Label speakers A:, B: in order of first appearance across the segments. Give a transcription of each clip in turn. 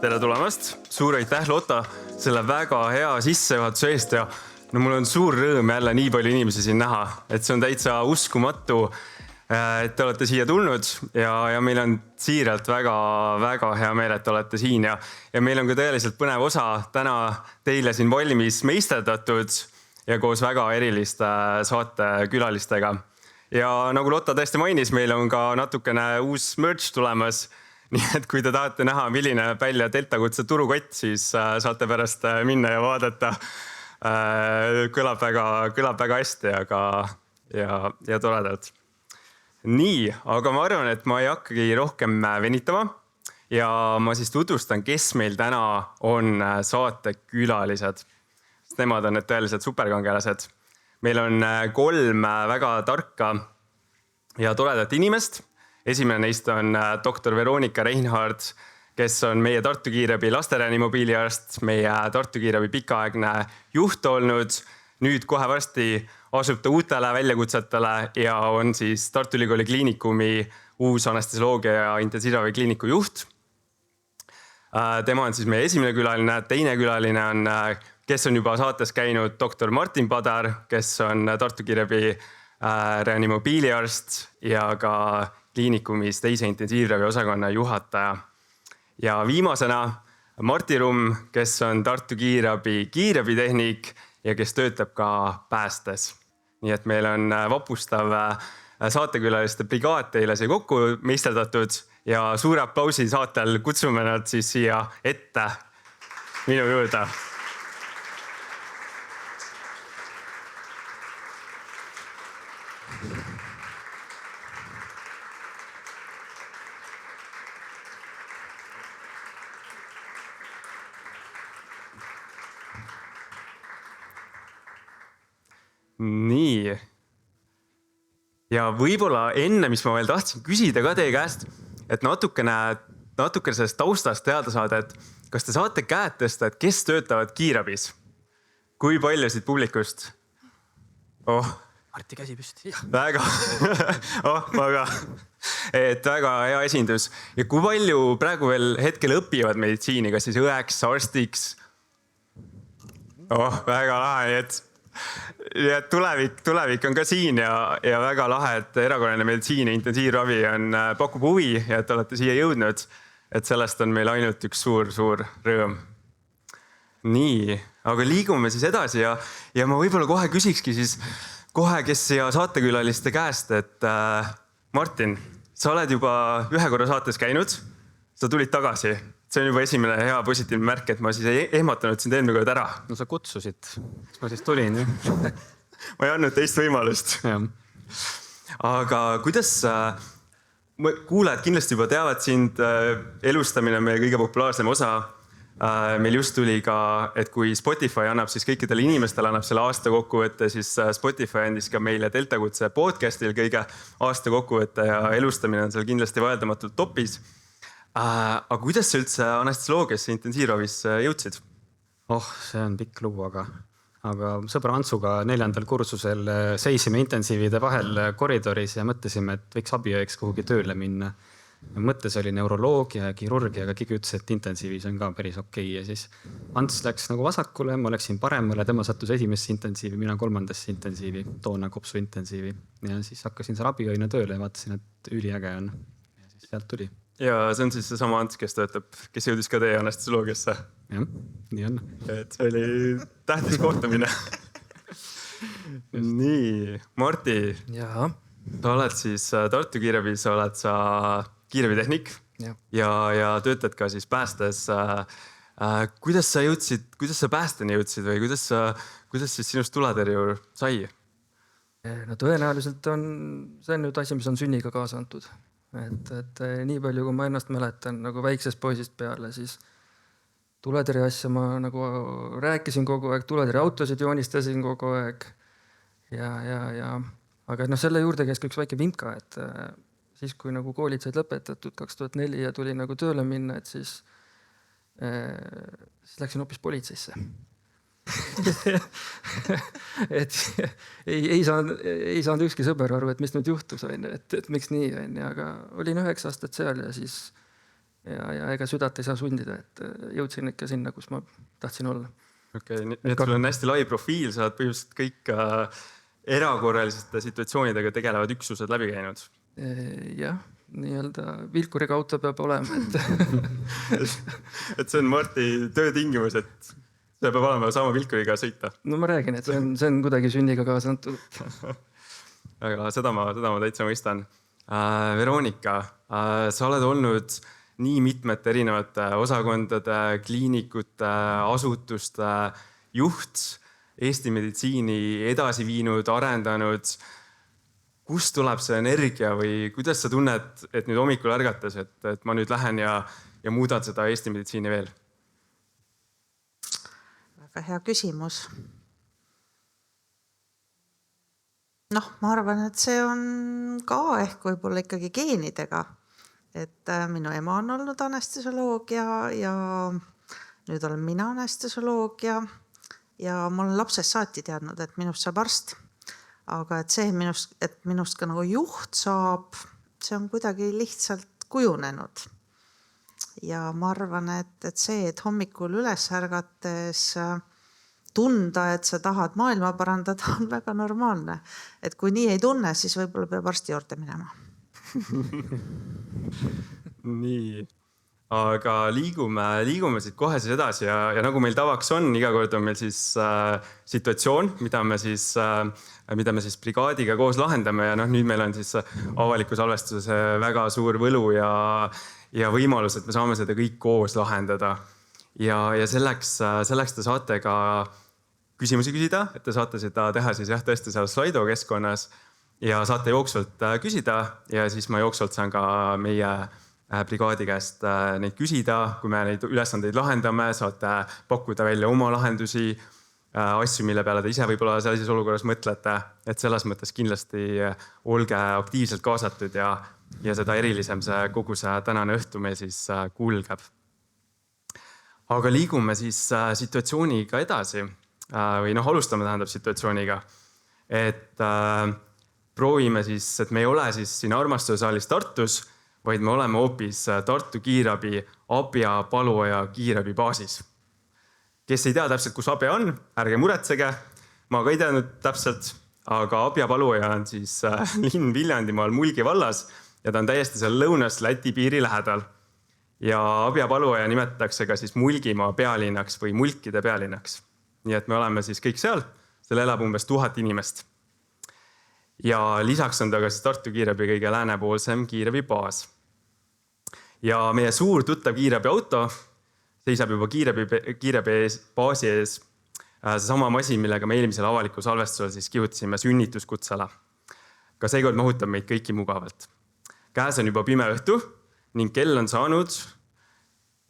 A: tere tulemast, suur aitäh Lotta selle väga hea sissejuhatuse eest ja mul on suur rõõm jälle nii palju inimesi siin näha, et see on täitsa uskumatu, et te olete siia tulnud ja meil on siiralt väga hea meel, et te olete siin ja meil on ka tõeliselt põnev osa täna teile siin valmis meisterdatud ja koos väga eriliste saatekülalistega. Ja nagu Lotta tõesti mainis, meil on ka natukene uus merch tulemas. Nii et kui te tahate näha, milline välja Deltakutse turukott, siis saate pärast minna ja vaadata. Kõlab väga hästi ja toredalt. Nii, aga ma arvan, et ma ei hakkagi rohkem venitama ja ma siis tutvustan, kes meil täna on saatekülalised. Nemad on need tõeliselt superkangelased. Meil on 3 väga tarka ja toredat inimest. Esimene neist on doktor Veronika Reinhard, kes on meie Tartu Kiirabi lastereanimobiiliarst, meie Tartu Kiirabi pikaaegne juht olnud. Nüüd kohe varsti asub ta uutele väljakutsetele ja on siis Tartu Ülikooli kliinikumi uus anestesioloogia ja intensiivravi kliiniku juht. Tema on siis meie esimene külaline. Teine külaline on, kes on juba saates käinud, doktor Martin Padar, kes on Tartu Kiirabi reanimobiiliarst ja ka kliinikumis teise intensiivravi osakonna juhataja. Ja viimasena Martti Rumm, kes on Tartu Kiirabi kiirabitehnik ja kes töötab ka päästes. Nii et meil on vapustav saatekülaliste brigaad teile see kokku meisterdatud ja suure aplausi saatel kutsume nad siis siia ette minu juurde. Nii. Ja võib-olla enne, mis ma veel tahtsin küsida ka teie käest, et natukene sellest taustast teada saada, et kas te saate käed tõsta, et kes töötavad kiirabis? Kui palju siit publikust?
B: Martti käsi püsti.
A: Väga hea esindus. Ja kui palju praegu veel hetkel õpivad meditsiini, kas siis õeks, arstiks? Väga lahe, ja tulevik on ka siin ja väga lahe, et erakorraline meditsiin ja intensiivravi pakub huvi ja et olete siia jõudnud, et sellest on meil ainult üks suur rõõm. Nii, aga liigume siis edasi ja ma võib-olla kohe küsikski siis kes siia saatekülaliste käest, et Martin, sa oled juba ühe korra saates käinud, sa tulid tagasi. See on juba esimene hea positiivne märk, et ma siis ei ehmatanud sind eelmine kord ära.
B: No sa kutsusid, kas ma siis tulin?
A: Ma ei andnud teist võimalust. Aga kuidas kuulajad kindlasti juba teavad sind, elustamine on meie kõige populaarsem osa. Meil just tuli ka, et kui Spotify annab siis kõikidele inimestele annab selle aasta kokkuvõtte, siis Spotify andis ka meile Deltakutse podcastil kõige aasta kokkuvõtte ja elustamine on seal kindlasti vaieldamatult topis. Aga kuidas sa üldse anestesioloogiasse intensiivravisse jõudsid?
B: See on pikk lugu, aga sõbra Antsuga 4. kursusel seisime intensiivide vahel koridoris ja mõtlesime, et võiks abiõeks kuhugi tööle minna. Mõttes oli neuroloogia ja kirurgia, aga keegi ütles, et intensiivis on ka päris okei. Ja siis Ants läks nagu vasakule, ma läksin paremale, tema sattus esimesse intensiivi, mina 3. intensiivi, toona kopsu intensiivi. Ja siis hakkasin seal abiõina tööle ja vaatasin, et üliäge on. Ja siis sealt tuli.
A: Ja see on siis see sama Ants, kes jõudis ka teie anestesioloogiasse.
B: Jah, nii on.
A: Et see oli tähtis kohtumine. Nii, Martti.
B: Jaa.
A: Sa oled siis Tartu Kiirabis, oled sa kiirabitehnik ja töötad ka siis päästes. Kuidas sa päästeni jõudsid või kuidas siis sinust tuletõrjur sai?
C: No tõenäoliselt see on nüüd asi, mis on sünniga kaasa antud. Et nii palju, kui ma ennast mäletan nagu väiksest poisist peale, siis tuletõrje asja ma nagu rääkisin kogu aeg, tuletõrje autosid joonistasin kogu aeg. Aga selle juurde käis üks väike vimka, et siis kui nagu koolid said lõpetatud 2004 ja tuli nagu tööle minna, et siis läksin hoopis politseisse. et ei saanud ükski sõber aru, et mis nüüd juhtus, et miks nii, aga olin 9 aastat seal ja siis ja ega südant ei saa sundida, et jõudsin ikka sinna, kus ma tahtsin olla.
A: Okei, nii et sul on hästi lai profiil, sa oled põhimõtteliselt kõik erakorralisete situatsioonidega tegelevad üksused läbi käinud.
C: Jah, nii-öelda vilkuriga auto peab olema,
A: et see on Marti töötingimus, et see peab olema sama vilkuriga sõita.
C: No ma räägin, et see on kuidagi sünniga kaasa antud.
A: Aga seda ma täitsa mõistan. Veronika, sa oled olnud nii mitmete erinevate osakondade, kliinikute, asutuste juht, Eesti meditsiini edasi viinud, arendanud. Kust tuleb see energia või kuidas sa tunned, et nüüd hommikul ärgates, et ma nüüd lähen ja muudan seda Eesti meditsiini veel?
D: Väga hea küsimus. Ma arvan, et see on ka ehk võib-olla ikkagi geenidega. Et minu ema on olnud anestesioloog ja nüüd olen mina anestesioloog ja ma olen lapsest saati teadnud, et minust saab arst. Aga et see, et minust ka nagu juht saab, see on kuidagi lihtsalt kujunenud. Ja ma arvan, et see, et hommikul üles ärgates tunda, et sa tahad maailma parandada, on väga normaalne. Et kui nii ei tunne, siis võib-olla peab arsti juurde minema.
A: Nii, aga liigume siit kohe siis edasi ja nagu meil tavaks on, iga kord on meil siis situatsioon, mida me siis brigaadiga koos lahendame ja nüüd meil on siis avaliku salvestuse väga suur võlu ja võimalus, et me saame seda kõik koos lahendada. Ja selleks te saate ka küsimusi küsida, et te saate seda teha siis tõesti seal Slido keskkonnas ja saate jooksvalt küsida ja siis ma jooksvalt saan ka meie brigaadi käest neid küsida. Kui me neid ülesandeid lahendame, saate pakkuda välja oma lahendusi, asju, mille peale te ise võib-olla sellises olukorras mõtlete. Et selles mõttes kindlasti olge aktiivselt kaasatud ja seda erilisem kogu see tänane õhtu meil siis kulgeb. Aga liigume siis situatsiooniga edasi või alustame tähendab situatsiooniga. Et proovime siis, et me ei ole siis siin Armastuse saalis Tartus, vaid me oleme hoopis Tartu Kiirabi Abja, Paluoja Kiirabi baasis. Kes ei tea täpselt, kus Abja on, ärge muretsege. Ma ka ei teadnud täpselt, aga Abja Paluoja on siis linn Viljandimaal Mulgi vallas ja ta on täiesti seal lõunas Läti piiri lähedal. Ja Abja Paluoja nimetatakse ka siis Mulgimaa pealinnaks või Mulkide pealinnaks. Nii et me oleme siis kõik seal elab umbes 1000 inimest. Ja lisaks on ta ka siis Tartu Kiirabi kõige läänepoolsem kiirabi baas. Ja meie suur tuttav kiirabi auto seisab juba kiirabi baasi ees. Sama masin, millega me eelmisel avalikul salvestusel siis kihutasime sünnituskutsele. Ka seekord mahutab meid kõiki mugavalt. Käes on juba pime õhtu ning kell on saanud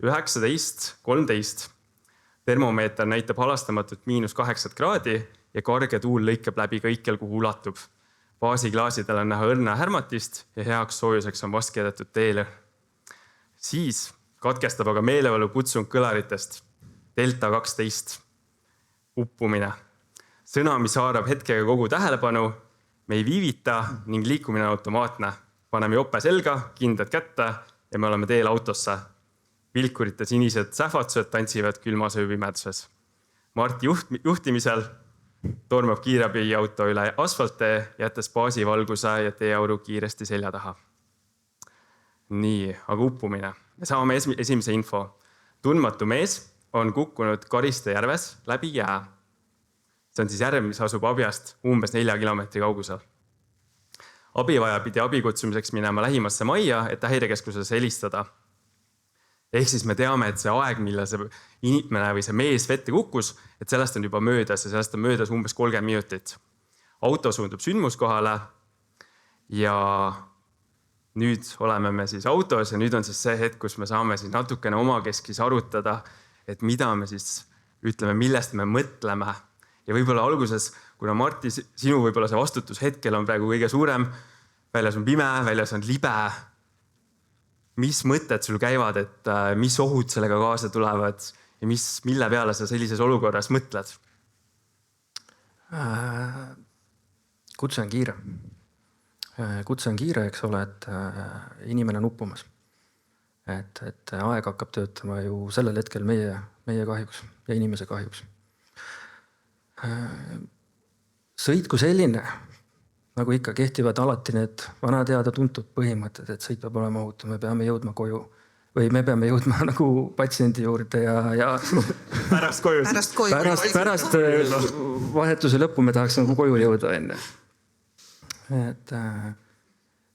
A: 19:13. Termomeeter näitab halastamatut -8 kraadi ja karge tuul lõikab läbi kõikjal, kuhu ulatub. Baasiklaasidel on näha õrna härmatist ja heaks soojuseks on vaskeedetud teele. Siis katkestab aga meeleolu kutsung kõlaritest. Delta 12. Uppumine. Sõna, mis haarab hetkega kogu tähelepanu. Me ei viivita ning liikumine on automaatne. Paneme jope selga, kindad kätte ja me oleme teel autosse. Vilkurite sinised sähvatused tantsivad külmas ööpimeduses. Marti juhtimisel tormab kiirabi auto üle asfalttee, jättes baasi valguse ja teeauru kiiresti selja taha. Nii, aga uppumine. Me saame esimese info. Tundmatu mees on kukkunud Kariste järves läbi jää. See on siis järv, mis asub Abjast umbes 4 kilomeetri kaugusel. Abivaja pidi abikutsumiseks minema lähimasse majja, et häirekeskusesse helistada. Ehk siis me teame, et see aeg, mille see inimene või see mees vette kukkus, et sellest on juba möödas ja sellest on möödas umbes 30 minutit. Auto suundub sündmuskohale ja nüüd oleme me siis autos ja nüüd on siis see hetk, kus me saame siis natukene omakeskis arutada, et mida me siis ütleme, millest me mõtleme. Ja võib-olla alguses, kuna Marti, sinu võib-olla see vastutus hetkel on praegu kõige suurem, väljas on pime, väljas on libe. Mis mõtted sul käivad, et mis ohud sellega kaasa tulevad ja mille peale sa sellises olukorras mõtled?
C: Kutse on kiire. Kutse on kiire, eks ole, et inimene on uppumas. et aeg hakkab töötama ju sellel hetkel meie kahjuks ja inimese kahjuks. Sõit kui selline, nagu ikka, kehtivad alati need vana teada tuntud põhimõtted, et sõit peab olema ohutu, me peame jõudma koju või me peame jõudma nagu patsiendi juurde ja
A: Pärast koju.
C: pärast vahetuse lõppu me tahaks nagu koju jõuda enne. Et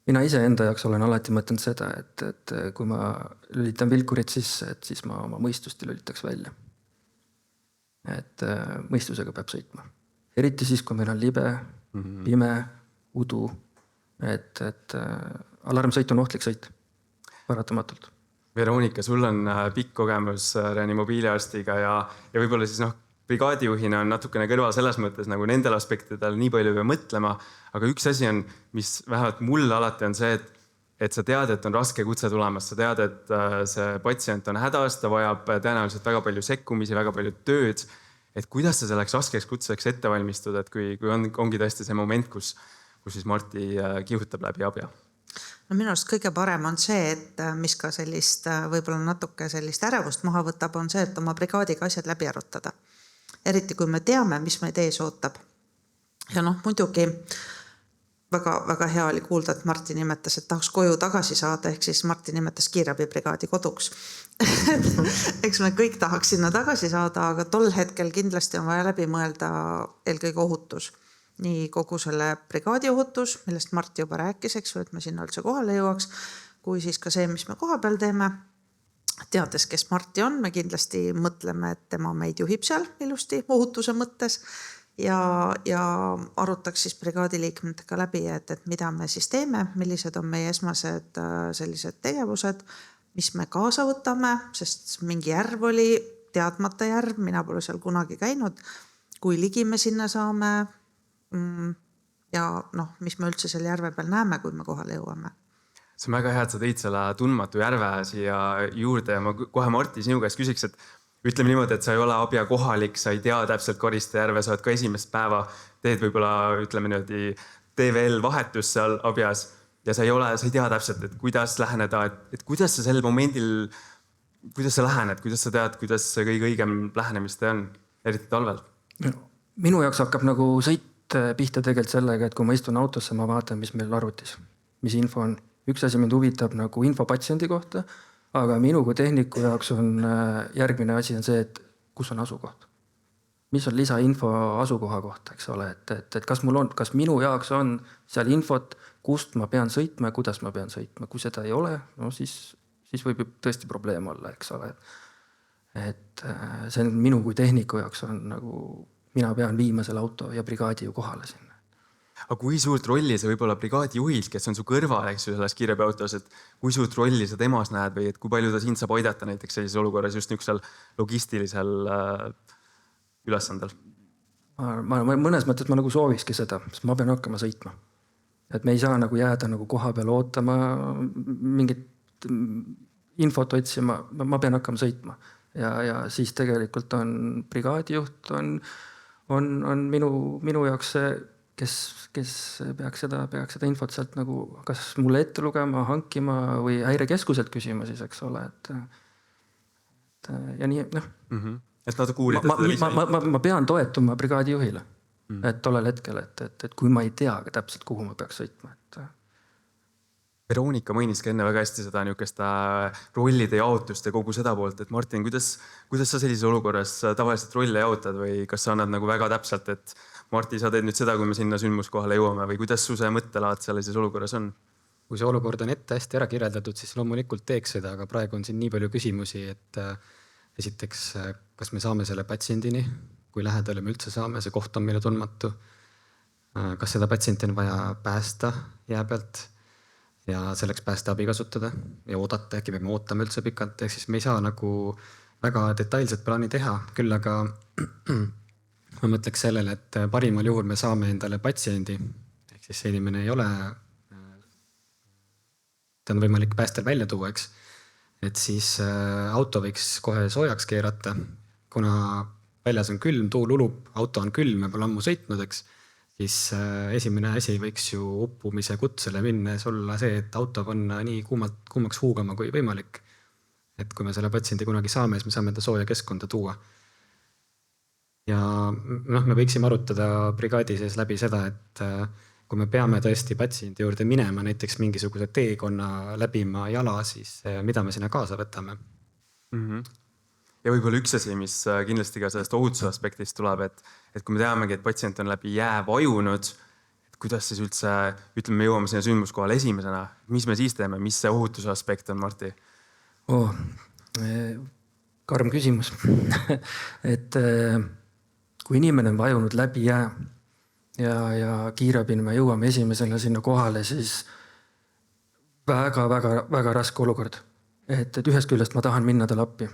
C: mina ise enda jaoks olen alati mõtelnud seda, et kui ma lülitan vilkurit sisse, et siis ma oma mõistust lülitaks välja. Et mõistusega peab sõitma. Eriti siis, kui meil on libe, pime, udu, et alarmsõit on ohtlik sõit, paratamatult.
A: Veronika, sul on pikk kogemus reanimobiiliarstiga ja võib-olla siis brigaadijuhina on natukene kõrval selles mõttes nagu nendel aspektidel nii palju peab mõtlema, aga üks asi on, mis vähemalt mulle alati on see, et sa tead, et on raske kutse tulemas, sa tead, et see patsient on hädas, ta vajab tõenäoliselt väga palju sekkumisi, väga palju tööd, et kuidas sa selleks raskeks kutseks ette valmistud, et kui ongi tõesti see moment, kus siis Marti kihutab läbi abja?
D: No minu arust kõige parem on see, et mis ka sellist võib-olla natuke sellist ärevust maha võtab, on see, et oma brigaadiga asjad läbi arutada. Eriti kui me teame, mis meid ees ootab. Ja muidugi väga hea oli kuulda, et Marti nimetas, et tahaks koju tagasi saada, ehk siis Marti nimetas kiirabibrigaadi koduks. Eks me kõik tahaks sinna tagasi saada, aga tol hetkel kindlasti on vaja läbi mõelda eelkõige ohutus. Nii kogu selle brigaadi ohutus, millest Marti juba rääkis, eks ju, et me sinna üldse kohale jõuaks, kui siis ka see, mis me koha peal teeme. Teades, kes Marti on, me kindlasti mõtleme, et tema meid juhib seal ilusti ohutuse mõttes ja arutaks siis brigaadi liikmetega läbi, et mida me siis teeme, millised on meie esmased sellised tegevused, mis me kaasa võtame, sest mingi järv oli teadmata järv, mina pole seal kunagi käinud, kui ligi me sinna saame ja mis me üldse selle järve peal näeme, kui me kohale jõuame.
A: See on väga hea, et sa tõid selle tundmatu järve siia juurde ja ma kohe Marti sinu käest küsiks, et ütleme niimoodi, et sa ei ole abja kohalik, sa ei tea täpselt Kariste järve, sa oled ka esimest päeva, teed võib-olla, ütleme niimoodi, TVL vahetus seal abjas ja sa ei tea täpselt, et kuidas läheneda, et kuidas sa sel momendil, kuidas sa lähened, kuidas sa tead, kuidas see kõige õigem lähenemist on, eriti talvel?
C: Minu jaoks hakkab nagu sõit pihta tegelikult sellega, et kui ma istun autosse, ma vaatan, mis meil arvutis, mis info on. Üks asi mind huvitab nagu info patsiendi kohta, aga minu kui tehniku jaoks on järgmine asi on see, et kus on asukoht. Mis on lisainfo asukoha kohta, eks ole, et kas minu jaoks on seal infot, kust ma pean sõitma ja kuidas ma pean sõitma. Kui seda ei ole, siis võib tõesti probleem olla, eks ole. Et see on minu kui tehniku jaoks on nagu mina pean viima selle auto ja brigaadi ju kohale sinna.
A: Aga kui suurt rolli sa võib-olla brigaadi juhilt, kes on su kõrval, eks ju, selles kiirabiautos, et kui suurt rolli sa temas näed või et kui palju ta sind saab aidata näiteks sellises olukorras just niisugusel logistilisel ülesandel?
C: Ma mõnes mõttes ma nagu soovikski seda, sest ma pean hakkama sõitma. Et me ei saa nagu jääda nagu koha peal ootama, mingit infot otsima, ma pean hakkama sõitma. Ja siis tegelikult on brigaadijuht on minu jaoks see, kes peaks seda infot sealt nagu kas mulle ette lugema, hankima või häirekeskuselt küsima siis, eks ole. Ja nii,
A: Et natuke uurida.
C: Ma pean toetuma brigaadijuhile, et tollel hetkel, et kui ma ei tea täpselt, kuhu ma peaks sõitma,
A: Veronika mainiski enne väga hästi seda niisugust rollide jaotust ja kogu seda poolt, et Martin, kuidas sa sellises olukorras tavaliselt rolle jaotad või kas sa annad nagu väga täpselt, et Marti, sa teed nüüd seda, kui me sinna sündmuskohale jõuame või kuidas su see mõttelaad sellises olukorras on?
B: Kui see olukord on ette hästi ära kirjeldatud, siis loomulikult teeks seda, aga praegu on siin nii palju küsimusi, et esiteks, kas me saame selle patsiendini, kui lähedale me üldse saame, see koht on meile tundmatu. Kas seda patsienti on vaja päästa jää pealt ja selleks päästeabi kasutada ja oodata, äkki peame ootama üldse pikalt, ehk siis me ei saa nagu väga detailset plaani teha, küll aga ma mõtleks sellele, et parimal juhul me saame endale patsiendi, ehk siis see inimene ei ole, ta on võimalik päästel välja tuua, eks, et siis auto võiks kohe soojaks keerata, kuna väljas on külm, tuul ulub, auto on külm, me pole ammu sõitnud, eks, siis esimene asi võiks ju uppumise kutsele minnes olla see, et auto panna nii kuumaks huugama kui võimalik. et kui me selle patsiendi kunagi saame, siis me saame ta sooja keskkonda tuua. Ja noh, me võiksime arutada brigaadi sees läbi seda, et kui me peame tõesti patsiendi juurde minema, näiteks mingisuguse teekonna läbima jala, siis mida me sinna kaasa võtame.
A: Ja võib-olla üks asi, mis kindlasti ka sellest ohutuse aspektist tuleb, et kui me teamegi, et patsient on läbi jää vajunud, et kuidas siis üldse, ütleme, me jõuame sinna sündmuskohale esimesena, mis me siis teeme, mis see ohutuse aspekt on, Martti?
C: Karm küsimus. et kui inimene on vajunud läbi jää ja kiirabini me jõuame esimesena sinna kohale, siis väga raske olukord. Et ühest küljest ma tahan minna talle appi.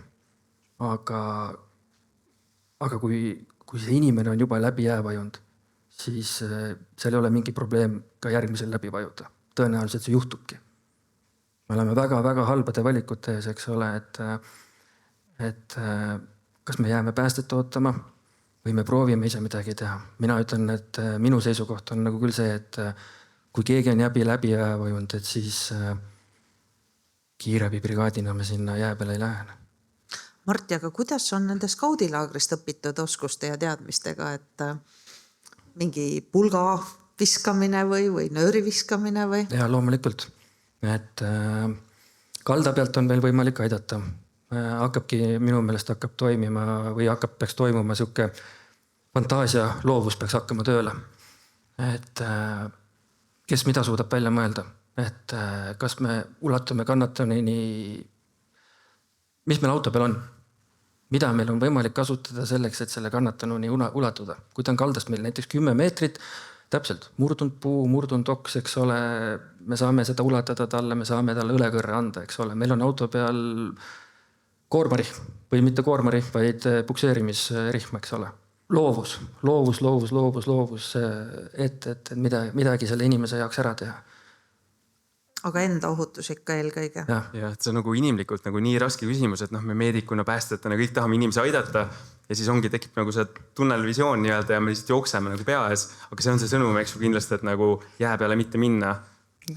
C: Aga kui see inimene on juba läbi jää vajunud, siis seal ei ole mingi probleem ka järgmisel läbi vajuda. Tõenäoliselt see juhtubki. Me oleme väga halbade valikute ees, eks ole, et kas me jääme päästet ootama või me proovime ise midagi teha. Mina ütlen, et minu seisukoht on nagu küll see, et kui keegi on läbi jää vajunud, et siis kiirabibrigaadina me sinna jää peale ei lähe.
D: Martti, aga kuidas on nende skaudilaagrist õpitud oskuste ja teadmistega, et mingi pulga viskamine või nööri viskamine või?
C: Ja loomulikult, et kalda pealt on veel võimalik aidata. Minu meelest hakkab toimima või peaks toimuma siuke fantaasia, loovus peaks hakkama tööle. Et kes mida suudab välja mõelda, et kas me ulatame kannatanini, mis meil auto peal on, mida meil on võimalik kasutada selleks, et selle kannatanuni ulatuda. Kui ta on kaldast meil näiteks 10 meetrit, täpselt, murdunud puu, murdunud oks, eks ole, me saame seda ulatada talle, me saame talle õlekõrre anda, eks ole. Meil on auto peal koormarihm või mitte koormarihm, vaid pukseerimisrihm, eks ole. Loovus, et midagi selle inimese jaoks ära teha.
D: Aga enda ohutus ikka eelkõige.
A: Ja, et see on nagu inimlikult nagu nii raske küsimus, et me meedikuna, päästetena kõik tahame inimesi aidata ja siis tekib nagu see tunnelvisioon nii-öelda ja me lihtsalt jookseme nagu pea ees. Aga see on see sõnum, eks kindlasti, et nagu jää peale mitte minna.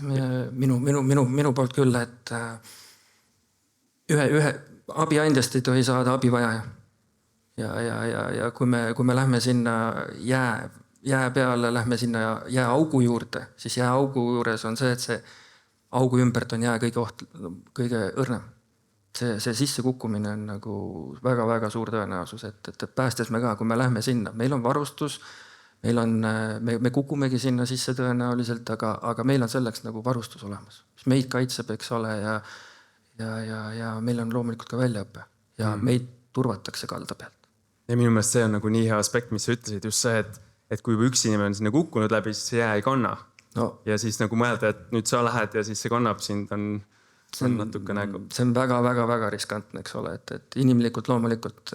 A: Minu poolt küll, et ühe abiandjast ei tohi saada abivajaja. Ja kui me lähme sinna jää peale, lähme sinna jääaugu juurde, siis jääaugu juures on see, et see augu ümbert on jää kõige õrnem. See sisse kukkumine on nagu väga suur tõenäosus, et päästes me ka, kui me lähme sinna, meil on varustus, me kukumegi sinna sisse tõenäoliselt, aga meil on selleks nagu varustus olemas, mis meid kaitseb, eks ole, ja meil on loomulikult ka väljaõppe ja meid turvatakse kalda pealt. Ja minu meelest see on nagu nii hea aspekt, mis sa ütlesid, just see, et kui üks inimene on sinna kukkunud läbi, siis see jää ei kanna. No. Ja siis nagu mõelda, et nüüd sa lähed ja siis see kannab sind on natuke nagu. See
C: on väga riskantne, eks ole, et inimlikult loomulikult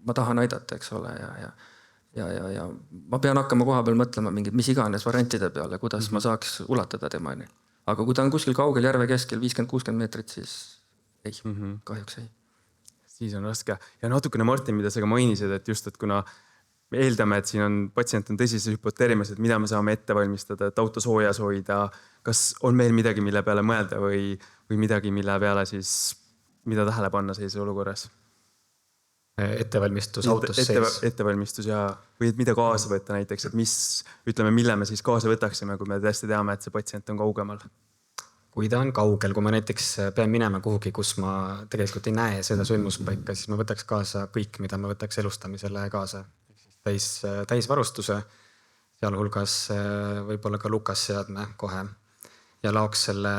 C: ma tahan aidata, eks ole, ja ma pean hakkama koha peal mõtlema mingid mis iganes variantide peale, kuidas ma saaks ulatada temani. Aga kui ta on kuskil kaugel järve keskel 50-60 meetrit, siis ei, kahjuks ei.
A: Siis on raske. Ja natukene Martin, mida sa ka mainisid, et just, et kuna me eeldame, et siin on patsient on tõsises hüpoteerimas, et mida me saame ette valmistada, et auto soojas hoida. Kas on meil midagi, mille peale mõelda või midagi, mille peale siis, mida tähele panna sellises olukorras?
B: Ettevalmistus autos sees.
A: Ettevalmistus ja või et mida kaasa võtta näiteks, et mille me siis kaasa võtaksime, kui me tõesti teame, et see patsient on kaugemal?
B: Kui ta on kaugel, kui ma näiteks pean minema kuhugi, kus ma tegelikult ei näe seda sündmuspaika, siis ma võtaks kaasa kõik, mida ma võtaks elustamisele kaasa. Täisvarustuse, sealhulgas võib-olla ka lukasseadme kohe ja laoks selle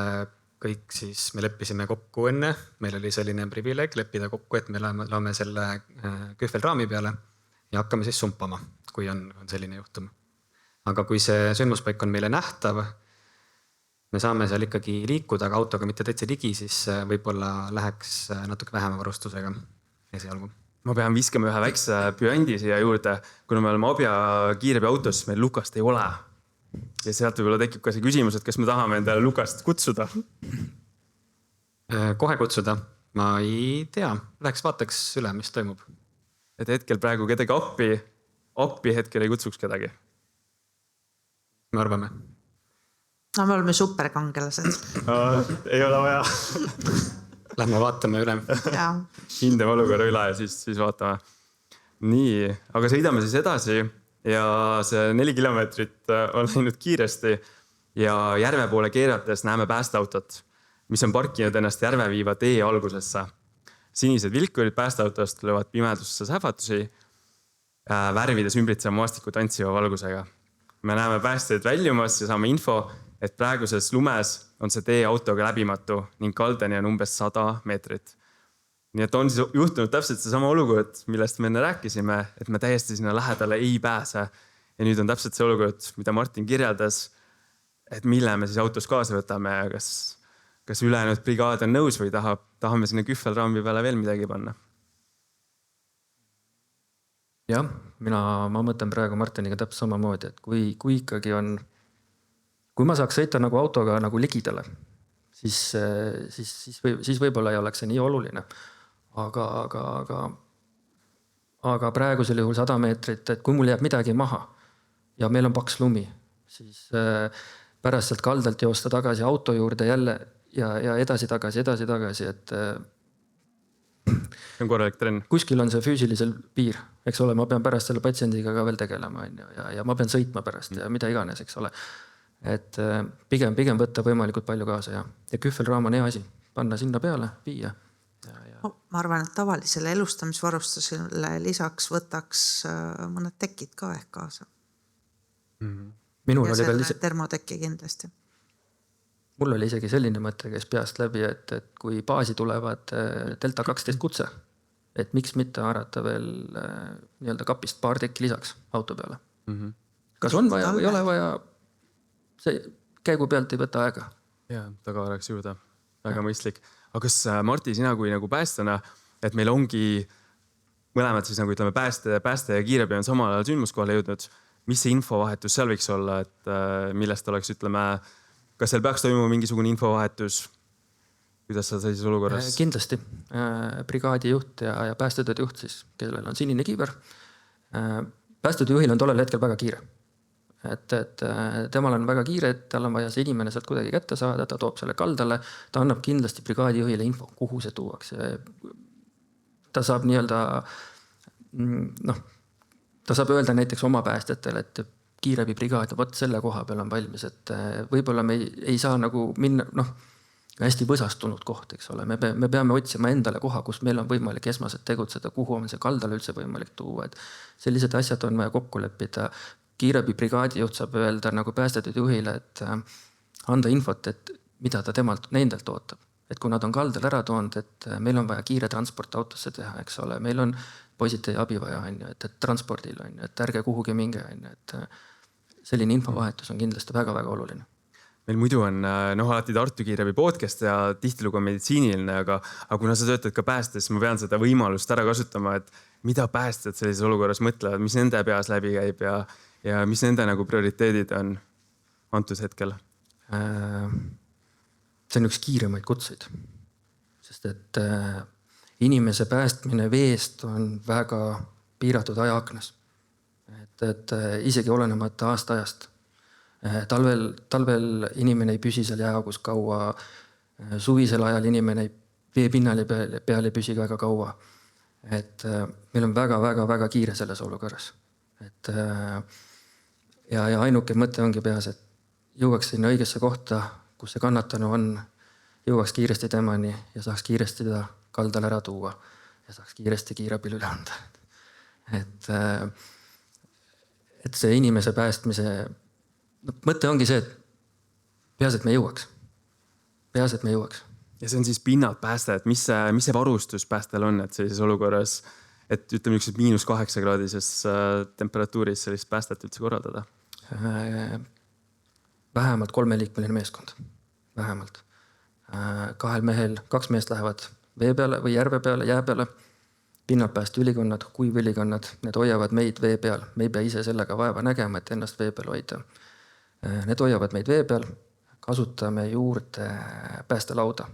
B: kõik siis, me leppisime kokku enne, meil oli selline privileeg leppida kokku, et me laame selle kühvelraami peale ja hakkame siis sumpama, kui on selline juhtum. Aga kui see sündmuspaik on meile nähtav, me saame seal ikkagi liikuda, aga autoga mitte täitsa ligi, siis võib-olla läheks natuke vähema varustusega esialgu.
A: Ma pean viskama ühe väikse püandi siia juurde, kuna me oleme kiirabi autos, siis meil lukast ei ole. Ja sealt võib-olla tekib ka see küsimus, et kas me tahame endale lukast kutsuda?
B: Kohe kutsuda? Ma ei tea. Läheks vaataks üle, mis toimub.
A: Et hetkel praegu kedagi appi hetkel ei kutsuks kedagi?
B: Me arvame.
D: No me oleme superkangelased.
A: Ei ole vaja.
B: Lähme vaatame üle.
D: ja
A: hindame olukorra üle ja siis vaatame. Nii, aga sõidame siis edasi ja see 4 kilomeetrit on läinud kiiresti ja järve poole keerates näeme päästeautot, mis on parkinud ennast järve viiva tee algusesse. Sinised vilkurid päästeautost löövad pimedusse sähvatusi, värvides ümbritseva maastiku tantsiva valgusega. Me näeme päästjaid väljumas ja saame info, et praeguses lumes on see tee autoga läbimatu ning kaldeni on umbes 100 meetrit. Nii et on siis juhtunud täpselt seesama olukord, millest me enne rääkisime, et me täiesti sinna lähedale ei pääse. Ja nüüd on täpselt see olukord, mida Martin kirjeldas, et mille me siis autos kaasa võtame ja kas ülejäänud brigaad on nõus või tahame sinna kühvelraami peale veel midagi panna.
C: Jah, ma mõtlen praegu Martiniga täpselt samamoodi, et kui ikkagi on, kui ma saaks sõita nagu autoga nagu ligidale, siis võib-olla ei oleks see nii oluline. Aga praegusel juhul 100 meetrit, et kui mul jääb midagi maha ja meil on paks lumi, siis pärast sealt kaldalt joosta tagasi auto juurde jälle ja edasi tagasi, et
A: See on korralik trenn.
C: Kuskil on see füüsilisel piir, eks ole, ma pean pärast selle patsiendiga ka veel tegelema ja ma pean sõitma pärast ja mida iganes, eks ole. Et pigem võtta võimalikult palju kaasa ja kühvelraam on hea asi, panna sinna peale, viia.
D: Ma arvan, et tavalisele elustamisvarustusele lisaks võtaks mõned tekid ka ehk kaasa.
C: Minul
D: ja
C: oli veel
D: termoteki kindlasti.
C: Mul oli isegi selline mõte, kes peast läbi, et kui baasi tulevad Delta 12 kutse, et miks mitte haarata veel nii-öelda kapist paar tekki lisaks auto peale. Kas on vaja või ei ole vaja, see käigu pealt ei võta aega.
A: Ja, tagavaraks juurde. Väga mõistlik. Aga kas Marti, sina kui nagu päästjana, et meil ongi mõlemad siis nagu ütleme pääste ja kiirabi on samal ajal sündmuskohale jõudnud, mis see infovahetus seal võiks olla, et millest oleks, ütleme, kas seal peaks toimuma mingisugune infovahetus? Kuidas sa sellises olukorras?
C: Kindlasti. Brigaadi juht ja päästetööde juht siis, kellel on sinine kiiver. Päästetöö juhil on tollel hetkel väga kiire. Et temal on väga kiire, et tal on vaja see inimene sealt kuidagi kätte saada, ta toob selle kaldale, ta annab kindlasti brigaadi juhile info, kuhu see tuuakse. Ta saab nii-öelda, ta saab öelda näiteks oma päästjatele, et kiirabi brigaad, võt selle koha peal on valmis, et võib-olla me ei saa nagu minna, hästi võsastunud koht, eks ole. Me peame otsima endale koha, kus meil on võimalik esmaselt tegutseda, kuhu on see kaldale üldse võimalik tuua. Et sellised asjad on vaja kokku leppida. Kiirabi brigaadi juht saab öelda nagu päästetud juhile, et anda infot, et mida ta nendelt ootab. Et kui nad on kaldal ära toonud, et meil on vaja kiire transport autosse teha, eks ole. Meil on poisid ja abi vaja, et transpordil on, et ärge kuhugi minge. Et selline infovahetus on kindlasti väga-väga oluline.
A: Meil muidu on alati Tartu kiirabi podcast ja tihtilugu on meditsiiniline, aga kuna sa töötad ka päästes, ma pean seda võimalust ära kasutama, et mida päästjad sellises olukorras mõtlevad, mis nende peas läbi käib ja mis nende nagu prioriteedid on antud hetkel?
C: See on üks kiiremaid kutseid, sest et inimese päästmine veest on väga piiratud ajaaknas. Et isegi olenemata aasta-ajast. Talvel inimene ei püsi seal jääaugus kaua, suvisel ajal inimene veepinnali peal ei püsi väga kaua. Et meil on väga kiire selles olukorras. Et ja ainuke mõte ongi peas, et jõuaks sinna õigesse kohta, kus see kannatanu on, jõuaks kiiresti temani ja saaks kiiresti ta kaldal ära tuua ja saaks kiiresti kiirabil üle anda. Et see inimese päästmise mõte ongi see, et peas, et me jõuaks. Ja
A: see on siis pinnad pääste, et mis see varustus päästel on, et sellises olukorras, et ütleme niisugused -8 kraadises temperatuuris sellist päästet üldse korraldada?
C: Vähemalt 3-liikmeline meeskond. Vähemalt. 2 meest lähevad vee peale või järve peale, jää peale. Pinnalt pääste ülikonnad, kuivülikonnad, need hoiavad meid vee peal. Me ei pea ise sellega vaeva nägema, et ennast vee peal hoida. Need hoiavad meid vee peal. Kasutame juurde päästelauda.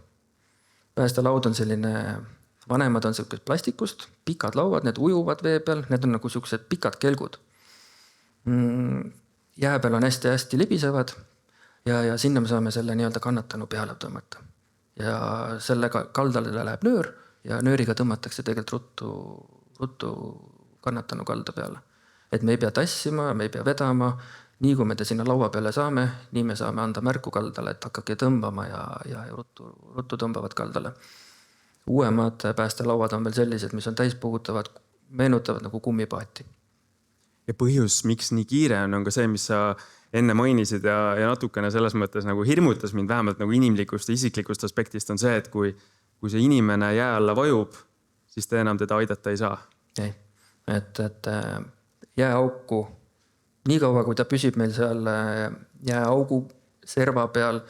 C: Päästelaud on selline, vanemad on sellised plastikust, pikad lauad, need ujuvad vee peal, need on nagu sellised pikad kelgud. Jää peal on hästi libisevad ja sinna me saame selle nii-öelda kannatanu peale tõmmata. ja sellega kaldale läheb nöör ja nööriga tõmmatakse tegelikult ruttu kannatanu kalda peale. Et me ei pea tassima, me ei pea vedama, nii kui me ta sinna laua peale saame, nii me saame anda märku kaldale, et hakake tõmbama ja ruttu tõmbavad kaldale. Uuemad päästelauad on veel sellised, mis on täispuhutavad, meenutavad nagu kummipaati.
A: Ja põhjus, miks nii kiire on ka see, mis sa enne mainisid ja natukene selles mõttes nagu hirmutas mind vähemalt nagu inimlikust ja isiklikust aspektist on see, et kui see inimene jää alla vajub, siis te enam teda aidata ei saa.
C: Ei, et jääauku, nii kaua kui ta püsib meil seal jääaugu serva peal,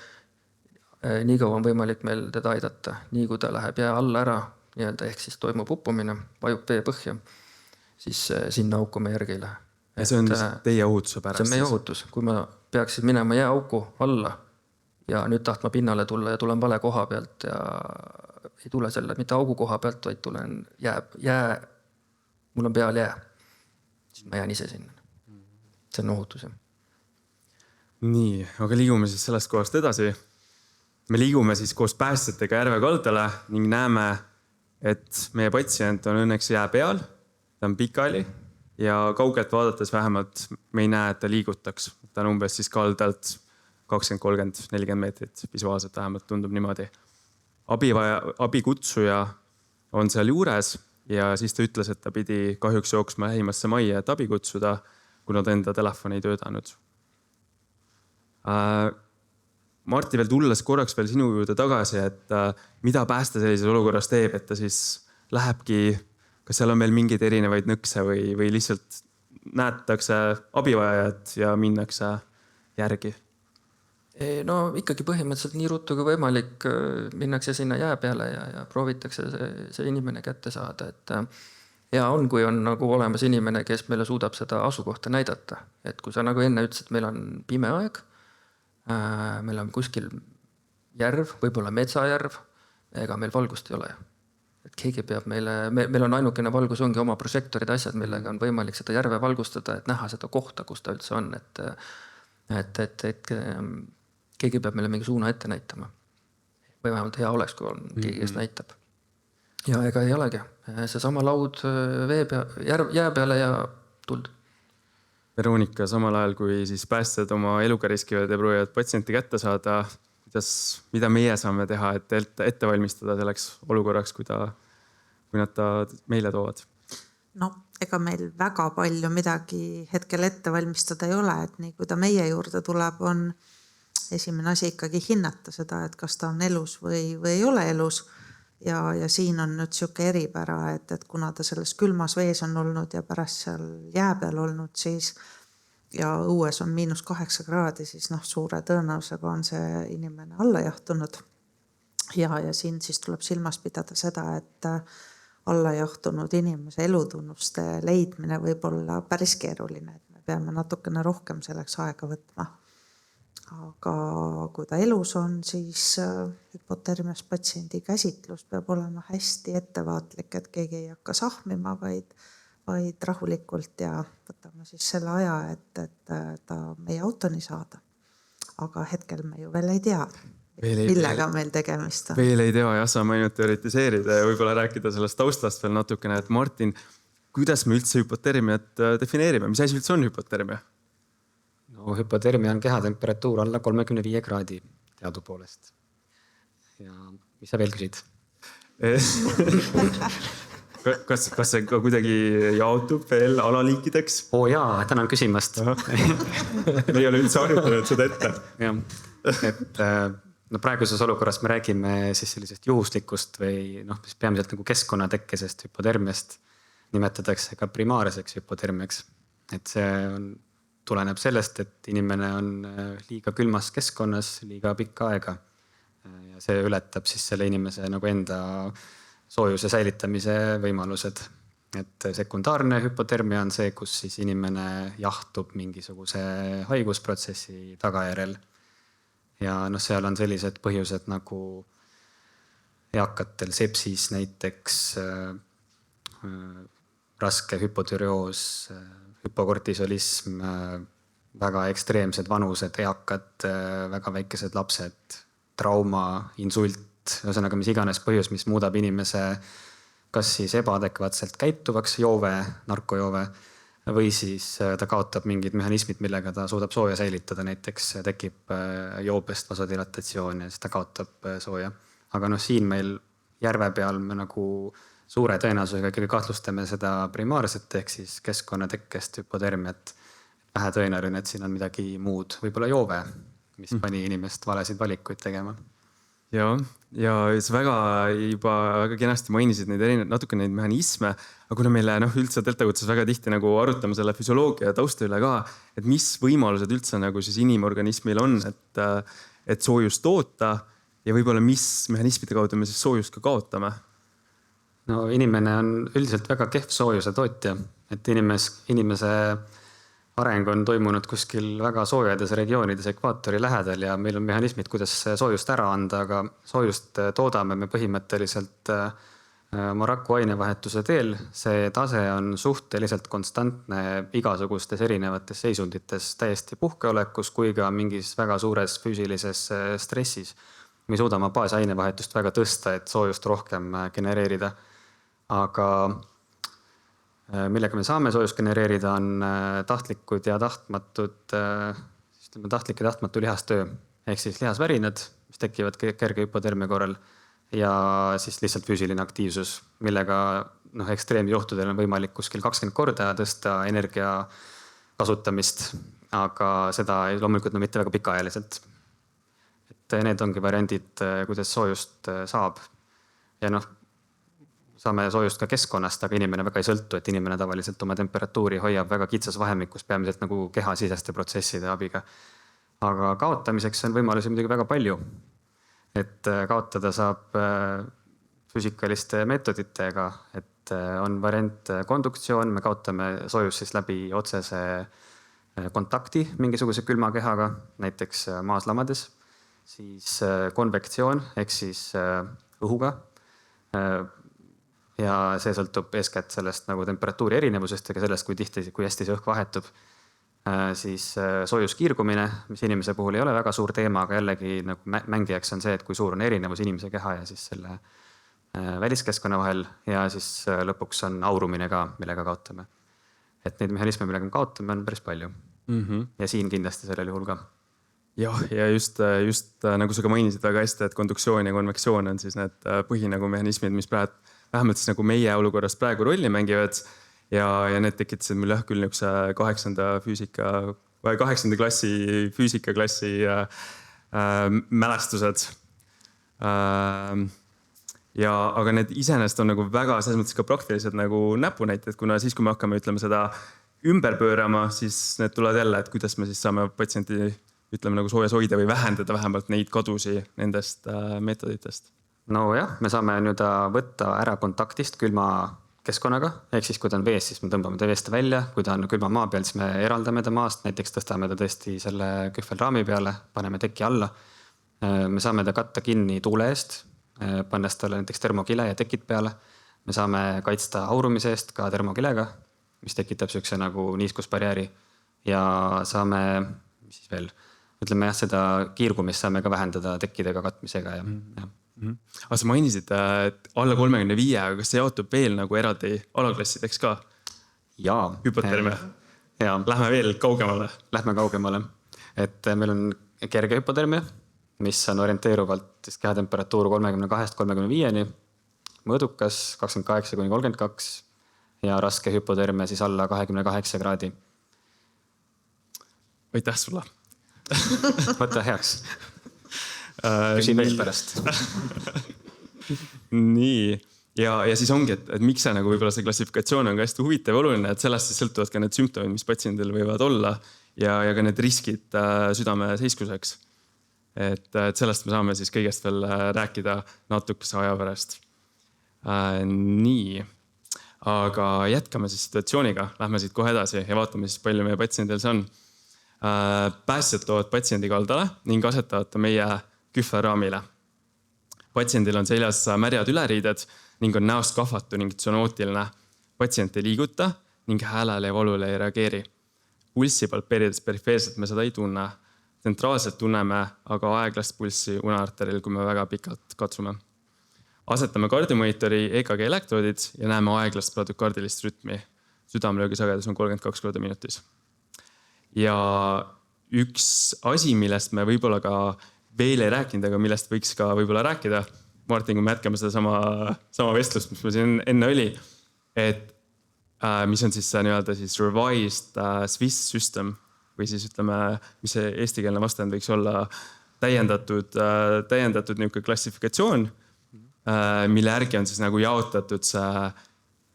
C: nii kaua on võimalik meil teda aidata. Nii kui ta läheb jää alla ära, ehk siis toimub uppumine, vajub vee põhja, siis sinna auku me järgi ei lähe.
A: Ja see on teie ohutuse pärast?
C: See on meie ohutus. Kui ma peaksin minema jääauku alla ja nüüd tahtma pinnale tulla ja tulen vale koha pealt ja ei tule selle mitte augu koha pealt, vaid tulen jää, mul on peal jää, siis ma jään ise sinna. See on ohutus.
A: Nii, aga liigume siis sellest kohast edasi. Me liigume siis koos päästjatega järve kaldale ning näeme, et meie patsient on õnneks jää peal, ta on pikali ja kaugelt vaadates vähemalt me ei näe, et ta liigutaks. Ta on umbes siis kaldalt 20, 30, 40 meetrit visuaalselt vähemalt tundub niimoodi. Abikutsuja on seal juures ja siis ta ütles, et ta pidi kahjuks jooksma lähimasse majja, et abi kutsuda, kuna ta enda telefon ei töötanud. Martti veel tulles korraks veel sinu juurde tagasi, et mida pääste sellises olukorras teeb, et ta siis lähebki, kas seal on veel mingeid erinevaid nõkse või lihtsalt näetakse abivajajat ja minnakse järgi?
C: No ikkagi põhimõtteliselt nii ruttu kui võimalik minnakse sinna jää peale ja proovitakse see inimene kätte saada. Et hea on, kui on nagu olemas inimene, kes meile suudab seda asukohta näidata. Et kui sa nagu enne ütlesid, meil on pime aeg, meil on kuskil järv, võib-olla metsajärv, ega meil valgust ei ole. Et keegi peab meil on ainukene valgus ongi oma prožektorid asjad, millega on võimalik seda järve valgustada, et näha seda kohta, kus ta üldse on. Et keegi peab meile mingi suuna ette näitama. Või vähemalt hea oleks, kui on keegi, kes näitab. Ja ega ei olegi. See sama laud jää peale ja tuld.
A: Veronika, samal ajal kui siis päästjad oma eluga riskivad ja proovivad patsienti kätte saada, mida meie saame teha, et ette valmistada selleks olukorraks, kui nad ta meile toovad?
D: No, ega meil väga palju midagi hetkel ette valmistada ei ole, et nii kui ta meie juurde tuleb, on esimene asi ikkagi hinnata seda, et kas ta on elus või ei ole elus. Ja siin on nüüd siuke eripära, et kuna ta selles külmas vees on olnud ja pärast seal jää peal olnud, siis ja õues on -8 kraadi, siis suure tõenäosusega on see inimene alla jahtunud. Ja siin siis tuleb silmas pidada seda, et alla jahtunud inimese elutunnuste leidmine võib olla päris keeruline, et me peame natukene rohkem selleks aega võtma. Aga kui ta elus on, siis hüpotermias patsiendi käsitlus peab olema hästi ettevaatlik, et keegi ei hakka sahmima, vaid rahulikult ja võtame siis selle aja, et ta meie autoni saada. Aga hetkel me ju veel ei tea, millega meil tegemist on.
A: Veel ei tea, jah, saame ainult teoretiseerida ja võib-olla rääkida sellest taustast veel natukene, et Martin, kuidas me üldse hüpotermiat defineerime? Mis asi üldse on hüpotermia?
B: No, hüpotermia on kehatemperatuur alla 35 kraadi teadupoolest. Ja mis sa veel küsid?
A: Kas see ka kuidagi jaotub veel alaliikideks?
B: Jaa, tänan küsimast.
A: Me ei ole üldse harjutanud seda ette.
B: Jah, et praeguses olukorras me räägime siis sellisest juhuslikust või peamiselt nagu keskkonnatekkesest hüpotermiast nimetatakse ka primaarseks hüpotermiaks. Et see tuleneb sellest, et inimene on liiga külmas keskkonnas liiga pikka aega. Ja see ületab siis selle inimese nagu enda soojuse säilitamise võimalused. Et sekundaarne hüpotermia on see, kus siis inimene jahtub mingisuguse haigusprotsessi tagajärel. Ja seal on sellised põhjused nagu eakatel sepsis näiteks, raske hüpotüreoos, hüpokortisolism, väga ekstreemsed vanused, eakad, väga väikesed lapsed, trauma, insult, ühesõnaga mis iganes põhjus, mis muudab inimese kas siis ebaadekvaatselt käituvaks joove, narkojoove, või siis ta kaotab mingid mehhanismid, millega ta suudab sooja säilitada, näiteks tekib joobest vasodilatatsioon ja siis ta kaotab sooja. Aga siin meil järve peal me nagu suure tõenäosusega ikkagi kahtlustame seda primaarset ehk siis keskkonnatekkest hüpotermiat. Vähe tõenäoline, et siin on midagi muud, võib-olla joove, mis pani inimest valesid valikuid tegema.
A: Ja sa väga kenasti mainisid natuke neid mehhanisme, aga kuna meile üldse Deltakutses väga tihti nagu arutame selle füsioloogia tausta üle ka, et mis võimalused üldse nagu siis inimorganismil on, et soojust toota ja võib-olla mis mehhanismide kaudu me siis soojust ka kaotame?
B: No inimene on üldiselt väga kehv soojuse tootja, et inimese areng on toimunud kuskil väga soojades regioonides ekvaatori lähedal ja meil on mehhanismid, kuidas soojust ära anda, aga soojust toodame me põhimõtteliselt Maraku ainevahetuse teel. See tase on suhteliselt konstantne igasugustes erinevates seisundites, täiesti puhkeolekus kui ka mingis väga suures füüsilises stressis. Me ei suuda oma baasainevahetust väga tõsta, et soojust rohkem genereerida. Aga millega me saame soojust genereerida, on tahtlik ja tahtmatu lihastöö ehk siis lihasvärinad, mis tekivad kerge hüpotermia korral ja siis lihtsalt füüsiline aktiivsus, millega ekstreemjuhtudel on võimalik kuskil 20 korda tõsta energia kasutamist, aga seda loomulikult mitte väga pikaajaliselt. Et need ongi variandid, kuidas soojust saab. Ja saame soojust ka keskkonnast, aga inimene väga ei sõltu, et inimene tavaliselt oma temperatuuri hoiab väga kitsas vahemikus, peamiselt nagu kehasiseste protsesside abiga. Aga kaotamiseks on võimalusi muidugi väga palju. Et kaotada saab füüsikaliste meetoditega, et on variant konduktsioon, me kaotame soojust siis läbi otsese kontakti mingisuguse külma kehaga, näiteks maaslamades, siis konvektsioon ehk siis õhuga. Ja see sõltub eeskätt sellest nagu temperatuuri erinevusest ja sellest, kui hästi see õhk vahetub. Siis soojuskiirgumine, mis inimese puhul ei ole väga suur teema, aga jällegi nagu mängijaks on see, et kui suur on erinevus inimese keha ja siis selle väliskeskkonna vahel ja siis lõpuks on aurumine ka, millega kaotame. Et neid mehhanisme, millega kaotame, on päris palju. Ja siin kindlasti sellel juhul ka.
A: Ja just nagu sa ka mainisid väga hästi, et konduktsioon ja konvektsioon on siis need põhinägumehhanismid, mis vähemalt siis nagu meie olukorras praegu rolli mängivad ja need tekitasid mul küll niukse 8. klassi füüsikaklassi mälestused. Aga need iseenesest on nagu väga selles mõttes ka praktilised nagu näpunäited, kuna siis, kui me hakkame seda ümber pöörama, siis need tulevad jälle, et kuidas me siis saame patsienti nagu soojas hoida või vähendada vähemalt neid kadusi nendest meetoditest.
B: No jah, me saame võtta ära kontaktist külma keskkonnaga, ehk siis kui ta on vees, siis me tõmbame ta veest välja, kui ta on külma maa peal, siis me eraldame ta maast, näiteks tõstame ta tõesti selle kühvelraami peale, paneme teki alla. Me saame ta katta kinni tuule eest, pannes talle näiteks termokile ja tekid peale. Me saame kaitsta aurumise eest ka termokilega, mis tekitab sellise nagu niiskusbarjääri ja saame, mis siis veel, ütleme jah, seda kiirgumist saame ka vähendada tekkidega katmisega ja.
A: Aga sa mainisid, et alla 35, aga kas see jaotub veel nagu eraldi alaklassideks ka?
B: Jaa.
A: Hüpotermia? Lähme veel kaugemale?
B: Lähme kaugemale. Et meil on kerge hüpotermia, mis on orienteeruvalt kehatemperatuur 32-35-ni, mõõdukas 28-32 ja raske hüpotermia siis alla 28 kraadi.
A: Aitäh sulle!
B: Võta heaks. Küsin veel pärast.
A: Nii. Ja siis ongi, et miks see nagu võib-olla see klassifikatsioon on ka hästi huvitav ja oluline, et sellest siis sõltuvad ka need sümptomid, mis patsiendil võivad olla ja ka need riskid südame seiskuseks. Et sellest me saame siis kõigest veel rääkida natukese aja pärast. Nii. Aga jätkame siis situatsiooniga. Lähme siit kohe edasi ja vaatame siis, palju meie patsiendil see on. Päästjad toovad patsiendi kaldale ning asetavad ta meie kühvelraamile. Patsiendil on seljas märjad üleriided ning on näost kahvatu ning tsonootiline. Patsient ei liiguta ning häälele ja valule ei reageeri. Pulssi palpeerides perifeerselt me seda ei tunne. tsentraalselt tunneme aga aeglast pulssi unearteril, kui me väga pikalt katsume. Asetame kardiomonitori EKG elektroodid ja näeme aeglast prodükardilist rütmi. Südamelöögi sagedus on 32 korda minutis. Ja üks asi, millest me võib-olla ka veel ei rääkinud, aga millest võiks ka võib-olla rääkida, Martin, kui me jätkame seda sama vestlust, mis meil siin enne oli, et mis on siis nii-öelda siis revised Swiss system või siis ütleme, mis see eestikeelne vastand võiks olla täiendatud niisugune klassifikatsioon, mille järgi on siis nagu jaotatud see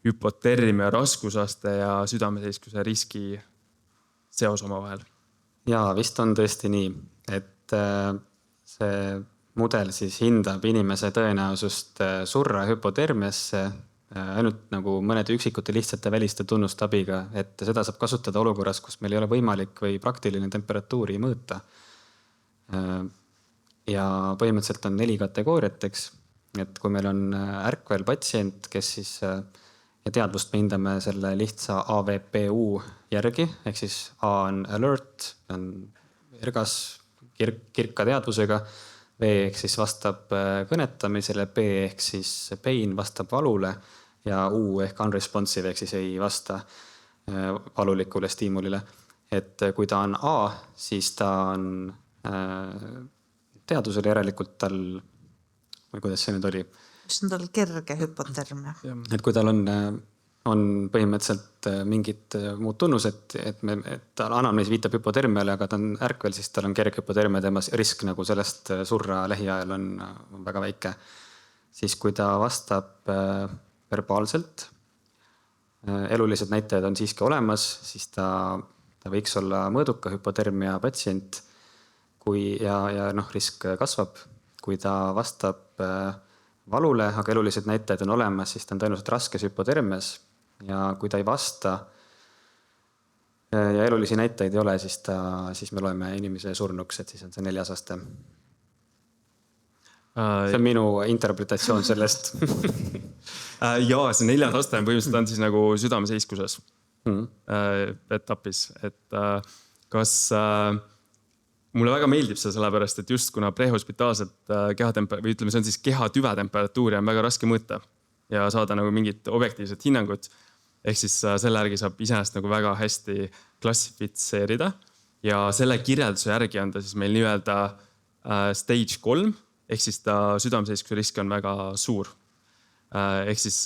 A: hüpotermia raskusaste ja südameseiskuse riski seos omavahel.
B: Jaa, vist on tõesti nii, et see mudel siis hindab inimese tõenäosust surra hüpotermiasse ainult nagu mõnede üksikute lihtsate väliste tunnuste abiga, et seda saab kasutada olukorras, kus meil ei ole võimalik või praktiline temperatuuri mõõta. Ja põhimõtteliselt on 4 kategooriat, eks, et kui meil on ärkvel patsient, kes siis ja teadvust me hindame selle lihtsa AVPU järgi, ehk siis A on alert, on ergas kirka teadvusega, V ehk siis vastab kõnetamisele, P ehk siis pain vastab valule ja U ehk unresponsive ehk siis ei vasta valulikule stiimulile. Et kui ta on A, siis ta on teadvusel järelikult tal, või kuidas see nüüd oli?
D: Mis on tal kerge hüpotermia.
B: Et kui tal on põhimõtteliselt mingid muud tunnused, et anamnees viitab hüpotermiale, aga ta on ärkvel, siis tal on kerge hüpotermia, tema risk nagu sellest surra lähiajal on väga väike. Siis kui ta vastab verbaalselt, elulised näitajad on siiski olemas, siis ta võiks olla mõõduka hüpotermia patsient ja risk kasvab. Kui ta vastab valule, aga elulised näitajad on olemas, siis ta on tõenäoliselt raskes hüpotermias ja kui ta ei vasta ja elulisi näitajaid ei ole, siis me loeme inimese surnuks, et siis on see 4. aste. See on minu interpretatsioon sellest.
A: Jaa, see 4. aste on põhimõtteliselt on siis nagu südameseiskuses etapis. Et kas mulle väga meeldib see sellepärast, et just kuna prehospitaalselt või ütleme, see on siis keha tüvetemperatuuri on väga raske mõõta ja saada nagu mingit objektiivset hinnangut. Ehk siis selle järgi saab iseenesest nagu väga hästi klassifitseerida ja selle kirjelduse järgi on ta siis meil nii-öelda stage 3, ehk siis ta südameseiskuse risk on väga suur. Ehk siis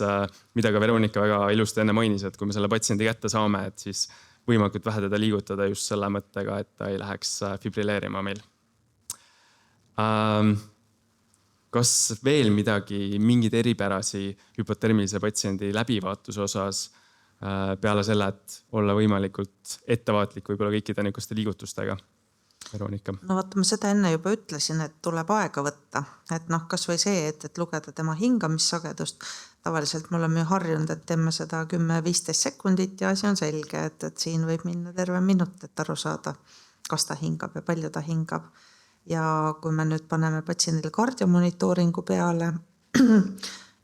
A: mida ka Veronika väga ilusti enne mainis, et kui me selle patsiendi kätte saame, et siis võimalikult vähe teda liigutada just selle mõttega, et ta ei läheks fibrilleerima meil. Kas veel mingid eripärasi hüpotermilise patsiendi läbivaatuse osas peale selle, et olla võimalikult ettevaatlik võib-olla kõikide niisuguste liigutustega? Veronika.
D: No vaata, ma seda enne juba ütlesin, et tuleb aega võtta. Et kas või see, et lugeda tema hingamissagedust. Tavaliselt me oleme ju harjunud, et teeme seda 10-15 sekundit ja asi on selge, et siin võib minna terve minut, et aru saada, kas ta hingab ja palju ta hingab. Ja kui me nüüd paneme patsiendile kardiomonitooringu peale,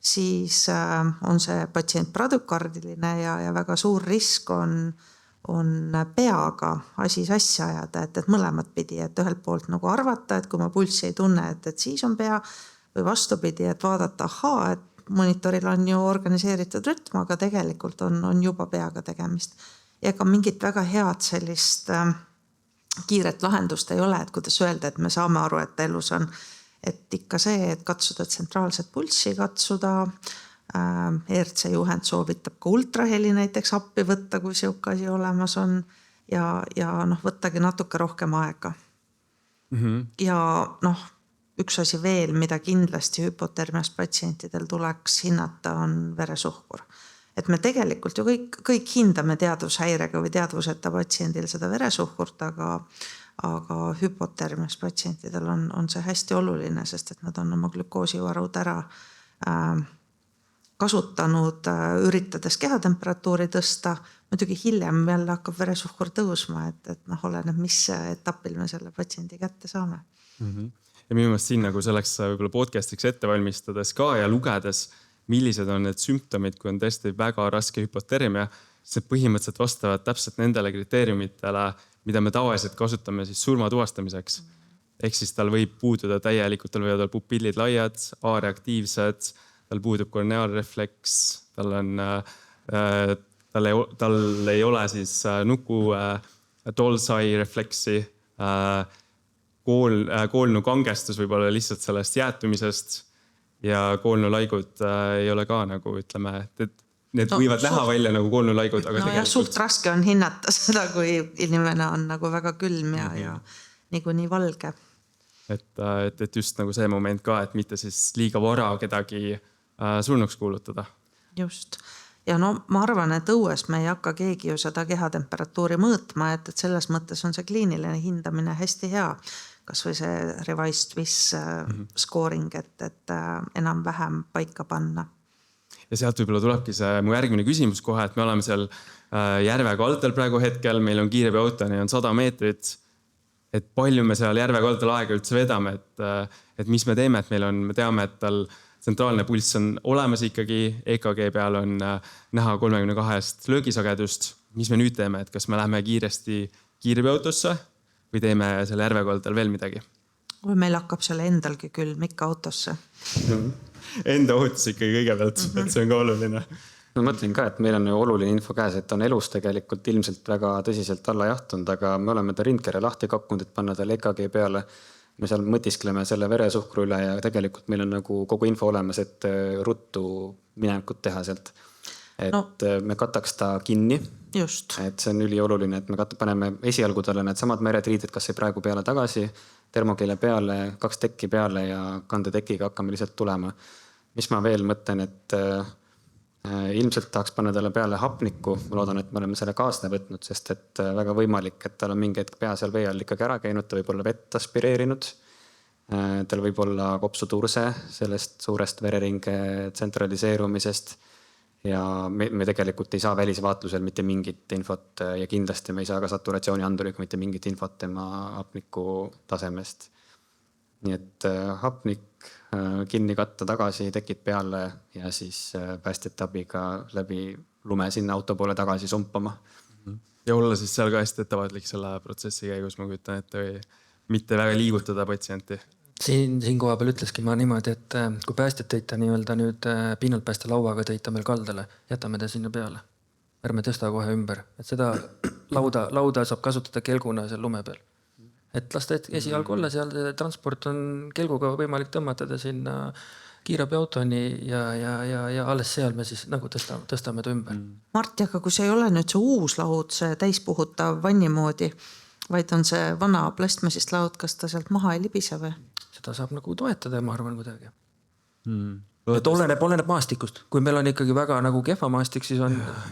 D: siis on see patsient prodükardiline ja väga suur risk on peaga asi sassi ajada, et mõlemad pidi, et ühelt poolt nagu arvata, et kui ma pulssi ei tunne, et siis on pea või vastupidi, et vaadata, et monitoril on ju organiseeritud rütm, aga tegelikult on juba peaga tegemist. Ja ega mingit väga head sellist kiiret lahendust ei ole, et kuidas öelda, et me saame aru, et elus on, et ikka see, et katsuda tsentraalset pulssi, katsuda ERC juhend soovitab ka ultraheli näiteks appi võtta, kui siuke asi olemas on ja võttagi natuke rohkem aega. Ja üks asi veel, mida kindlasti hüpotermiast patsientidel tuleks hinnata, on veresuhkur. Et me tegelikult ju kõik hindame teadvushäirega või teadvuseta patsiendil seda veresuhkurt, aga hüpotermiast patsientidel on see hästi oluline, sest et nad on oma glükoosivarud ära kasutanud, üritades kehatemperatuuri tõsta. Muidugi hiljem jälle hakkab veresuhkur tõusma, et oleneb, mis etapil me selle patsiendi kätte saame.
A: Ja minu meelest siin nagu selleks võib-olla podcastiks ette valmistades ka ja lugedes, millised on need sümptomid, kui on tõesti väga raske hüpotermia, see põhimõtteliselt vastavad täpselt nendele kriteeriumitele, mida me tavaliselt kasutame siis surma tuvastamiseks. Ehk siis tal võib puududa täielikult, tal võivad olla pupillid laiad, A-reaktiivsed, tal puudub korneaalrefleks, tal ei ole siis nuku Dolsai refleksi, koolnu kangestus võib olla lihtsalt sellest jäätumisest ja koolnulaigud ei ole ka nagu ütleme, et need võivad näha välja nagu koolnulaigud, aga
D: tegelikult... suht raske on hinnata seda, kui inimene on nagu väga külm ja niikuinii valge.
A: Et just nagu see moment ka, et mitte siis liiga vara kedagi surnuks kuulutada.
D: Just. Ja no ma arvan, et õues me ei hakka keegi ju seda kehatemperatuuri mõõtma, et selles mõttes on see kliiniline hindamine hästi hea. Kas või see revised Swiss scoring, et enam-vähem paika panna.
A: Ja sealt võib-olla tulebki see mu järgmine küsimus kohe, et me oleme seal järve kaldal praegu hetkel, meil on kiirabiautoni on 100 meetrit, et palju me seal järve kaldal aega üldse vedame, et mis me teeme, et me teame, et tal tsentraalne pulss on olemas ikkagi, EKG peal on näha 32 löögisagedust. Mis me nüüd teeme, et kas me läheme kiiresti kiirabiautosse või teeme selle järve kaldal veel midagi?
D: Või meil hakkab selle endalgi külm ikka autosse.
A: Enda ohutus ikkagi kõigepealt, et see on ka oluline.
B: Ma mõtlen ka, et meil on ju oluline info käes, et on elus tegelikult ilmselt väga tõsiselt alla jahtunud, aga me oleme ta rindkere lahti kakkunud, et panna tal EKG peale. Me seal mõtiskleme selle veresuhkru üle ja tegelikult meil on nagu kogu info olemas, et ruttu minekut teha sealt. Et me kataks ta kinni.
D: Just.
B: Et see on ülioluline, et me paneme esialgu talle need samad meretriided, kas see praegu peale tagasi, termokeele peale, 2 tekki peale ja kandetekiga hakkame lihtsalt tulema. Mis ma veel mõtlen, et ilmselt tahaks panna talle peale hapnikku. Ma loodan, et me oleme selle kaasne võtnud, sest et väga võimalik, et tal on mingi hetk pea seal vee all ikkagi ära käinud, ta võib olla vett aspireerinud. Tal võib olla kopsuturse sellest suurest vereringe tsentraliseerumisest ja me tegelikult ei saa välisvaatlusel mitte mingit infot ja kindlasti me ei saa ka saturatsioonianduriga mitte mingit infot tema hapniku tasemest. Nii et hapnik kinni katta tagasi, tekid peale ja siis päästjate abiga läbi lume sinna auto poole tagasi sumpama.
A: Ja olla siis seal ka hästi ettevaatlik selle protsessi käigus, ma kujutan, et mitte väga liigutada patsienti.
C: Siin koha peal ütleski ma niimoodi, et kui päästjad tõita nii-öelda nüüd pinnalt pääste lauaga tõita meil kaldale, jätame ta sinna peale. Ärme tõsta kohe ümber, et seda lauda saab kasutada kelguna seal lume peal. Et lasta esialgu olla seal, transport on kelguga võimalik tõmmata sinna kiirabiautoni ja alles seal me siis nagu tõstame ta ümber.
D: Marti, aga kui see ei ole nüüd see uus laud, see täispuhutav vanni moodi, vaid on see vana plastmasist laud, kas ta sealt maha ei libise või?
C: Seda saab nagu toetada, ma arvan kuidagi. Et oleneb maastikust. Kui meil on ikkagi väga nagu kehva maastik, siis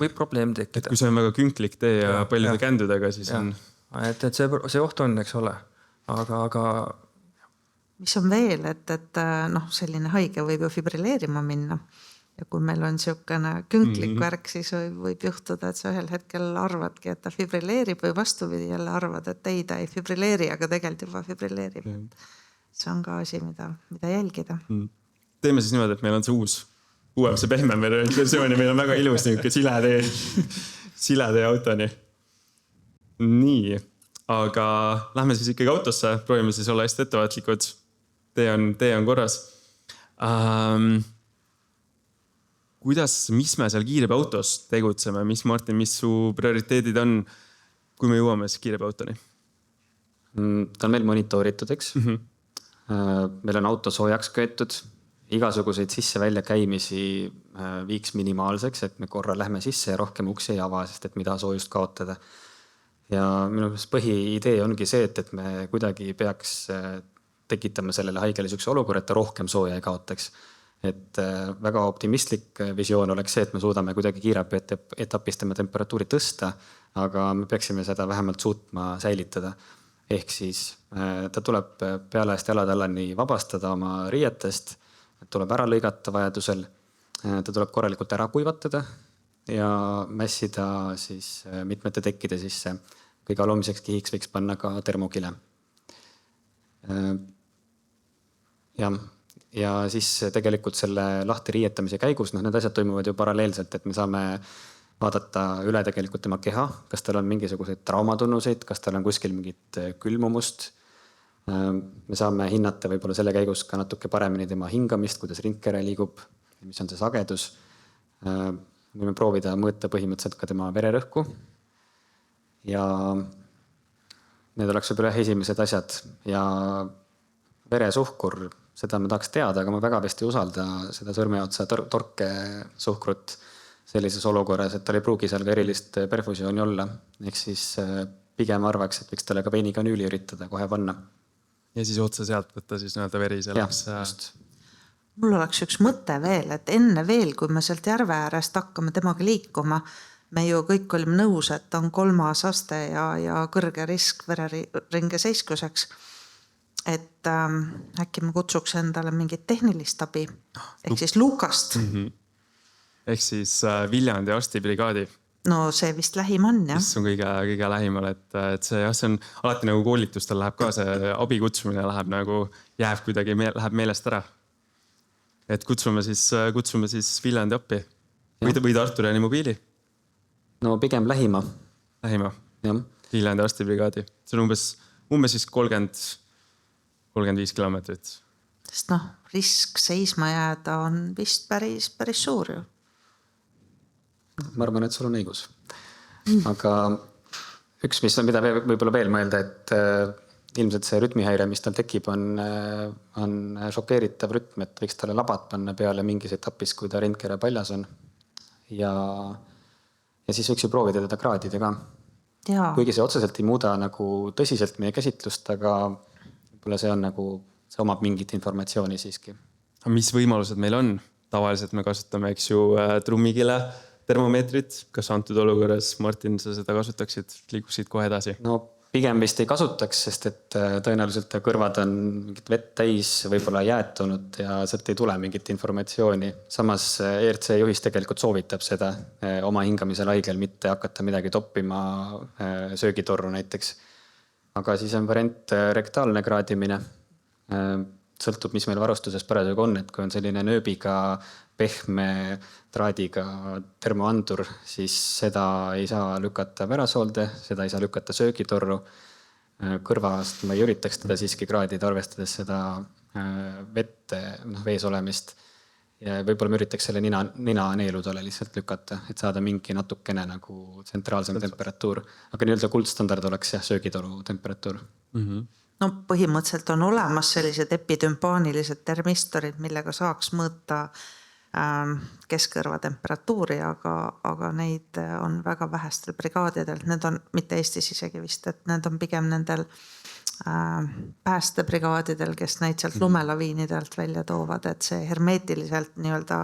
C: võib probleem tekkida.
A: Et kui see on väga künklik tee ja paljude kändudega, siis on...
C: Et see oht on, eks ole. Aga...
D: Mis on veel, et selline haige võib ju fibrilleerima minna. Ja kui meil on niisugune künklik värk, siis võib juhtuda, et sa ühel hetkel arvadki, et ta fibrilleerib või vastupidi jälle arvad, et ei, ta ei fibrilleeri, aga tegelikult juba fibrilleerib. See on ka asi, mida jälgida.
A: Teeme siis niimoodi, et meil on see uuem, see pehmem versioon ja meil on väga ilus silede autoni. Nii, aga lähme siis ikkagi autosse, proovime siis olla hästi ettevaatlikud. Tee on korras. Mis me seal kiirabiautos tegutseme? Martin, mis su prioriteedid on, kui me jõuame siis kiirabiautoni?
B: Ta on meil monitooritud, eks? Meil on auto soojaks köetud. Igasuguseid sisse-välja käimisi viiks minimaalseks, et me korra lähme sisse ja rohkem uksi ei ava, sest et mida soojust kaotada. Ja minu põhiidee ongi see, et me kuidagi peaks tekitama sellele haigele sükse olukorra, et ta rohkem sooja ei kaotaks. Et väga optimistlik visioon oleks see, et me suudame kuidagi kiirabi etapis tema temperatuuri tõsta, aga me peaksime seda vähemalt suutma säilitada. Ehk siis ta tuleb peale jalatallani vabastada oma riietest, tuleb ära lõigata vajadusel, ta tuleb korralikult ära kuivatada ja mässida siis mitmete tekkide sisse. Kõige alumiseks kihiks võiks panna ka termokile. Ja siis tegelikult selle lahti riietamise käigus, need asjad toimuvad ju paralleelselt, et me saame vaadata üle tegelikult tema keha, kas tal on mingisuguseid traumatunnuseid, kas tal on kuskil mingit külmumust. Me saame hinnata võib-olla selle käigus ka natuke paremini tema hingamist, kuidas rindkere liigub, mis on see sagedus. Võime proovida mõõta põhimõtteliselt ka tema vererõhku. Ja need oleks võib-olla esimesed asjad. Ja veresuhkur, seda ma tahaks teada, aga ma väga vist ei usalda seda sõrmeotsa torke suhkrut sellises olukorras, et tal ei pruugi seal ka erilist perfusiooni olla. Ehk siis pigem arvaks, et võiks talle ka veinikanüüli üritada kohe panna.
A: Ja siis otsa sealt võtta siis nii-öelda veri selleks.
D: Mul oleks üks mõte veel, et enne veel, kui me sealt järve äärest hakkame temaga liikuma, me ju kõik olime nõus, et on 3. aste ja kõrge risk vereringe seiskuseks. Et äkki me kutsuks endale mingit tehnilist abi, ehk siis Lukast.
A: Ehk siis Viljandi arstibrigaadi.
D: No see vist lähim on, jah.
A: Mis on kõige lähimal, et see on alati nagu koolitustel läheb ka see abikutsumine jääb kuidagi läheb meelest ära. Et kutsume siis Viljandi appi või Tartu Reanimobiili.
B: No pigem lähima.
A: Viljandi arstibrigaadi. See on umbes siis 35 kilomeetrit.
D: Sest risk seisma jääda on vist päris suur ju.
B: Ma arvan, et sul on õigus. Aga üks, mida võib-olla veel mõelda, et ilmselt see rütmihäire, mis tal tekib, on šokeeritav rütm, et võiks talle labad panna peale mingis etapis, kui ta rindkere paljas on. Ja siis võiks ju proovida teda kraadida ka. Kuigi see otseselt ei muuda nagu tõsiselt meie käsitlust, aga võib-olla see omab mingit informatsiooni siiski.
A: Mis võimalused meil on? Tavaliselt me kasutame, eks ju, trummikile termomeetrit. Kas antud olukorras, Martin, sa seda kasutaksid, liikuksid kohe edasi?
B: No pigem vist ei kasutaks, sest et tõenäoliselt kõrvad on mingit vett täis, võib-olla jäätunud ja sealt ei tule mingit informatsiooni. Samas ERC juhis tegelikult soovitab seda oma hingamisel haigel, mitte hakata midagi toppima söögitorru näiteks. Aga siis on variant rektaalne kraadimine. Sõltub, mis meil varustuses parasjagu on, et kui on selline nööbiga pehme traadiga termoandur, siis seda ei saa lükata värasoolde, seda ei saa lükata söögitorru. Kõrvast ma ei üritaks teda siiski kraadida, arvestades seda vees olemist. Ja võib-olla me üritaks selle nina neeludele lihtsalt lükata, et saada mingi natukene nagu tsentraalsem temperatuur. Aga nii-öelda kuldstandard oleks söögitoru temperatuur.
D: No põhimõtteliselt on olemas sellised epidümpaanilised termistorid, millega saaks mõõta keskkõrva temperatuuri, aga neid on väga vähestel brigaadidel. Need on mitte Eestis isegi vist, et need on pigem nendel päästebrigaadidel, kes neid sealt lumelaviinidelt välja toovad, et see hermeetiliselt nii-öelda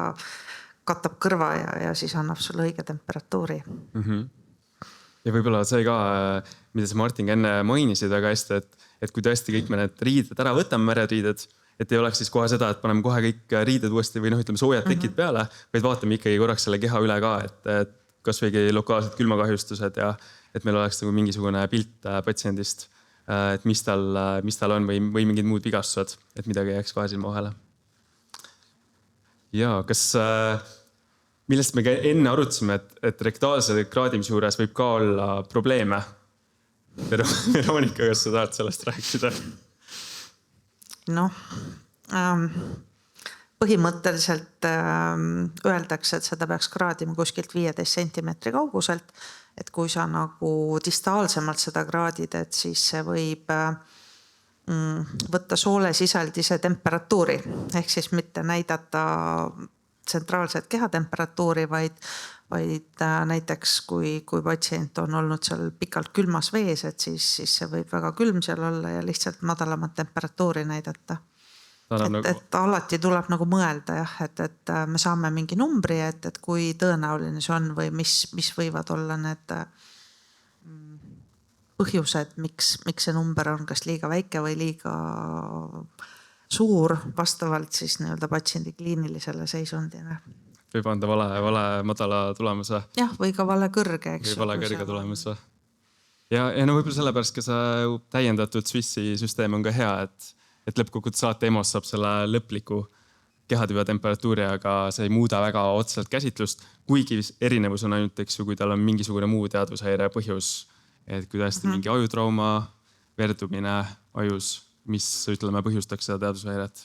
D: katab kõrva ja siis annab sulle õige temperatuuri.
A: Ja võib-olla see ka, mida sa Martin enne mainisid väga hästi, et kui tõesti kõik me need riided ära võtame, mereriided, et ei oleks siis kohe seda, et paneme kohe kõik riided uuesti või ütleme soojad tekid peale, vaid vaatame ikkagi korraks selle keha üle ka, et kas võigi lokaalsed külmakahjustused ja et meil oleks nagu mingisugune pilt patsiendist, et mis tal on või mingid muud vigastused, et midagi ei jääks kahe silma vahele. Ja millest me enne arutasime, et rektaalse kraadimise juures võib ka olla probleeme. Veronika, kas sa tahad sellest rääkida?
D: Põhimõtteliselt öeldakse, et seda peaks kraadima kuskilt 15 sentimeetri kauguselt, et kui sa nagu distaalsemalt seda kraadid, et siis see võib võtta soolesisaldise temperatuuri, ehk siis mitte näidata tsentraalset kehatemperatuuri, vaid näiteks kui patsient on olnud seal pikalt külmas vees, et siis see võib väga külm seal olla ja lihtsalt madalamat temperatuuri näidata. Et alati tuleb nagu mõelda, et me saame mingi numbri, et kui tõenäoline see on või mis võivad olla need põhjused, miks see number on kas liiga väike või liiga suur vastavalt siis nii-öelda patsiendi kliinilisele seisundile.
A: Võib anda vale madala tulemuse.
D: Jah, või ka vale kõrge, eks.
A: Või vale kõrge tulemuse. Ja võib-olla sellepärast ka see täiendatud Swissi süsteem on ka hea, et lõppkokkuvõttes alati EMOS saab selle lõpliku kehatüve temperatuuri, aga see ei muuda väga otseselt käsitlust, kuigi erinevus on ainult, eks ju, kui tal on mingisugune muu teadvushäire põhjus, et kui tõesti mingi ajutrauma, verdumine ajus, mis ütleme põhjustaks seda teadvushäiret.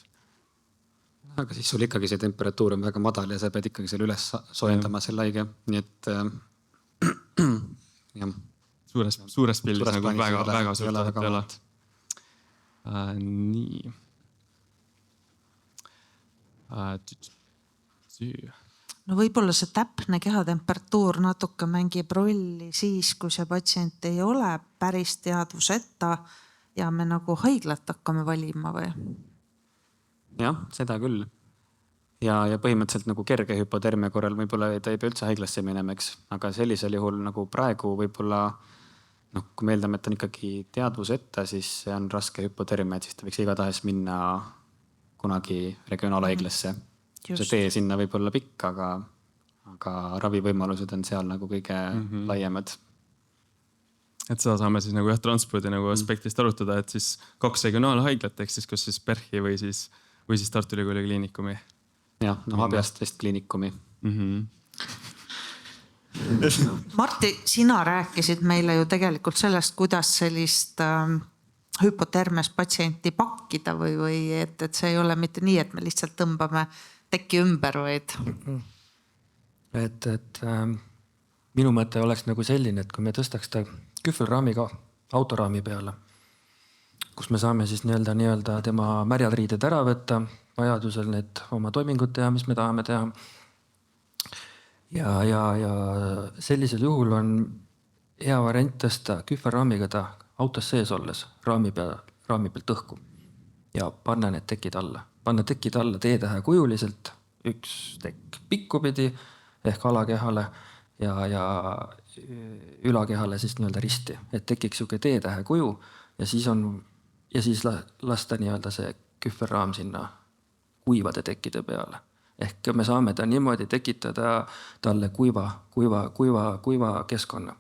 B: Aga siis sul ikkagi see temperatuur on väga madal ja sa pead ikkagi selle üles soojendama selle haige, nii et jah.
A: Suures pildis nagu väga suurt ei ole. Nii.
D: No võib-olla see täpne kehatemperatuur natuke mängib rolli siis, kui see patsient ei ole päris teadvuseta ja me nagu haiglat hakkame valima või?
B: Jah, seda küll. Ja põhimõtteliselt nagu kerge hüpotermia korral võib-olla ta ei pea üldse haiglasse minema, eks. Aga sellisel juhul nagu praegu võib-olla, kui me eeldame, et on ikkagi teadvuseta, siis see on raske hüpotermia, et siis ta võiks igatahes minna kunagi regionaalhaiglasse. See tee sinna võib olla pikk, aga ravivõimalused on seal nagu kõige laiemad.
A: Et seda saame siis nagu transpordi nagu aspektist arutada, et siis 2 regionaalhaiglat, ehk siis kas siis PERH-i või siis Tartu Ülikooli kliinikumi.
B: Jah, Habeast vist kliinikumi.
D: Martti, sina rääkisid meile ju tegelikult sellest, kuidas sellist hüpotermias patsienti pakkida või et see ei ole mitte nii, et me lihtsalt tõmbame tekki ümber, vaid.
C: Et minu mõte oleks nagu selline, et kui me tõstaks ta kühvelraamiga autoraami peale, kus me saame siis nii-öelda tema märjad riided ära võtta, vajadusel need oma toimingud teha, mis me tahame teha. Ja sellisel juhul on hea variant tõsta kühvelraamiga ta autos sees olles raami pealt õhku ja panna need tekid alla. Panna tekid alla T-tähe kujuliselt, üks tekk pikkupidi ehk alakehale ja ülakehale siis nii-öelda risti, et tekiks siuke T-tähe kuju ja siis lasta nii-öelda see kühvelraam sinna kuivade tekkide peale. Ehk me saame ta niimoodi tekitada talle kuiva keskkonna.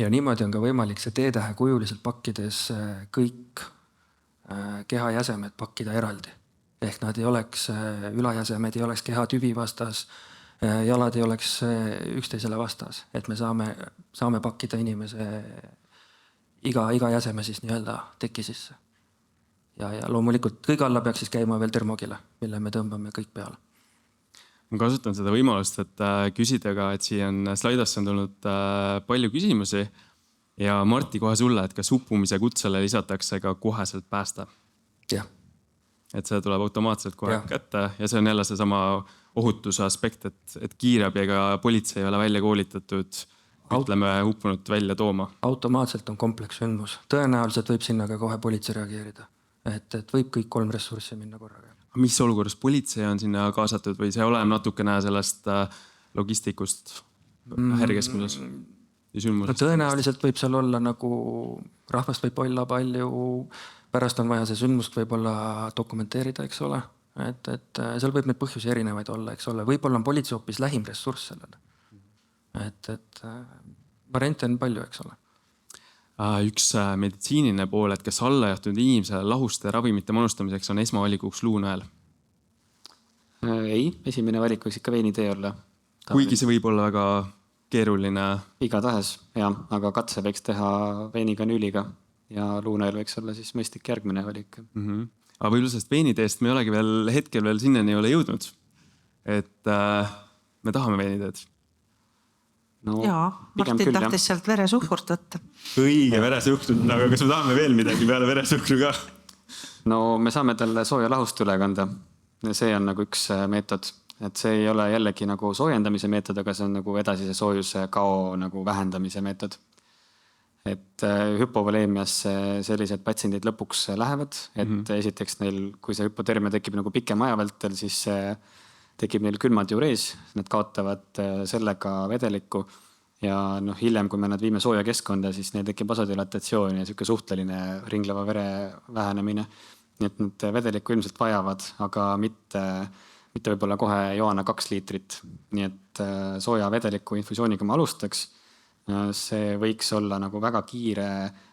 C: Ja niimoodi on ka võimalik see T-tähe kujuliselt pakkides kõik kehajäsemed pakkida eraldi. Ehk nad ei oleks, ülajäsemed ei oleks kehatüvi vastas, jalad ei oleks üksteisele vastas. Et me saame pakkida inimese iga jäseme siis nii-öelda teki sisse. Ja loomulikult kõige alla peaks siis käima veel termogile, mille me tõmbame kõik peale.
A: Ma kasutan seda võimalust, et küsida ka, et siia slaidasse on tulnud palju küsimusi ja Martti kohe sulle, et kas uppumise kutsele lisatakse ka koheselt päästa?
C: Jah.
A: Et see tuleb automaatselt kohe kätte ja see on jälle see sama ohutuse aspekt, et kiirabi ega politsei ei ole välja koolitatud, ütleme uppunut välja tooma.
C: Automaatselt on komplekssündmus. Tõenäoliselt võib sinna ka kohe politsei reageerida. Et võib kõik 3 ressurssi minna korraga.
A: Mis olukorras politsei on sinna kaasatud või see olema natukene sellest logistikust häirikeskmuses ja sündmusest?
C: Tõenäoliselt võib seal olla nagu rahvast võib olla palju, pärast on vaja see sündmust võib-olla dokumenteerida, eks ole. Et seal võib neid põhjusi erinevaid olla, eks ole. Võib-olla on politsei hoopis lähim ressurss sellele. Et variante on palju, eks ole.
A: Üks meditsiiniline pool, et kas allajahtunud inimesele lahuste ravimite manustamiseks on esmavalikuks luunõel?
B: Ei, esimene valik võiks ikka veinitee olla.
A: Kuigi see võib olla väga keeruline.
B: Igatahes, jah, aga katse võiks teha veinikanüüliga ja luunõel võiks olla siis mõistlik järgmine valik.
A: Aga võib-olla sellest veiniteest me ei olegi hetkel veel sinnani ei ole jõudnud. Et me tahame veiniteed.
D: No, jaa, Martin tahtis sealt veresuhkurt võtta.
A: Õige veresuhkrut, aga kas me tahame veel midagi peale veresuhkru ka?
B: No me saame talle sooja lahust üle kanda. See on nagu üks meetod. Et see ei ole jällegi nagu soojendamise meetod, aga see on nagu edasise soojuse kao nagu vähendamise meetod. Et hüpovoleemias sellised patsiendid lõpuks lähevad. Et esiteks neil, kui see hüpotermia tekib nagu pikem aja vältel, siis tekib neil külmadiurees, nad kaotavad sellega vedelikku ja hiljem, kui me nad viime sooja keskkonda, siis neil tekib vasodilatatsioon ja selline suhteline ringleva vere vähenemine. Nii et nad vedelikku ilmselt vajavad, aga mitte võib-olla kohe joana 2 liitrit. Nii et sooja vedeliku infusiooniga ma alustaks see võiks olla nagu väga kiire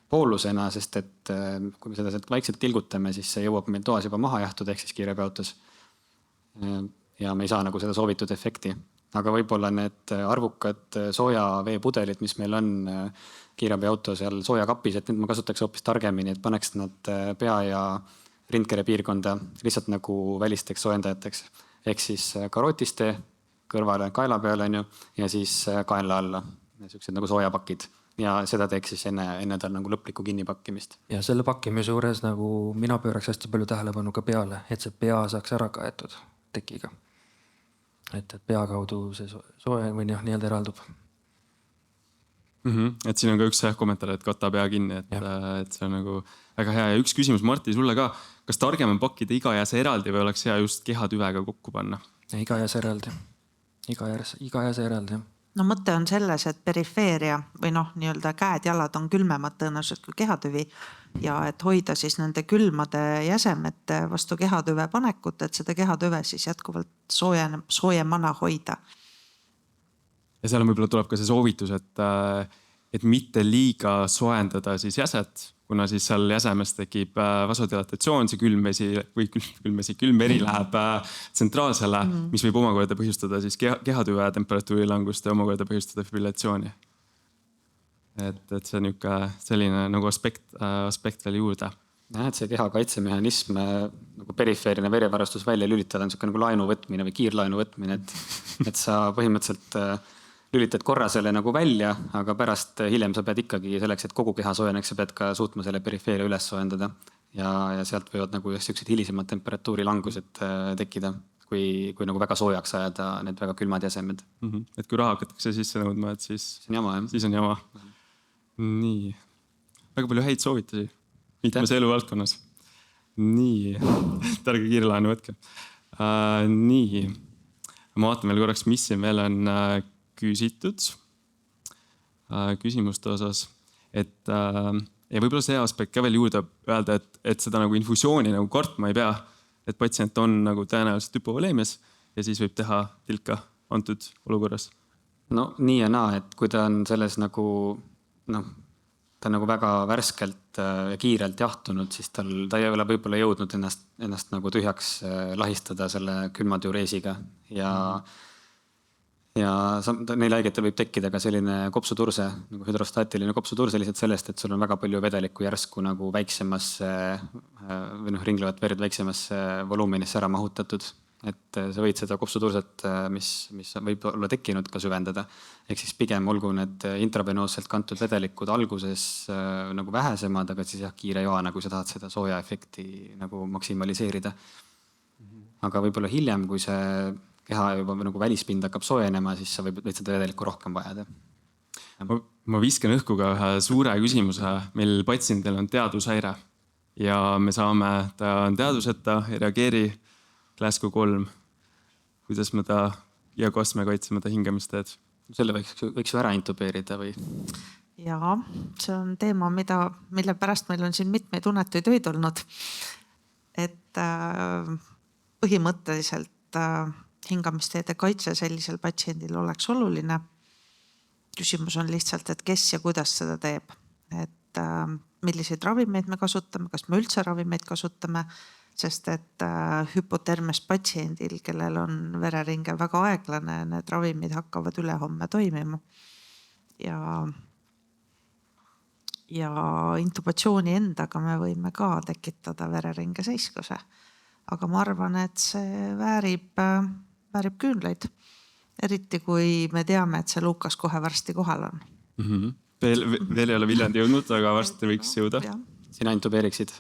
B: poolusena, sest et kui me seda sealt vaikselt tilgutame, siis see jõuab meil toas juba maha jahtuda, ehk siis kiirabiautos. Ja me ei saa nagu seda soovitud efekti. Aga võib-olla need arvukad sooja veepudelid, mis meil on kiirabiauto seal soojakapis, et need ma kasutaks hoopis targemini, et paneks nad pea ja rindkere piirkonda lihtsalt nagu välisteks soojendajateks. Ehk siis karootiste kõrvale kaela peale on ju, ja siis kaela alla. Sellised nagu soojapakid. Ja seda teeks siis enne tal nagu lõplikku kinnipakkimist.
C: Ja selle pakkimise juures nagu mina pööraks hästi palju tähelepanu ka peale, et see pea saaks ära kaetud tekiga. Et pea kaudu see soe või nii-öelda eraldub.
A: Et siin on ka üks kommentaar, et kata pea kinni, et see on nagu väga hea. Ja üks küsimus Marti sulle ka. Kas targem on pakkida iga jääse eraldi või oleks hea just kehatüvega kokku panna?
C: Ja iga jääse eraldi. Iga jääse eraldi, jah.
D: No mõte on selles, et perifeeria või nii-öelda käed-jalad on külmemad tõenäoliselt kui kehatüvi ja et hoida siis nende külmade jäsemete vastu kehatüve panekut, et seda kehatüve siis jätkuvalt soojemana hoida.
A: Ja seal võib-olla tuleb ka see soovitus, et mitte liiga soojendada siis jäset, kuna siis seal jäsemes tekib vasodilatatsioon, see külm veri läheb tsentraalsele, mis võib omakorda põhjustada siis kehatüve temperatuuri langust ja omakorda põhjustada fibrillatsiooni. Et see on selline nagu aspekt veel juurde.
B: Et see keha kaitsemehhanism nagu perifeerine verivarustus välja lülitada on nagu laenu võtmine või kiirlaenu võtmine, et sa põhimõtteliselt lülitad korra selle nagu välja, aga pärast hiljem sa pead ikkagi selleks, et kogu keha soojeneks, sa pead ka suutma selle perifeeria üles soojendada ja sealt võivad nagu sellised hilisemad temperatuuri langused tekkida, kui nagu väga soojaks ajada need väga külmad jäsemed.
A: Et kui raha hakatakse sisse nõudma, et siis
B: on jama, jah.
A: Siis on jama. Nii. Väga palju häid soovitusi mitmes eluvaldkonnas. Nii. Targe kiirlaenu võtke. Nii. Ma vaatan veel korraks, mis siin veel on küsitud küsimuste osas. Ja võib-olla see aspekt ka veel juurde öelda, et seda nagu infusiooni nagu kartma ei pea, et patsient on nagu tõenäoliselt hüpovoleemias ja siis võib teha tilka antud olukorras.
B: No nii ja naa, et kui ta on selles nagu, ta on nagu väga värskelt ja kiirelt jahtunud, siis ta ei ole võib-olla jõudnud ennast nagu tühjaks lahistada selle külmadiureesiga ja neil haigetel võib tekkida ka selline kopsuturse, nagu hüdrostaatiline kopsuturse lihtsalt sellest, et sul on väga palju vedelikku järsku nagu väiksemasse või ringlevat verd väiksemasse volumenisse ära mahutatud. Et sa võid seda kopsuturset, mis võib olla tekkinud, ka süvendada. Ehk siis pigem olgu need intravenoosselt kantud vedelikud alguses nagu vähesemad, aga siis kiire joana, kui sa tahad seda sooja efekti nagu maksimaliseerida. Aga võib-olla hiljem, kui see keha juba nagu välispind hakkab soojenema, siis sa võid seda vedelikku rohkem vajada.
A: Ma viskan õhku ka ühe suure küsimuse. Meil patsiendil on teadushäire ja me saame, ta on teaduseta, ei reageeri Glasgow 3. Kuidas me ta ja kas me kaitseme ta hingamisteed?
B: Selle võiks ju ära intubeerida või?
D: Jaa, see on teema, mille pärast meil on siin mitmeid unetuid öid olnud. Et põhimõtteliselt hingamisteede kaitse sellisel patsiendil oleks oluline. Küsimus on lihtsalt, et kes ja kuidas seda teeb. Et milliseid ravimeid me kasutame, kas me üldse ravimeid kasutame, sest et hüpotermes patsiendil, kellel on vereringe väga aeglane, need ravimid hakkavad ülehomme toimima. Ja intubatsiooni endaga me võime ka tekitada vereringe seiskuse. Aga ma arvan, et see väärib küünlaid. Eriti kui me teame, et see Lukas kohe varsti kohal on.
A: Veel ei ole Viljandi jõudnud, aga varsti võiks jõuda.
B: Sina intubeeriksid?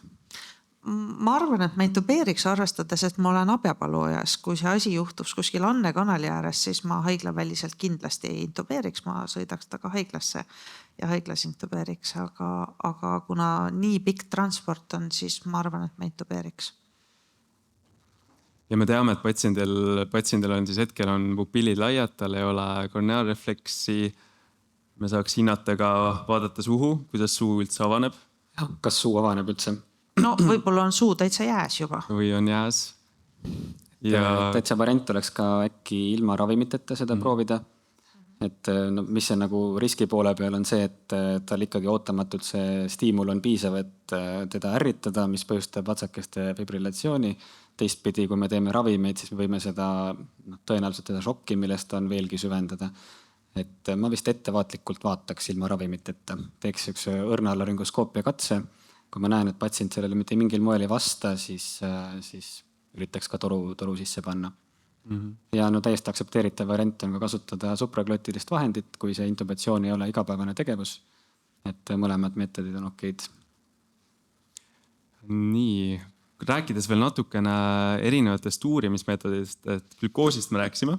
D: Ma arvan, et ma intubeeriks arvestades, et ma olen abjapaluojas. Kui see asi juhtuks kuskil Anne kanali ääres, siis ma haiglaväliselt kindlasti ei intubeeriks. Ma sõidaks ta ka haiglasse ja haiglas intubeeriks. Aga kuna nii pikk transport on, siis ma arvan, et ma intubeeriks.
A: Ja me teame, et patsiendil on siis hetkel on pupillid laiad, tal ei ole korneaalrefleksi. Me saaks hinnata ka vaadata suhu, kuidas suu üldse avaneb.
B: Kas suu avaneb üldse?
D: No võib-olla on suu täitsa jääs juba.
A: Või on jääs.
B: Täitsa variant oleks ka äkki ilma ravimiteta seda proovida. et no, mis see nagu riski poole peal on see, et tal ikkagi ootamatult see stiimul on piisav, et teda ärritada, mis põhjustab vatsakeste fibrillatsiooni. Teistpidi, kui me teeme ravimeid, siis me võime seda tõenäoliselt seda šokki, millest on veelgi süvendada. Et ma vist ettevaatlikult vaataks ilma ravimiteta. Teeks üks õrna laryngoskoopia katse. Kui ma näen, et patsient sellele mitte mingil moel ei vasta, siis üritaks ka toru sisse panna. Ja no täiesti aktsepteeritav variant on ka kasutada supraglottilist vahendit, kui see intubatsioon ei ole igapäevane tegevus. Et mõlemad meetodid on okeid.
A: Nii, rääkides veel natukene erinevatest uurimismeetodist, et glükoosist me rääkisime.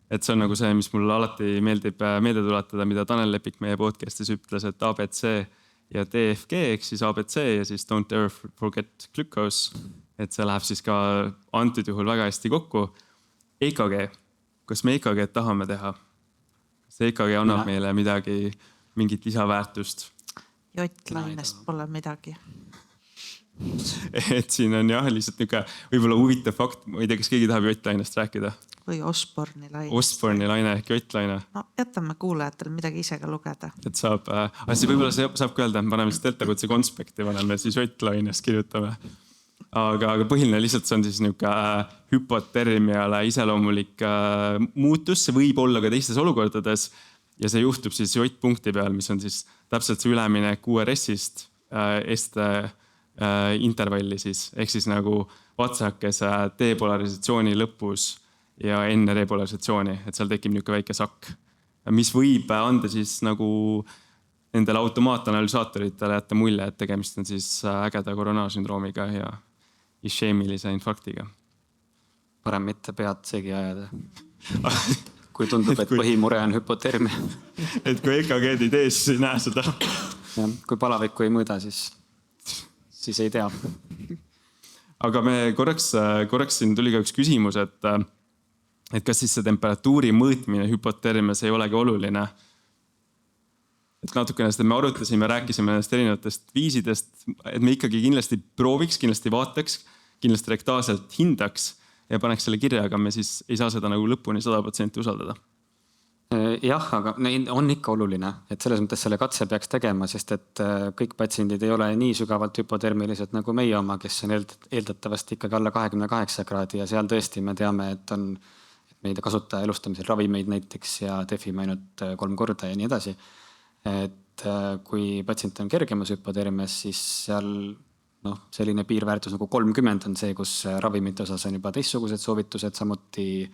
A: Et see on nagu see, mis mulle alati meeldib meelde tuletada, mida Tanel Lepik meie podcastis ütles, et ABC ja DFG ehk siis ABC ja siis don't ever forget glucose. Et see läheb siis ka antud juhul väga hästi kokku. EKG, kas me EKG tahame teha? See EKG annab meile midagi, mingit lisaväärtust.
D: Jottlainest pole midagi.
A: Et siin on jah, lihtsalt niisugune võib-olla huvitav fakt, ma ei tea, kas keegi tahab jottlainest rääkida?
D: Või Osborne'i laine.
A: Osborne'i laine ehk jottlaine.
D: No jätame kuulajatel midagi ise ka lugeda.
A: Et saab, see võib-olla saab ka öelda, paneme siis deltakutse konspekti, paneme siis jottlainest kirjutame. Aga põhiline lihtsalt see on siis niisugune hüpotermiale iseloomulik muutus, see võib olla ka teistes olukordades ja see juhtub siis jottpunkti peal, mis on siis täpselt see üleminek URS-ist intervalli siis, ehk siis nagu vatsakese depolarisatsiooni lõpus ja enne repolarisatsiooni, et seal tekib niisugune väike sakk, mis võib anda siis nagu nendele automaatanalysaatoritele jätta mulje, et tegemist on siis ägeda koronaarsündroomiga ja isheemilise infarktiga.
B: Parem mitte pead segi ajada. Kui tundub, et põhimure on hüpotermia.
A: Et kui EKG-d ei tee, siis ei näe seda.
B: Ja, kui palavikku ei mõõda, siis ei tea.
A: Aga me korraks siin tuli ka üks küsimus, et kas siis see temperatuuri mõõtmine hüpotermias ei olegi oluline? Et natukene seda me arutasime, rääkisime nendest erinevatest viisidest, et me ikkagi kindlasti prooviks, kindlasti vaataks, kindlasti rektaalselt hindaks ja paneks selle kirja, aga me siis ei saa seda nagu lõpuni 100% usaldada.
B: Jah, aga on ikka oluline, et selles mõttes selle katse peaks tegema, sest et kõik patsiendid ei ole nii sügavalt hüpotermilised nagu meie oma, kes on eeldatavasti ikkagi alla 28 kraadi ja seal tõesti me teame, et on meid kasutaja elustamisel ravimeid näiteks ja defime ainult 3 korda ja nii edasi. Et kui patsient on kergemas hüpotermias, siis seal selline piirväärtus nagu 30 on see, kus ravimite osas on juba teistsugused soovitused, samuti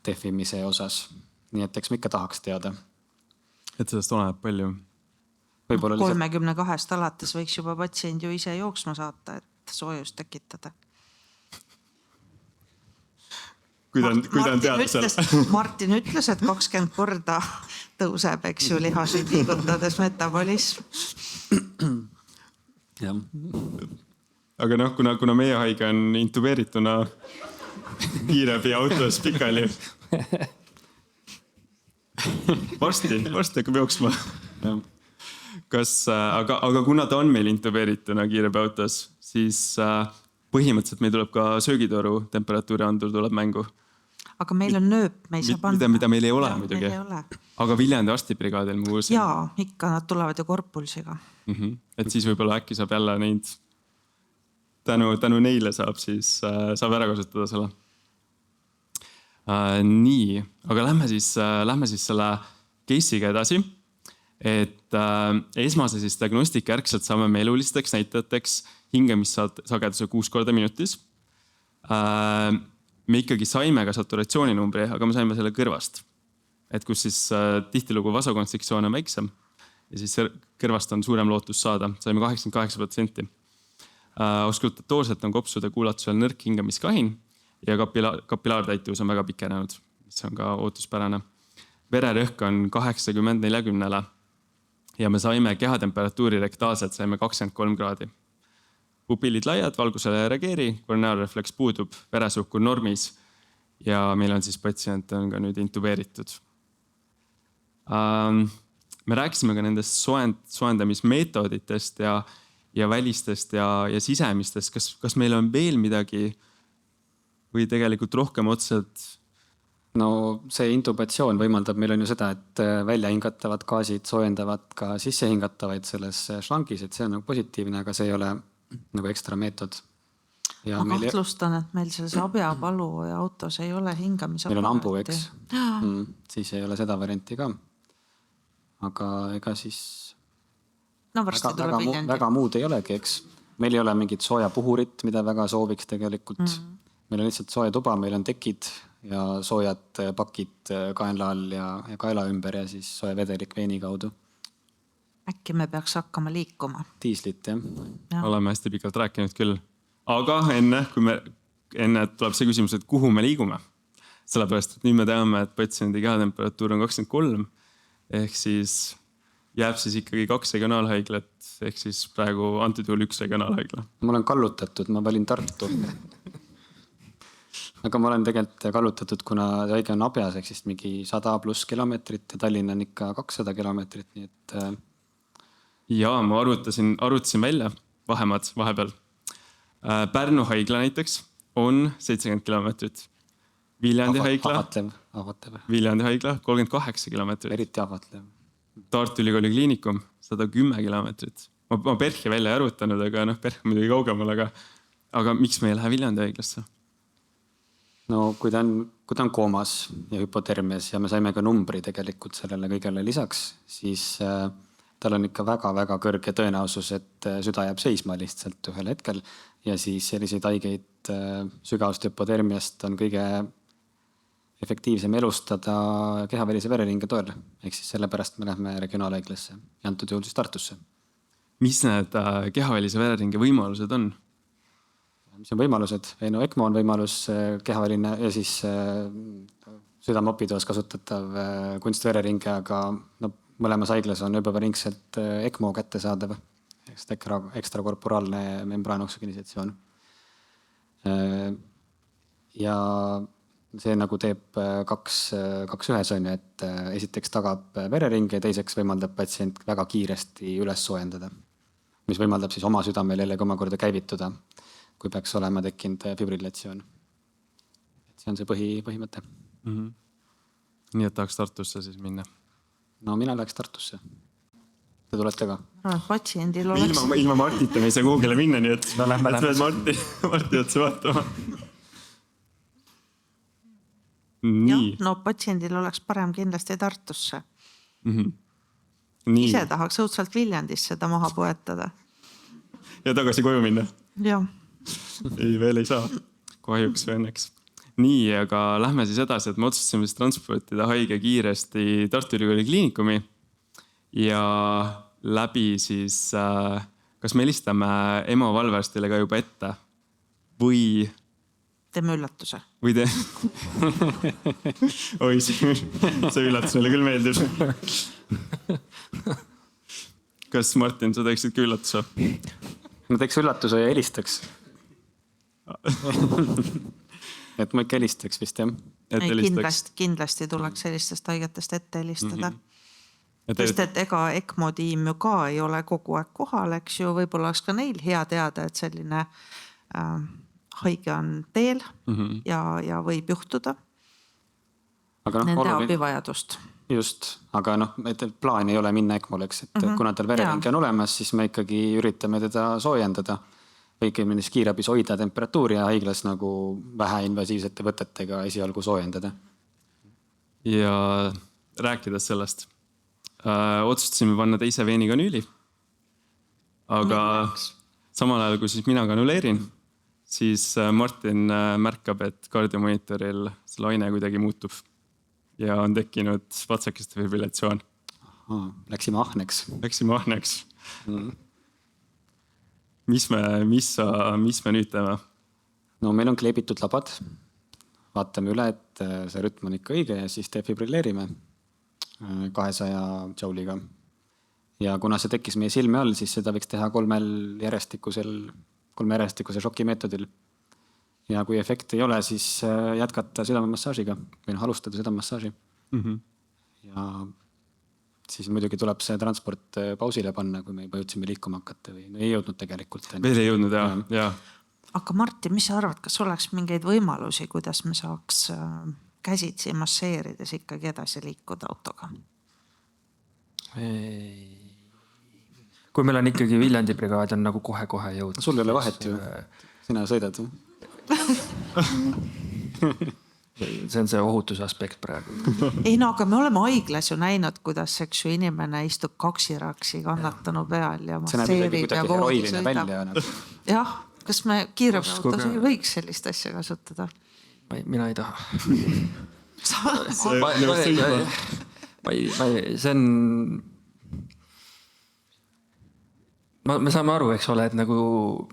B: defimise osas. Nii et eks me ikka tahaks teada.
A: Et sellest oleneb palju.
D: 32 alates võiks juba patsient ju ise jooksma saata, et soojust tekitada.
A: Kui ta on teadusel.
D: Martin ütles, et 20 korda tõuseb, eks ju, lihasid liigutades metabolism.
B: Ja.
A: Aga kuna meie haige on intubeerituna kiirabi autos pikali. Varsti hakkab jooksma. Aga kuna ta on meil intubeerituna kiirabi autos, siis põhimõtteliselt meil tuleb ka söögitoru temperatuuri andur tuleb mängu.
D: Aga meil on nööp, me ei saa panna.
A: Mida meil ei ole muidugi. Aga Viljandi arstibrigaadil muu uusi.
D: Jaa, ikka nad tulevad ju korpulsiga.
A: Et siis võib-olla äkki saab jälle neid tänu neile saab ära kasutada selle. Nii, aga lähme siis selle case'iga edasi, et esmase siis diagnostika järgselt saame me elulisteks näitajateks hingemissageduse 6 korda minutis. Me ikkagi saime ka saturatsiooninumbri, aga me saime selle kõrvast, et kus siis tihtilugu vasokonstriktsioon on väiksem ja siis kõrvast on suurem lootus saada. Saime 88%. Auskultatoorselt on kopsude kuulatusel nõrk hingamiskahin ja kapilaartäituvus on väga pikenenud, mis on ka ootuspärane. Vererõhk on 80-40 ja me saime kehatemperatuuri rektaalselt, saime 23 kraadi. Pupillid laiad, valgusele reageeri, koronaarrefleks puudub, veresuhkur normis ja meil on siis patsient on ka nüüd intubeeritud. Me rääkisime ka nendest soendamismeetoditest ja välistest ja sisemistest. Kas meil on veel midagi või tegelikult rohkem otseselt
B: no see intubatsioon võimaldab, meil on ju seda, et välja hingatavad gaasid soojendavad ka sisse hingatavaid selles šlangis, et see on nagu positiivne, aga see ei ole nagu ekstra meetod. Ja
D: ma kahtlustan, et meil selles Abja-Palu ja autos ei ole hingamisaparaati.
B: Meil on ambu, eks. Siis ei ole seda varianti ka. Aga ega siis
D: no varsti tuleb Viljandi.
B: Väga muud ei olegi, eks. Meil ei ole mingit sooja puhurit, mida väga sooviks tegelikult. Meil on lihtsalt sooja tuba, meil on tekid ja soojad pakid kaenla all ja kaela ümber ja siis sooja vedelik veini kaudu.
D: Äkki me peaks hakkama liikuma.
B: Diislit, jah.
D: Ja.
A: Oleme hästi pikalt rääkinud küll. Aga enne tuleb see küsimus, et kuhu me liigume. Sellepärast, et nüüd me teame, et patsiendi kehatemperatuur on 23, ehk siis jääb siis ikkagi 2 regionaalhaiglat, ehk siis praegu antud juhul 1 regionaalhaigla.
B: Ma olen kallutatud, ma valin Tartu. Aga ma olen tegelikult kallutatud, kuna haige on Abjas, ehk siis mingi 100+ kilomeetrit ja Tallinn on ikka 200 kilomeetrit, nii et...
A: Ja ma arvutasin välja vahemaad vahepeal. Pärnu haigla näiteks on 70 kilomeetrit. Viljandi haigla 38 kilomeetrit.
B: Eriti ahvatlev.
A: Tartu Ülikooli kliinikum 110 kilomeetrit. Ma Perhi välja ei arvutanud, aga Perh on muidugi kaugemal, aga miks me ei lähe Viljandi haiglasse?
B: No kui ta on koomas ja hüpotermias ja me saime ka numbri tegelikult sellele kõigele lisaks, siis tal on ikka väga-väga kõrge tõenäosus, et süda jääb seisma lihtsalt ühel hetkel ja siis selliseid haigeid sügavast hüpotermiast on kõige efektiivsem elustada kehavälise vereringe toel. Ehk siis sellepärast me lähme regionaalhaiglasse ja antud juhul siis Tartusse.
A: Mis need kehavälise vereringe võimalused on?
B: Mis on võimalused? No ECMO on võimalus kehaväline ja siis südameopitoos kasutatav kunstvereringe, aga mõlemas haiglas on ööpäevaringselt ECMO kättesaadav, ekstrakorporaalne membraanoksügenisatsioon. Ja see nagu teeb kaks ühes on ju, et esiteks tagab vereringe ja teiseks võimaldab patsient väga kiiresti üles soojendada, mis võimaldab siis oma südamel jällegi omakorda käivituda, kui peaks olema tekkinud fibrillatsioon. See on see põhimõte.
A: Nii et tahaks Tartusse siis minna?
B: No mina läheks Tartusse. Te tulete ka?
D: Patsiendil oleks...
A: Ilma Martita me ei saa kuhugile minna, nii et Marti otsa vaatama.
D: No patsiendil oleks parem kindlasti Tartusse. Ise tahaks õudselt Viljandis seda maha poetada.
A: Ja tagasi koju minna?
D: Jah.
A: Ei, veel ei saa. Kahjuks või õnneks. Nii, aga lähme siis edasi, et me otsustasime transportida haige kiiresti Tartu Ülikooli kliinikumi ja läbi siis, kas me helistame EMO valvearstile ka juba ette või...
D: Teeme üllatuse.
A: Või Oi, see üllatus meile küll meeldib. Kas Martin, sa teeksid ka üllatuse?
B: Ma teeks üllatuse ja helistaks. Et ma ikka helistaks vist, jah.
D: Kindlasti tuleks sellistest haigetest ette helistada. Sest et ega ECMO tiim ju ka ei ole kogu aeg kohal, eks ju, võib-olla oleks ka neil hea teada, et selline haige on teel ja võib juhtuda nende abivajadust.
B: Just, aga plaan ei ole minna ECMO-leks, et kuna tal vereringe on olemas, siis me ikkagi üritame teda soojendada. Õigemini kiirabis hoida temperatuuri ja haiglas nagu väheinvasiivsete võtetega esialgu soojendada.
A: Ja rääkides sellest, otsustasime panna teise veenikanüüli. Aga samal ajal, kui siis mina kanuleerin, siis Martin märkab, et kardiomonitoril see laine kuidagi muutub ja on tekkinud vatsakeste fibrillatsioon.
B: Läksime ahneks.
A: Mis me nüüd teeme?
B: No meil on kleebitud labad. Vaatame üle, et see rütm on ikka õige ja siis defibrilleerime 200 jouliga. Ja kuna see tekkis meie silme all, siis seda võiks teha 3 järjestikuse šokimeetodil. Ja kui efekt ei ole, siis jätkata südamemassaažiga või alustada südamemassaaži. Ja siis muidugi tuleb see transport pausile panna, kui me juba jõudsime liikuma hakata või ei jõudnud tegelikult.
A: Veel ei jõudnud, jah.
D: Aga Martin, mis sa arvad, kas oleks mingeid võimalusi, kuidas me saaks käsitsi masseerides ikkagi edasi liikuda autoga?
C: Kui meil on ikkagi Viljandi brigaad on nagu kohe-kohe jõudnud.
B: Sul ei ole vahet ju. Sina sõidad.
C: See on see ohutuse aspekt praegu.
D: Ei no, aga me oleme haiglas ju näinud, kuidas eks ju inimene istub kaksiraksi kannatanu peal ja masseerib ja voodi sõidab. Jah, kas me kiirabiautos ei võiks sellist asja kasutada?
C: Mina ei taha. See on... Me saame aru, eks ole, et nagu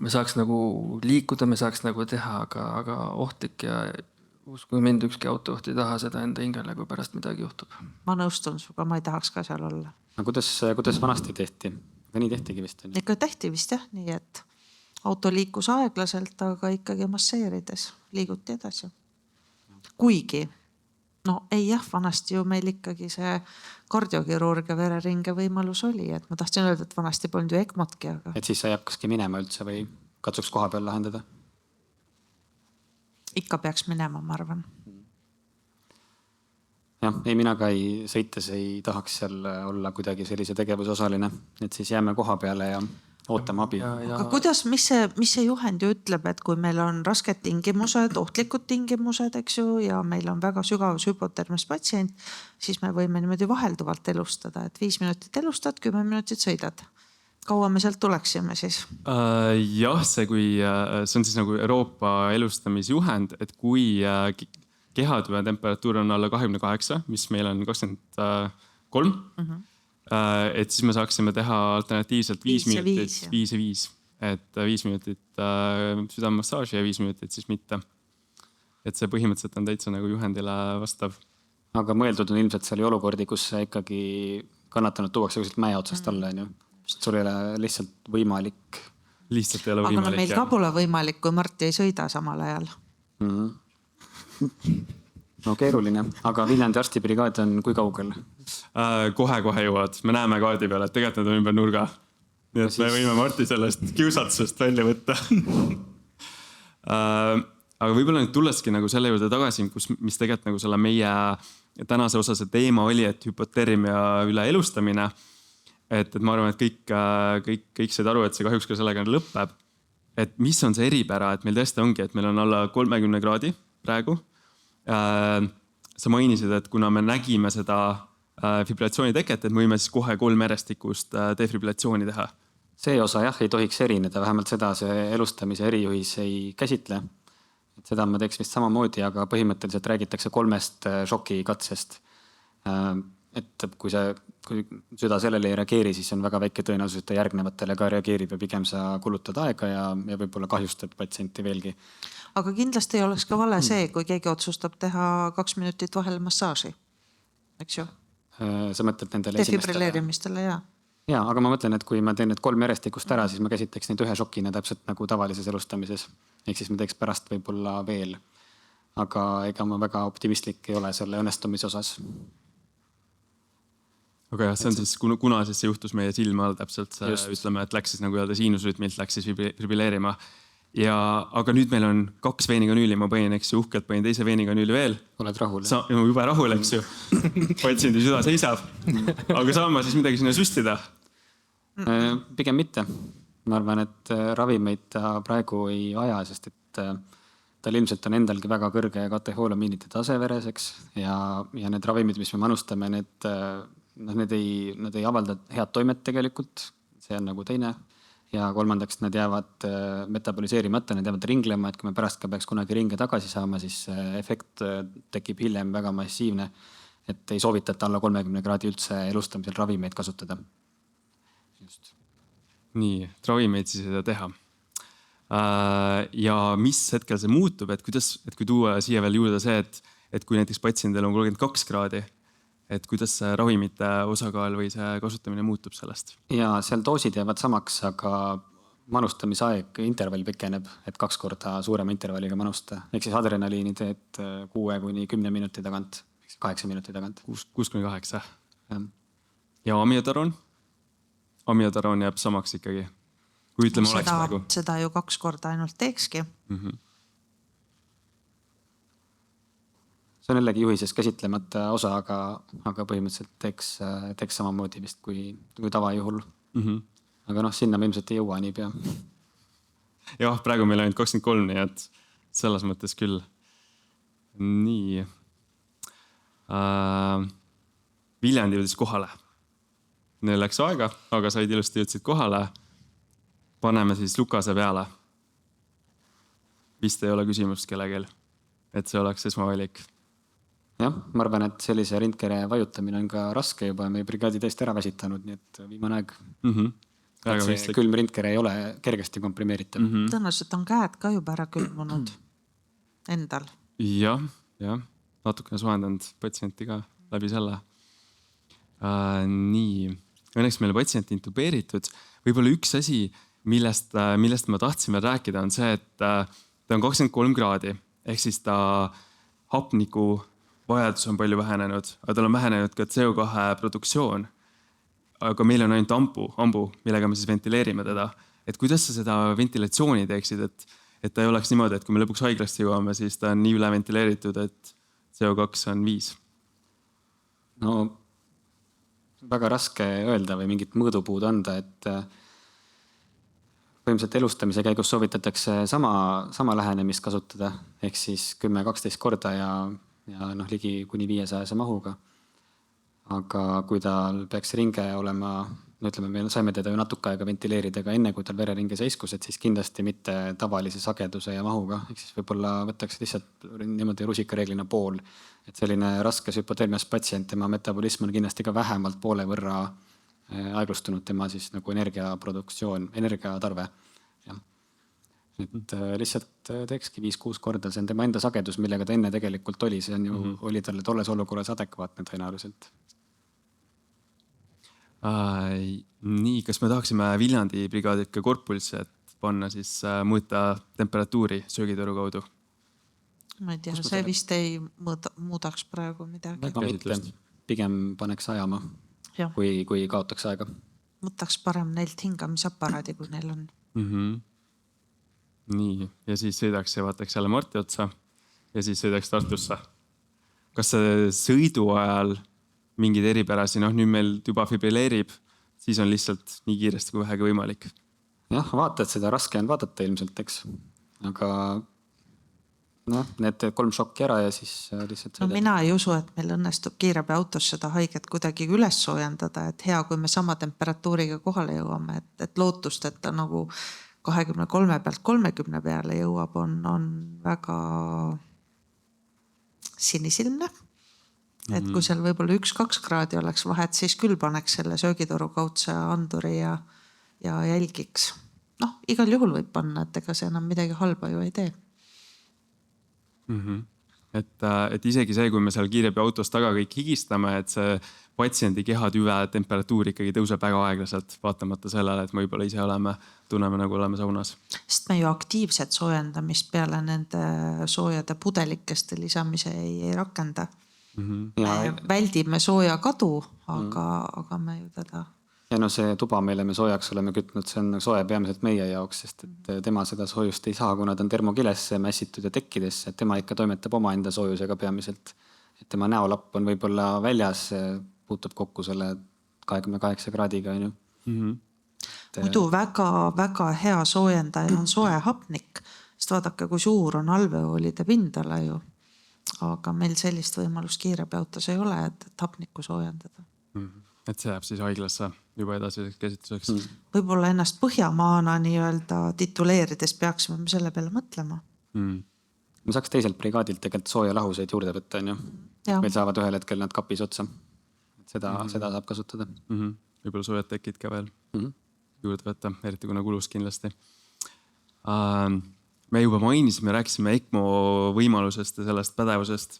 C: me saaks nagu liikuda, me saaks nagu teha, aga ohtlik ja uskuge mind, ükski autooht ei taha seda enda hingele, kui pärast midagi juhtub.
D: Ma nõustun suga, ma ei tahaks ka seal olla.
B: No, kuidas vanasti tehti? Aga nii tehtigi vist.
D: Ikka tehti vist jah, nii et auto liikus aeglaselt, aga ikkagi masseerides liiguti edasi. Kuigi, no ei jah, vanasti ju meil ikkagi see kardiokirurgia vereringe võimalus oli, et ma tahtsin öelda, et vanasti polnud ju ECMOtki, aga...
B: Et siis sa ei hakkaski minema üldse või katsuks koha peal lahendada?
D: Ikka peaks minema, ma arvan.
B: Jah, ei mina ka sõites ei tahaks seal olla kuidagi sellise tegevuse osaline, et siis jääme koha peale ja ootame abi.
D: Aga kuidas, mis see juhend ju ütleb, et kui meil on rasked tingimused, ohtlikud tingimused, eks ju, ja meil on väga sügavas hüpotermes patsient, siis me võime niimoodi vahelduvalt elustada, et 5 minutit elustad, 10 minutit sõidad. Kaua me sealt tuleksime siis?
A: Jah, see on siis nagu Euroopa elustamisjuhend, et kui kehatüve temperatuur on alla 28, mis meil on 23, et siis me saaksime teha alternatiivselt 5 minutit, 5 ja 5. Et 5 minutit südamemassaaži ja 5 minutit siis mitte. Et see põhimõtteliselt on täitsa nagu juhendile vastav.
B: Aga mõeldud on ilmselt seal olukordi, kus ikkagi kannatanud tuuakse kuskilt mäe otsast alla, on ju? Sul ei ole lihtsalt võimalik.
A: Lihtsalt ei ole võimalik.
D: Aga meil ka pole võimalik, kui Marti ei sõida samal ajal.
B: No keeruline, aga Viljandi arstibrigaad on kui kaugel?
A: Kohe jõuad. Me näeme kaardi peale, et tegelikult nad on ümber nurga. Nii et me võime Marti sellest kiusatusest välja võtta. Aga võib-olla nüüd tulleski nagu selle juurde tagasi, mis tegelikult nagu selle meie tänase osa see teema oli, et hüpotermia üle elustamine. Et ma arvan, et kõik said aru, et see kahjuks ka sellega lõpeb. Et mis on see eripära, et meil tõesti ongi, et meil on alla 30 kraadi praegu. Sa mainisid, et kuna me nägime seda fibrilatsiooni teket, et me võime siis kohe 3 erestikust defibrilatsiooni teha.
B: See osa jah, ei tohiks erineda, vähemalt seda see elustamise erijuhis ei käsitle. Et seda ma teeks vist samamoodi, aga põhimõtteliselt räägitakse 3 šokikatsest. Et kui süda sellele ei reageeri, siis on väga väike tõenäosus, et ta järgnevatele ka reageerib ja pigem sa kulutad aega ja võib-olla kahjustad patsienti veelgi.
D: Aga kindlasti ei oleks ka vale see, kui keegi otsustab teha 2 minutit vahel massaaži, eks ju?
B: Sa mõtled nendele
D: defibrilleerimistele, jaa.
B: Jaa, aga ma mõtlen, et kui ma teen need 3 erestikust ära, siis ma käsitleks neid 1 šokina täpselt nagu tavalises elustamises. Ehk siis ma teeks pärast võib-olla veel. Aga ega ma väga optimistlik ei ole selle õnnestumise osas.
A: Aga jah, see on siis, kuna siis see juhtus meie silma all täpselt, ütleme, et läks siis nagu öelda siinusrütmilt, läks siis fibrilleerima. Aga nüüd meil on 2 veenikanüüli, ma panin, eks ju, uhkelt panin teise veenikanüüli veel.
B: Oled rahul?
A: Juba rahul, eks ju. Patsiendi süda seisab. Aga saan ma siis midagi sinna süstida?
B: Pigem mitte. Ma arvan, et ravimeid ta praegu ei aja, sest et tal ilmselt on endalgi väga kõrge katehoolamiinide tase vereseks ja need ravimid, mis me manustame, nad ei avalda head toimet tegelikult. See on nagu teine. Ja kolmandaks, nad jäävad metaboliseerimata, nad jäävad ringlema, et kui me pärast ka peaks kunagi ringe tagasi saama, siis efekt tekib hiljem väga massiivne, et ei soovitata alla 30 kraadi üldse elustamisel ravimeid kasutada. Just.
A: Nii, ravimeid siis ei saa teha. Ja mis hetkel see muutub, et kui tuua siia veel juurde see, et kui näiteks patsiendil on 32 kraadi, et kuidas see ravimite osakaal või see kasutamine muutub sellest?
B: Ja seal doosid jäävad samaks, aga manustamisaeg intervall pikeneb, et 2 korda suurema intervalliga manusta. Ehk siis adrenaliini teed 6-10 minuti tagant, 8 minuti tagant.
A: 6-8. Ja amiodaron? Amiodaron jääb samaks ikkagi. Kui ütleme oleks praegu.
D: Seda ju 2 korda ainult teekski.
B: see on jällegi juhises käsitlemata osa, aga põhimõtteliselt teeks samamoodi vist kui tavajuhul. Aga sinna me ilmselt ei jõua niipea.
A: Jah, praegu meil ainult 23, nii et selles mõttes küll. Nii. Viljandi jõudis kohale. Neil läks aega, aga said ilusti jõudsid kohale. Paneme siis Lukase peale. Vist ei ole küsimust kellegil, et see oleks esmavalik.
B: Jah, ma arvan, et sellise rindkere vajutamine on ka raske juba. Meie brigaadi tõesti ära väsitanud, nii et viimane aeg. Et see külm rindkere ei ole kergesti komprimeeritav.
D: Tõenäoliselt on käed ka juba ära külmunud endal.
A: Jah. Natukene sohendanud patsienti ka läbi selle. Nii. Õnneks meil patsient intubeeritud. Võib-olla üks asi, millest ma tahtsin veel rääkida, on see, et ta on 23 kraadi. Ehk siis ta hapniku vajadus on palju vähenenud, aga tal on vähenenud ka CO2 produktsioon. Aga meil on ainult ambu, millega me siis ventileerime teda. Et kuidas sa seda ventilatsiooni teeksid, et ta ei oleks niimoodi, et kui me lõpuks haiglasse jõuame, siis ta on nii üle ventileeritud, et CO2 on 5.
B: No väga raske öelda või mingit mõõdupuud anda, et põhimõtteliselt elustamise käigus soovitatakse sama lähenemist kasutada, ehk siis 10-12 korda ja ligi kuni 500 mahuga. Aga kui tal peaks ringe olema, me saime teda ju natuke aega ventileerida ka enne, kui tal vereringe seiskus, et siis kindlasti mitte tavalise sageduse ja mahuga. Ehk siis võib-olla võtaks lihtsalt niimoodi rusikareeglina pool. Et selline raskes hüpotermias patsient, tema metabolism on kindlasti ka vähemalt poole võrra aeglustunud tema siis nagu energiatarve. Et lihtsalt teekski 5-6 korda, see on tema enda sagedus, millega ta enne tegelikult oli, see on ju, oli talle tolles olukorras adekvaatne tõenäoliselt.
A: Nii, kas me tahaksime Viljandi brigaadid ka korpulisse, et panna siis mõõta temperatuuri söögitoru kaudu?
D: Ma ei tea, see vist ei muudaks praegu midagi.
B: Pigem paneks ajama, kui kaotaks aega.
D: Võtaks parem neilt hingamisaparaadi, kui neil on.
A: Nii, ja siis sõidaks ja vaataks jälle Marti otsa ja siis sõidaks Tartusse. Kas see sõidu ajal mingid eripärasi, nüüd meil juba fibrilleerib, siis on lihtsalt nii kiiresti kui vähegi võimalik.
B: Jah, vaatad, seda raske on vaadata ilmselt, eks. Aga need 3 šokki ära ja siis lihtsalt sõidab.
D: Mina ei usu, et meil õnnestub kiirabi autos seda haiget kuidagi üles soojendada, et hea, kui me sama temperatuuriga kohale jõuame, et lootust, et ta nagu 23 pealt 30 peale jõuab, on väga sinisilmne. Et kui seal võib-olla 1-2 kraadi oleks vahet, siis küll paneks selle söögitoru kaudse anduri ja jälgiks. Igal juhul võib panna, et ega see enam midagi halba ju ei tee.
A: Et isegi see, kui me seal kiirabi autos taga kõik higistame, et see patsiendi kehatüve temperatuur ikkagi tõuseb väga aeglaselt, vaatamata sellele, et me võib-olla ise tunneme nagu oleme saunas. Sest
D: me ju aktiivset soojendamist peale nende soojade pudelikeste lisamise ei rakenda. Me väldime sooja kadu, aga me ju teda...
B: Ja see tuba, meile me soojaks oleme kütnud, see on sooja peamiselt meie jaoks, sest et tema seda soojust ei saa, kuna ta on termokilesse mässitud ja tekkidesse, et tema ikka toimetab oma enda soojusega peamiselt. Et tema näolapp on võib-olla väljas, puutub kokku selle 28 kraadiga.
D: Muidu väga hea soojendaja on soe hapnik, sest vaadake, kui suur on alveoolide pindala ju. Aga meil sellist võimalust kiirabiautos ei ole, et hapnikku soojendada.
A: Et see jääb siis haiglasse juba edasiseks käsitluseks.
D: Võib-olla ennast Põhjamaana tituleerides peaksime me selle peale mõtlema.
B: Me saaks teiselt brigaadilt tegelikult sooja lahuseid juurde võtta. Meil saavad ühel hetkel nad kapis otsa. Seda saab kasutada.
A: Võib-olla soojad tekid ka veel juurde võtta, eriti kuna kulus kindlasti. Me juba mainisime, rääkisime ECMO võimalusest ja sellest pädevusest.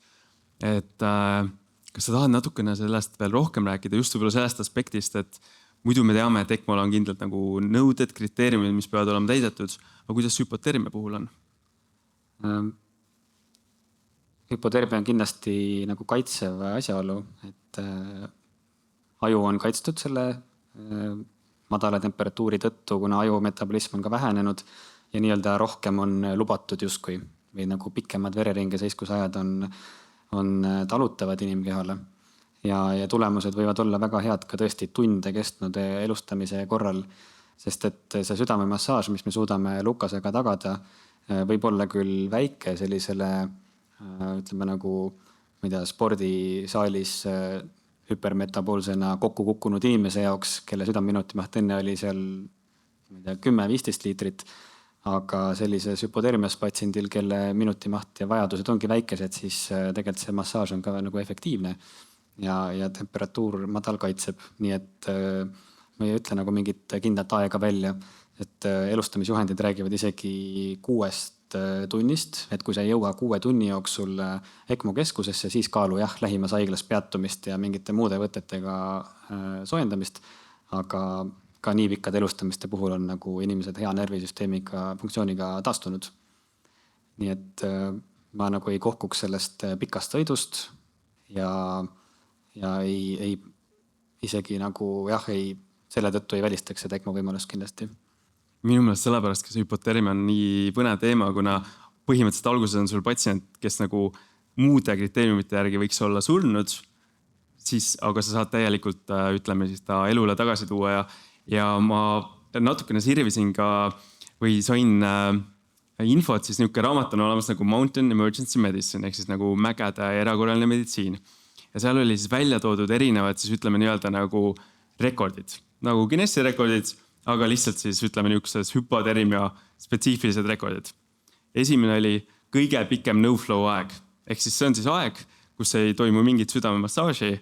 A: Et kas sa tahad natukene sellest veel rohkem rääkida, just võib-olla sellest aspektist, et muidu me teame, et ECMO-l on kindlalt nagu nõuded, kriteeriumid, mis peavad olema täidetud, aga kuidas hüpotermia puhul on?
B: Hüpotermia on kindlasti nagu kaitsev asjaolu, et aju on kaitstud selle madala temperatuuri tõttu, kuna aju metabolism on ka vähenenud ja rohkem on lubatud justkui või nagu pikemad vereringe seiskusajad on talutavad inimkehale ja tulemused võivad olla väga head ka tõesti tunde kestnud elustamise korral, sest et see südamemassaaž, mis me suudame Lukasega tagada, võib olla küll väike sellisele, ütleme nagu, ma ei tea, spordisaalis hüpermetaboolsena kokku kukkunud inimese jaoks, kelle südamminutimaht enne oli seal 10-15 liitrit, aga sellises hüpotermias patsiendil, kelle minutimaht ja vajadused ongi väikesed, siis tegelikult see massaaž on ka nagu efektiivne ja temperatuur madal kaitseb. Nii et ma ei ütle nagu mingit kindlat aega välja, et elustamisjuhendid räägivad isegi 6 tunnist, et kui sa ei jõua 6 tunni jooksul ECMO keskusesse, siis kaalu lähimas haiglas peatumist ja mingite muude võtetega soojendamist, aga ka nii pikkade elustamiste puhul on nagu inimesed hea nervisüsteemiga funktsiooniga taastunud. Nii et ma nagu ei kohkuks sellest pikast sõidust ja ei isegi nagu selle tõttu ei välistaks seda ECMO võimalust kindlasti.
A: Minu meelest sellepärast, kas hüpotermia on nii põnev teema, kuna põhimõtteliselt alguses on sul patsient, kes nagu muude kriteeriumite järgi võiks olla surnud, siis, aga sa saad täielikult, ütleme siis ta elule tagasi tuua ja ma natukene sirvisin ka või sain infot, siis niisugune raamat on olemas nagu Mountain Emergency Medicine ehk siis nagu mägede erakorraline meditsiin. Ja seal oli siis välja toodud erinevad siis ütleme nii-öelda nagu rekordid, nagu Guinessi rekordid, aga lihtsalt siis ütleme niisuguses hüpotermia spetsiifilised rekordid. Esimene oli kõige pikem no-flow aeg. Ehk siis see on siis aeg, kus ei toimu mingit südamemassaaži.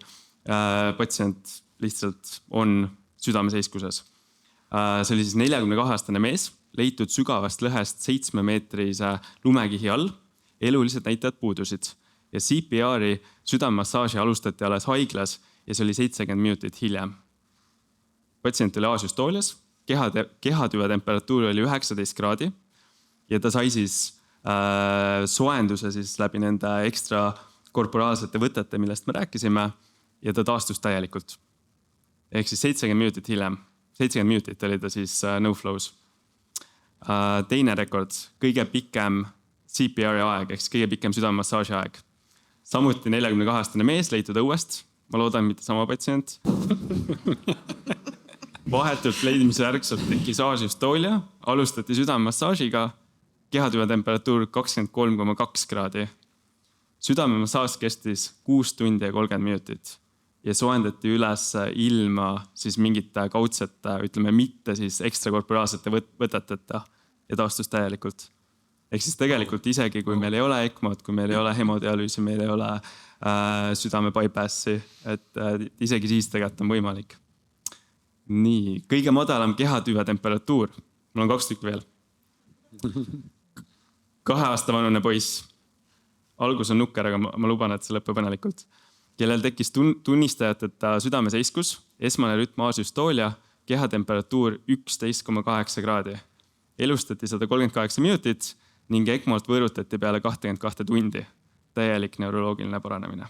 A: Patsient lihtsalt on südameseiskuses. See oli siis 42-aastane mees, leitud sügavast lõhest 7-meetrise lumekihi all. Elulised näitajad puudusid ja CPR-i südamemassaaži alustati alles haiglas ja see oli 70 minutit hiljem. Patsient oli asüstoolias, kehatüve temperatuur oli 19 kraadi ja ta sai siis soojenduse siis läbi nende ekstra korporaalsete võtete, millest me rääkisime ja ta taastus täielikult. Ehk siis 70 minutit hiljem. 70 minutit oli ta siis no-flows. Teine rekord, kõige pikem CPR aeg, ehk kõige pikem südamemassaaži aeg. Samuti 42-aastane mees leitud õuest. Ma loodan, mitte sama patsient. Vahetult leidimise järgselt tekkis asüstoolia, alustati südamemassaažiga, kehatüve temperatuur 23,2 kraadi. Südamemassaaž kestis 6 tundi ja 30 minutit ja soojendati üles ilma siis mingite kaudsete, ütleme mitte siis ekstrakorporaalsete võteteta ja taastus täielikult. Ehk siis tegelikult isegi, kui meil ei ole ECMO-d, kui meil ei ole hemodialüüsi, meil ei ole südame bypassi, et isegi siis tegelikult on võimalik. Nii, kõige madalam kehatüve temperatuur. Mul on 2 tükki veel. 2 aasta vanune poiss. Algus on nukker, aga ma luban, et see lõpeb õnnelikult. Kellel tekkis tunnistajateta südameseiskus, esmane rütm asüstoolia, kehatemperatuur 11,8 kraadi. Elustati 138 minutit ning ECMO-lt võõrutati peale 22 tundi. Täielik neuroloogiline paranemine.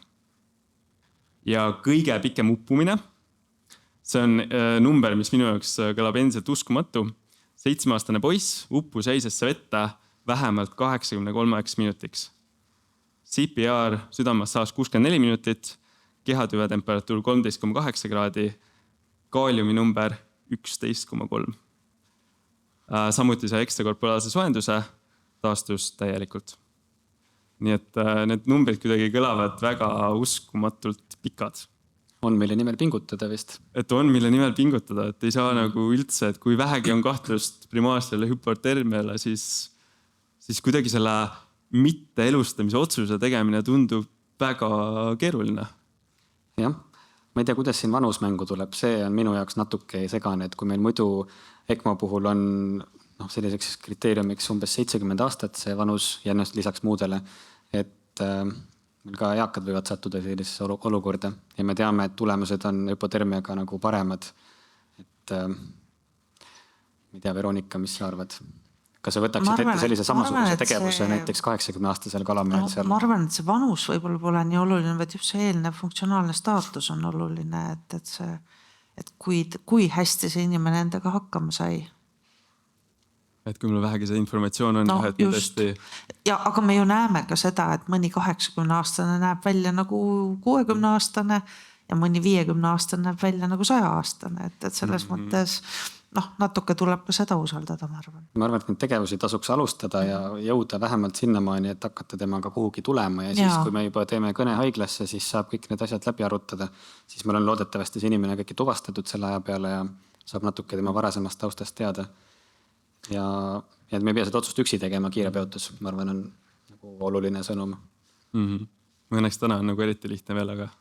A: Ja kõige pikem uppumine. See on number, mis minu jaoks kõlab endiselt uskumatu. 7-aastane poiss uppus eisesse vette vähemalt 83 minutiks. CPR südamemassaaž 64 minutit, kehatüve temperatuur 13,8 kraadi, kaaliumi number 11,3. Samuti sai ekstrakorporaalse soojenduse, taastus täielikult. Nii et need numbrid kuidagi kõlavad väga uskumatult pikad.
B: On mille nimel pingutada vist?
A: Et on mille nimel pingutada, et ei saa nagu üldse, et kui vähegi on kahtlust primaarsele hüpotermiale, siis kuidagi selle mitte elustamise otsuse tegemine tundub väga keeruline.
B: Jah, ma ei tea, kuidas siin vanus mängu tuleb. See on minu jaoks natuke segane, et kui meil muidu ECMO puhul on selliseks kriteeriumiks umbes 70 aastat see vanus ja ennast lisaks muudele, et meil ka eakad võivad sattuda sellisesse olukorda ja me teame, et tulemused on hüpotermiaga nagu paremad. Et ma ei tea, Veronika, mis sa arvad? Kas sa võtaksid ette sellise samasuguse tegevuse näiteks 80-aastasel kalamehel seal?
D: Ma arvan, et see vanus võib-olla pole nii oluline, vaid just see eelnev funktsionaalne staatus on oluline, et kui hästi see inimene endaga hakkama sai.
A: et kui mul vähegi see informatsioon on,
D: No,
A: et ma
D: just.
A: tõesti
D: ja aga me ju näeme ka seda, et mõni 80-aastane näeb välja nagu 60-aastane ja mõni 50-aastane näeb välja nagu 100-aastane, et selles mõttes natuke tuleb ka seda usaldada, ma arvan.
B: Ma arvan, et neid tegevusi tasuks alustada ja jõuda vähemalt sinnamaani, et hakata temaga kuhugi tulema ja siis, kui me juba teeme kõne haiglasse, siis saab kõik need asjad läbi arutada. Siis meil on loodetavasti see inimene kõiki tuvastatud selle aja peale ja saab natuke tema varasemast taustast teada. Ja me ei pea seda otsust üksi tegema, kiirabiautos, ma arvan, on nagu oluline sõnum.
A: Õnneks täna on nagu eriti lihtne veel, aga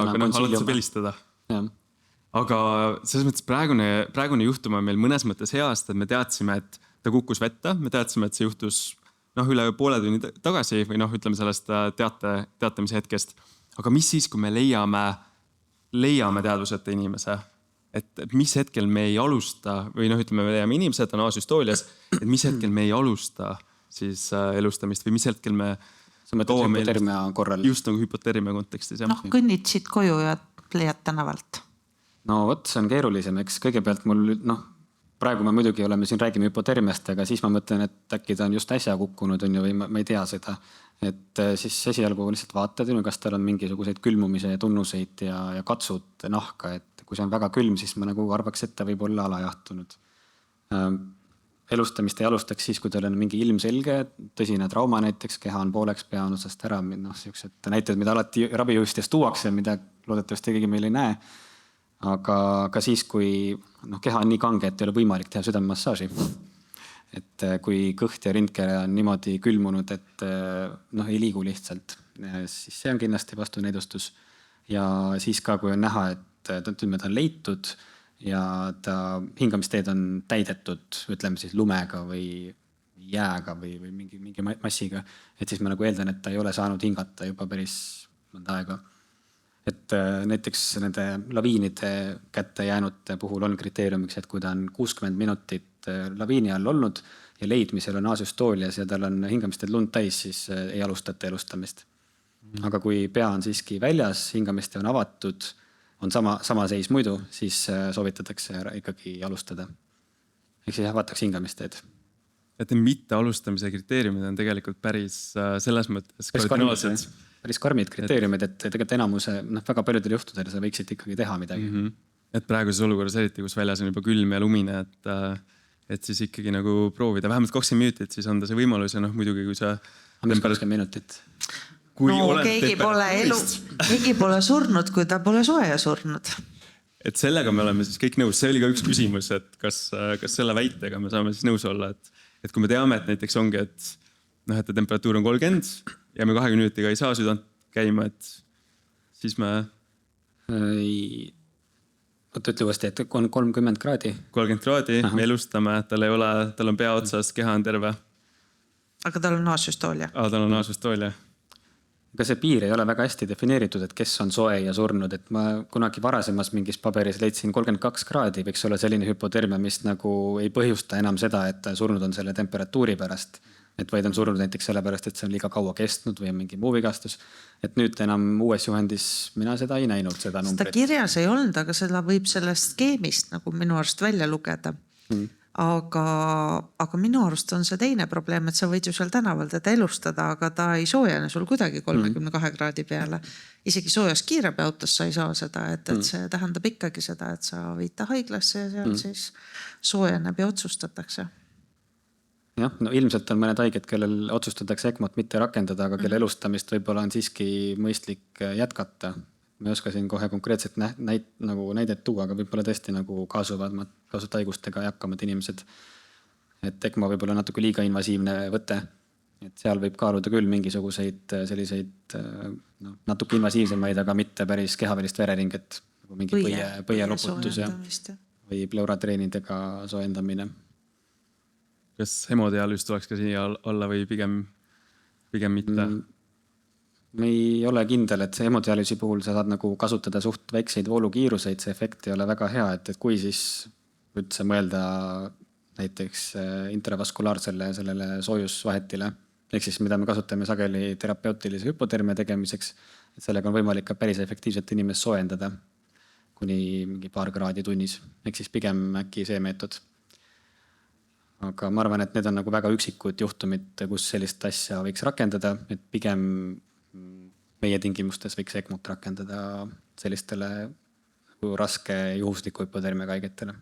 A: alati saab helistada. Aga selles mõttes praegune juhtum on meil mõnes mõttes heast, et me teadsime, et ta kukkus vette. Me teadsime, et see juhtus üle poole tunni tagasi või ütleme sellest teatamise hetkest. Aga mis siis, kui me leiame teadvuseta inimese? Et mis hetkel me ei alusta või ütleme, me leiame inimesed on asüstoolias, et mis hetkel me ei alusta siis elustamist või mis hetkel me
B: sa mõtled hüpotermia korral?
A: Just nagu hüpotermia kontekstis.
D: Kõnnid siit koju ja leiad tänavalt.
B: No vot, see on keerulisem, eks kõigepealt mul, praegu me muidugi räägime hüpotermiast, aga siis ma mõtlen, et äkki ta on just äsja kukkunud või ma ei tea seda. Et siis esialgu lihtsalt vaatad, kas tal on mingisuguseid külmumise tunnuseid ja katsud nahka, et kui see on väga külm, siis ma nagu arvaks, et ta võib olla alajahtunud. Elustamist ei alustaks siis, kui tal on mingi ilmselge, tõsine trauma näiteks, keha on pooleks pea on otsast ära, sellised näited, mida alati ravijuhistes tuuakse, mida loodetavasti keegi meil ei näe. Aga ka siis, kui keha on nii kange, et ei ole võimalik teha südamemassaaži. Et kui kõht ja rindkere on niimoodi külmunud, et ei liigu lihtsalt, siis see on kindlasti vastunäidustus. Ja siis ka, kui on näha, et ta on leitud ja ta hingamisteed on täidetud, ütleme siis lumega või jääga või mingi massiga, et siis ma nagu eeldan, et ta ei ole saanud hingata juba päris mõnda aega. Et näiteks nende laviinide kätte jäänute puhul on kriteeriumiks, et kui ta on 60 minutit laviini all olnud ja leidmisel on asüstoolias ja tal on hingamisteed lund täis, siis ei alustata elustamist. Aga kui pea on siiski väljas, hingamiste on avatud, on sama seis muidu, siis soovitatakse ikkagi alustada. Ehk siis avatakse hingamisteed.
A: Et mitte alustamise kriteeriumid on tegelikult päris selles mõttes kardinaalsed.
B: Päris karmid kriteeriumid, et tegelikult enamuse, väga paljudel juhtudel sa võiksid ikkagi teha midagi.
A: Et praeguses olukorras eriti, kus väljas on juba külm ja lumine, et siis ikkagi nagu proovida vähemalt 20 minutit, siis on ta see võimalus ja muidugi, kui sa...
B: 20 minutit.
D: Keegi pole surnud, kui ta pole sooja surnud.
A: Et sellega me oleme siis kõik nõus. See oli ka üks küsimus, et kas selle väitega me saame siis nõus olla, et kui me teame, et näiteks ongi, et temperatuur on 30 ja me 20 minutiga ei saa südant käima, et siis me...
B: Ütle uuesti, et on 30 kraadi.
A: 30 kraadi, me elustame, tal on pea otsas, keha on terve.
D: Aga tal on asüstoolia.
A: Tal on asüstoolia.
B: Aga see piir ei ole väga hästi defineeritud, et kes on soe ja surnud. Et ma kunagi varasemas mingis paberis leidsin 32 kraadi, võiks olla selline hüpotermia, mis nagu ei põhjusta enam seda, et surnud on selle temperatuuri pärast. Et vaid on surnud näiteks sellepärast, et see on liiga kaua kestnud või mingi muu vigastus. Et nüüd enam uues juhendis mina seda ei näinud, seda numbrit.
D: Seda kirjas ei olnud, aga seda võib sellest skeemist nagu minu arust välja lugeda. Aga minu arust on see teine probleem, et sa võid ju seal tänaval teda elustada, aga ta ei soojene sul kuidagi 32 kraadi peale. Isegi soojas kiirabiautos sa ei saa seda, et see tähendab ikkagi seda, et sa viid ta haiglasse ja seal siis soojeneb ja otsustatakse.
B: Jah, ilmselt on mõned haiged, kellel otsustatakse ECMO-t mitte rakendada, aga kelle elustamist võib-olla on siiski mõistlik jätkata. Ma ei oska siin kohe konkreetselt näidet tuua, aga võib-olla tõesti nagu kaasut haigustega jakkamad inimesed. Et ECMO võib olla natuke liiga invasiivne võte. Et seal võib kaaluda küll mingisuguseid selliseid natuke invasiivsemaid, aga mitte päris kehavälist vereringet. Nagu mingi põieloputus või pleuratreenidega soojendamine.
A: Kas hemodiaalüüs tuleks ka siia olla või pigem mitte?
B: Me ei ole kindel, et see hemodiaalüüsi puhul sa saad nagu kasutada suht väikseid voolukiiruseid, see efekt ei ole väga hea, et kui siis üldse mõelda näiteks intravaskulaarsele sellele soojusvahetile, ehk siis mida me kasutame sageli terapeutilise hüpotermia tegemiseks, et sellega on võimalik ka päris efektiivselt inimest soojendada kuni mingi paar kraadi tunnis, ehk siis pigem äkki see meetod. aga ma arvan, et need on nagu väga üksikud juhtumid, kus sellist asja võiks rakendada, et pigem meie tingimustes võiks ECMO-t rakendada sellistele raske juhusliku hüpotermiaga haigetele.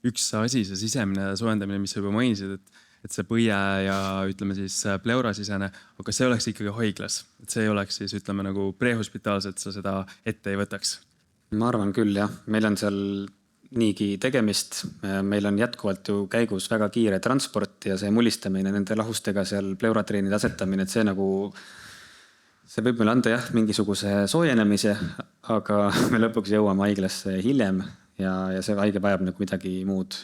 A: Üks asi, see sisemine soojendamine, mis sa juba mainisid, et see põie ja ütleme siis pleurasisene, aga see oleks ikkagi haiglas, et see ei oleks siis ütleme nagu prehospitaalselt sa seda ette ei võtaks.
B: Ma arvan küll jah, meil on seal niigi tegemist, meil on jätkuvalt ju käigus väga kiire transport ja see mulistamine nende lahustega seal pleuratreenide asetamine, et see nagu see võib meile anda jah mingisuguse soojenemise, aga me lõpuks jõuame haiglasse hiljem ja see haige vajab nagu midagi muud.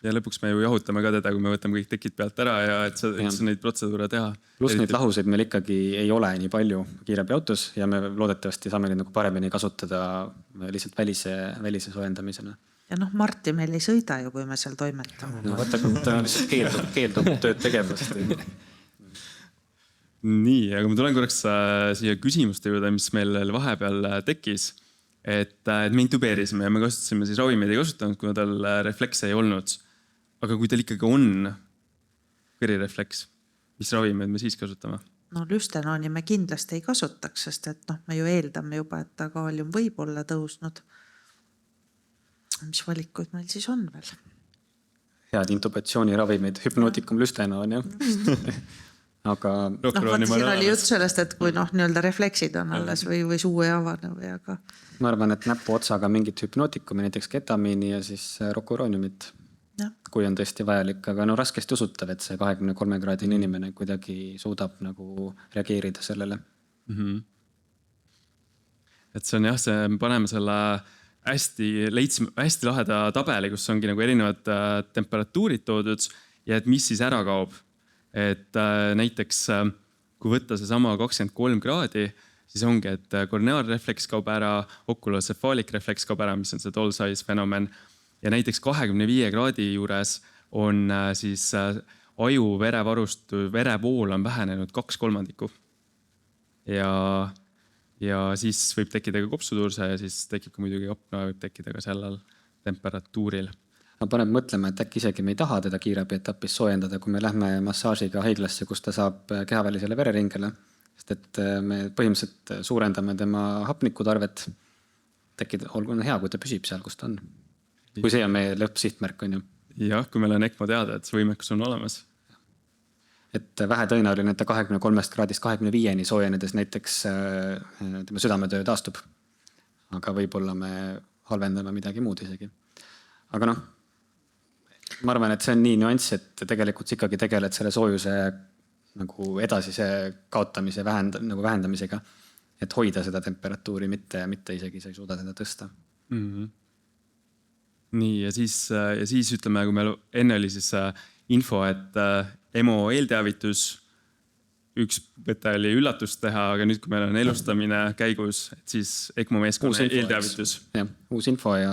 A: Ja lõpuks me ju jahutame ka teda, kui me võtame kõik tekid pealt ära ja et sa neid protseduure teha.
B: Pluss neid lahuseid meil ikkagi ei ole nii palju kiirabiautos ja me loodetavasti saame neid nagu paremini kasutada lihtsalt välise soojendamisena.
D: Ja Marti meil ei sõida ju, kui me seal toimetame.
B: No võtta, ta lihtsalt keeldub tööd tegemast.
A: Nii, aga ma tulen korraks siia küsimuste juurde, mis meil vahepeal tekkis. Et me intubeerisime ja me kasutasime siis ravimeid ei kasutanud, kuna tal reflekse ei olnud. Aga kui tal ikkagi on kõrirefleks, mis ravimeid me siis kasutame?
D: No lüstenooni me kindlasti ei kasutaks, sest et me ju eeldame juba, et ta kaalium võib olla tõusnud. Mis valikuid meil siis on veel?
B: Head intubatsiooniravimid, hüpnootikum, lüstenoon, jah. Aga
D: siin oli jutt sellest, et kui nii-öelda refleksid on alles või suu ei avane või aga...
B: Ma arvan, et näpu otsaga mingit hüpnootikumi, näiteks ketamiini ja siis rokurooniumit, kui on tõesti vajalik, aga raskesti usutav, et see 23 kraadine inimene kuidagi suudab nagu reageerida sellele.
A: Et see on jah, me paneme selle hästi laheda tabeli, kus ongi nagu erinevad temperatuurid toodud ja et mis siis ära kaob. Et näiteks kui võtta see sama 23 kraadi, siis ongi, et korneaalrefleks kaob ära, okulocefaalic refleks kaob ära, mis on see doll size fenomen. Ja näiteks 25 kraadi juures on siis aju verevool on vähenenud 2/3. Ja siis võib tekkida ka kopsuturse ja siis tekib ka muidugi apnoe, võib tekkida ka sellel temperatuuril.
B: Ma paneb mõtlema, et äkki isegi me ei taha teda kiirabi etapis soojendada, kui me lähme massaažiga haiglasse, kus ta saab kehavälisele vereringele. Sest et me põhimõtteliselt suurendame tema hapnikutarvet. Olgu hea, kui ta püsib seal, kus ta on. Kui see on meie lõppsihtmärk, on ju.
A: Jah, kui meil on ECMO teada, et see võimekus on olemas.
B: Et vähe tõenäoline, et ta 23 kraadist 25-ni soojenedes näiteks südametöö taastub. Aga võib-olla me halvendame midagi muud isegi. Aga ma arvan, et see on nii nüanss, et tegelikult ikkagi tegeled selle soojuse nagu edasise kaotamise vähendamisega, et hoida seda temperatuuri, mitte isegi sa ei suuda seda tõsta.
A: Nii, ja siis ütleme, kui meil enne oli siis info, et EMO eelteavitus, üks võte oli üllatust teha, aga nüüd, kui meil on elustamine käigus, et siis ECMO meeskonna eelteavitus.
B: Jah, uus info ja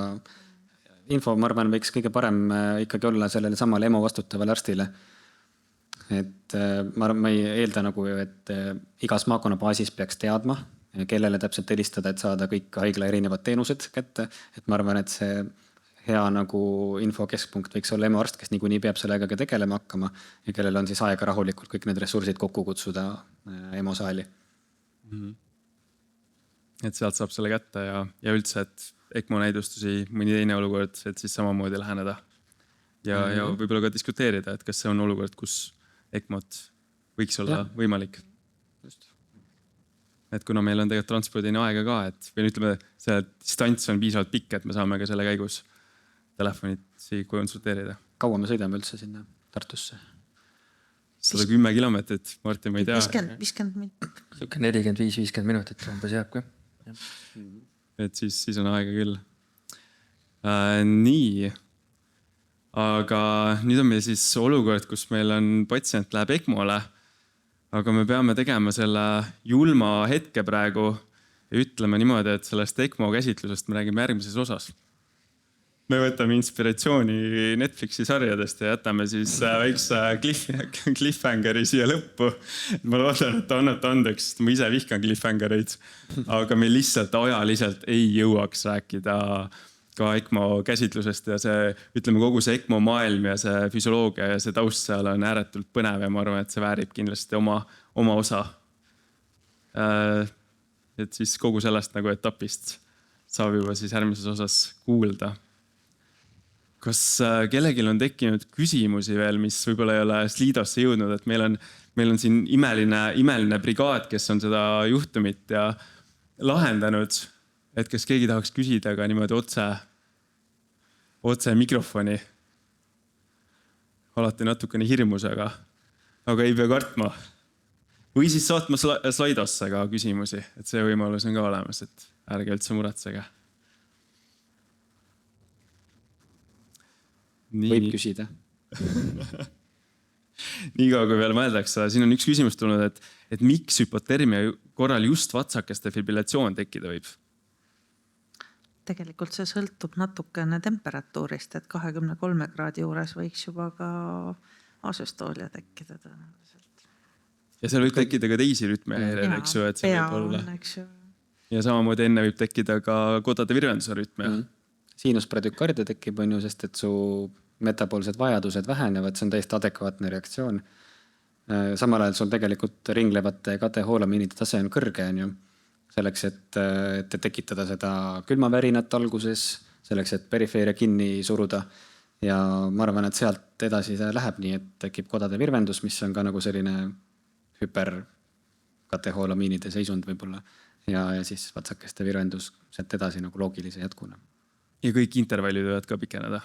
B: info, ma arvan, võiks kõige parem ikkagi olla sellele samale EMO vastutavale arstile. Et ma ei eelda nagu, et igas maakonnabaasis peaks teadma, kellele täpselt helistada, et saada kõik haigla erinevad teenused kätte. Et ma arvan, et see hea nagu infokeskpunkt võiks olla EMO arst, kes niikuinii peab sellega ka tegelema hakkama ja kellel on siis aega rahulikult kõik need ressursid kokku kutsuda EMO saali.
A: Et sealt saab selle kätte ja üldse, et ECMO näidustusi, mõni teine olukord, et siis samamoodi läheneda. Ja võib-olla ka diskuteerida, et kas see on olukord, kus ECMO-t võiks olla võimalik. Just. Et kuna meil on tegelikult transpordini aega ka, et või ütleme, see distants on piisavalt pikk, et me saame ka selle käigus telefonit konsulteerida.
B: Kaua me sõidame üldse sinna Tartusse?
A: 110 kilomeetrit, Martin, ma ei tea.
D: 50 minutit.
C: 45-50 minutit umbes jääb ka.
A: Et siis on aega küll. Nii. Aga nüüd on meil siis olukord, kus meil on patsient läheb ECMO-le, aga me peame tegema selle julma hetke praegu ja ütleme niimoodi, et sellest ECMO käsitlusest me räägime järgmises osas. Me võtame inspiratsiooni Netflixi sarjadest ja jätame siis väikse cliffhangeri siia lõppu. Ma loodan, et annate andeks, sest ma ise vihkan cliffhangereid, aga me lihtsalt ajaliselt ei jõuaks rääkida ka ECMO käsitlusest ja see, ütleme, kogu see ECMO maailm ja see füsioloogia ja see taust seal on ääretult põnev ja ma arvan, et see väärib kindlasti oma osa. Et siis kogu sellest nagu etapist saab juba siis järgmises osas kuulda. Kas kellelgi on tekkinud küsimusi veel, mis võib-olla ei ole Slidosse jõudnud, et meil on siin imeline brigaad, kes on seda juhtumit ja lahendanud, et kas keegi tahaks küsida ka niimoodi otse mikrofoni. Alati natukene hirmus, aga ei pea kartma. Või siis saatma Slidosse ka küsimusi, et see võimalus on ka olemas, et ärge üldse muretsege.
B: Võib küsida.
A: Nii kaua, kui veel mõeldakse. Siin on üks küsimus tulnud, et miks hüpotermia korral just vatsakeste fibrilatsioon tekkida võib?
D: Tegelikult see sõltub natukene temperatuurist, et 23 kraadi juures võiks juba ka asüstoolia tekkida tõenäoliselt.
A: Ja seal võib tekkida ka teisi rütmehäireid, eks ju, et see võib olla. Ja samamoodi enne võib tekkida ka kodade virvenduse rütme.
B: Sinus bradykardia tekib, on ju, sest et su metaboolsed vajadused vähenevad, see on täiesti adekvaatne reaktsioon. Samal ajal sul tegelikult ringlevate katehoolamiinide tase on kõrge, on ju. Selleks, et tekitada seda külmavärinat alguses, selleks, et perifeeria kinni suruda. Ja ma arvan, et sealt edasi see läheb nii, et tekib kodade virvendus, mis on ka nagu selline hüperkatehoolamiinide seisund võib-olla. Ja siis vatsakeste virvendus sealt edasi nagu loogilise jätkuna.
A: Ja kõik intervallid võivad ka pikeneda,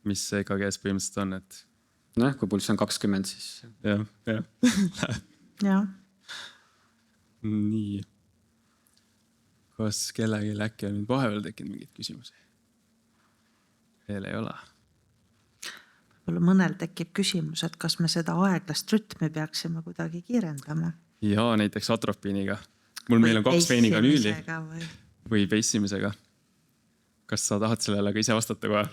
A: mis EKG-s põhimõtteliselt on, et...
B: Noh, kui pulss on 20, siis...
D: Jah.
A: Nii. Kas kellegi äkki on nüüd vahepeal tekkinud mingid küsimusi? Veel ei ole.
D: Mõnel tekib küsimus, et kas me seda aeglast rütmi peaksime kuidagi kiirendama?
A: Ja näiteks atropiiniga. Meil on 2 veenikanüüli või peissimisega. Kas sa tahad sellele ka ise vastata kohe?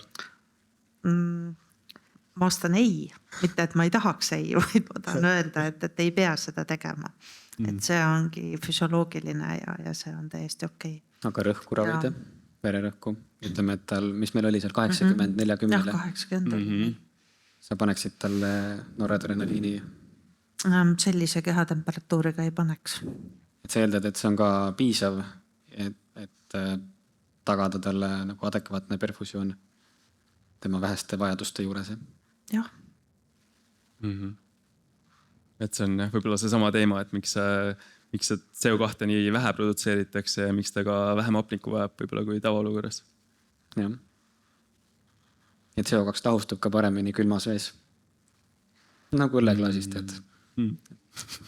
D: Ma vastan ei. Mitte, et ma ei tahaks ei, vaid ma tahan öelda, et ei pea seda tegema. Et see ongi füsioloogiline ja see on täiesti okei.
B: Aga rõhku ravida, vererõhku. Ütleme, et tal, mis meil oli seal 80, 40.
D: Jah, 80.
B: Sa paneksid talle noradrenaliini?
D: Sellise kehatemperatuuriga ei paneks.
B: Et sa eeldad, et see on ka piisav, et tagada talle nagu adekvaatne perfusioon tema väheste vajaduste juures.
D: Jah.
A: Et see on võib-olla see sama teema, et miks see CO2 nii vähe produtseeritakse ja miks ta ka vähem hapnikku vajab võib-olla kui tavaolukorras.
B: Jah. Et CO2 lahustub ka paremini külmas vees. Nagu õlleklaasist, et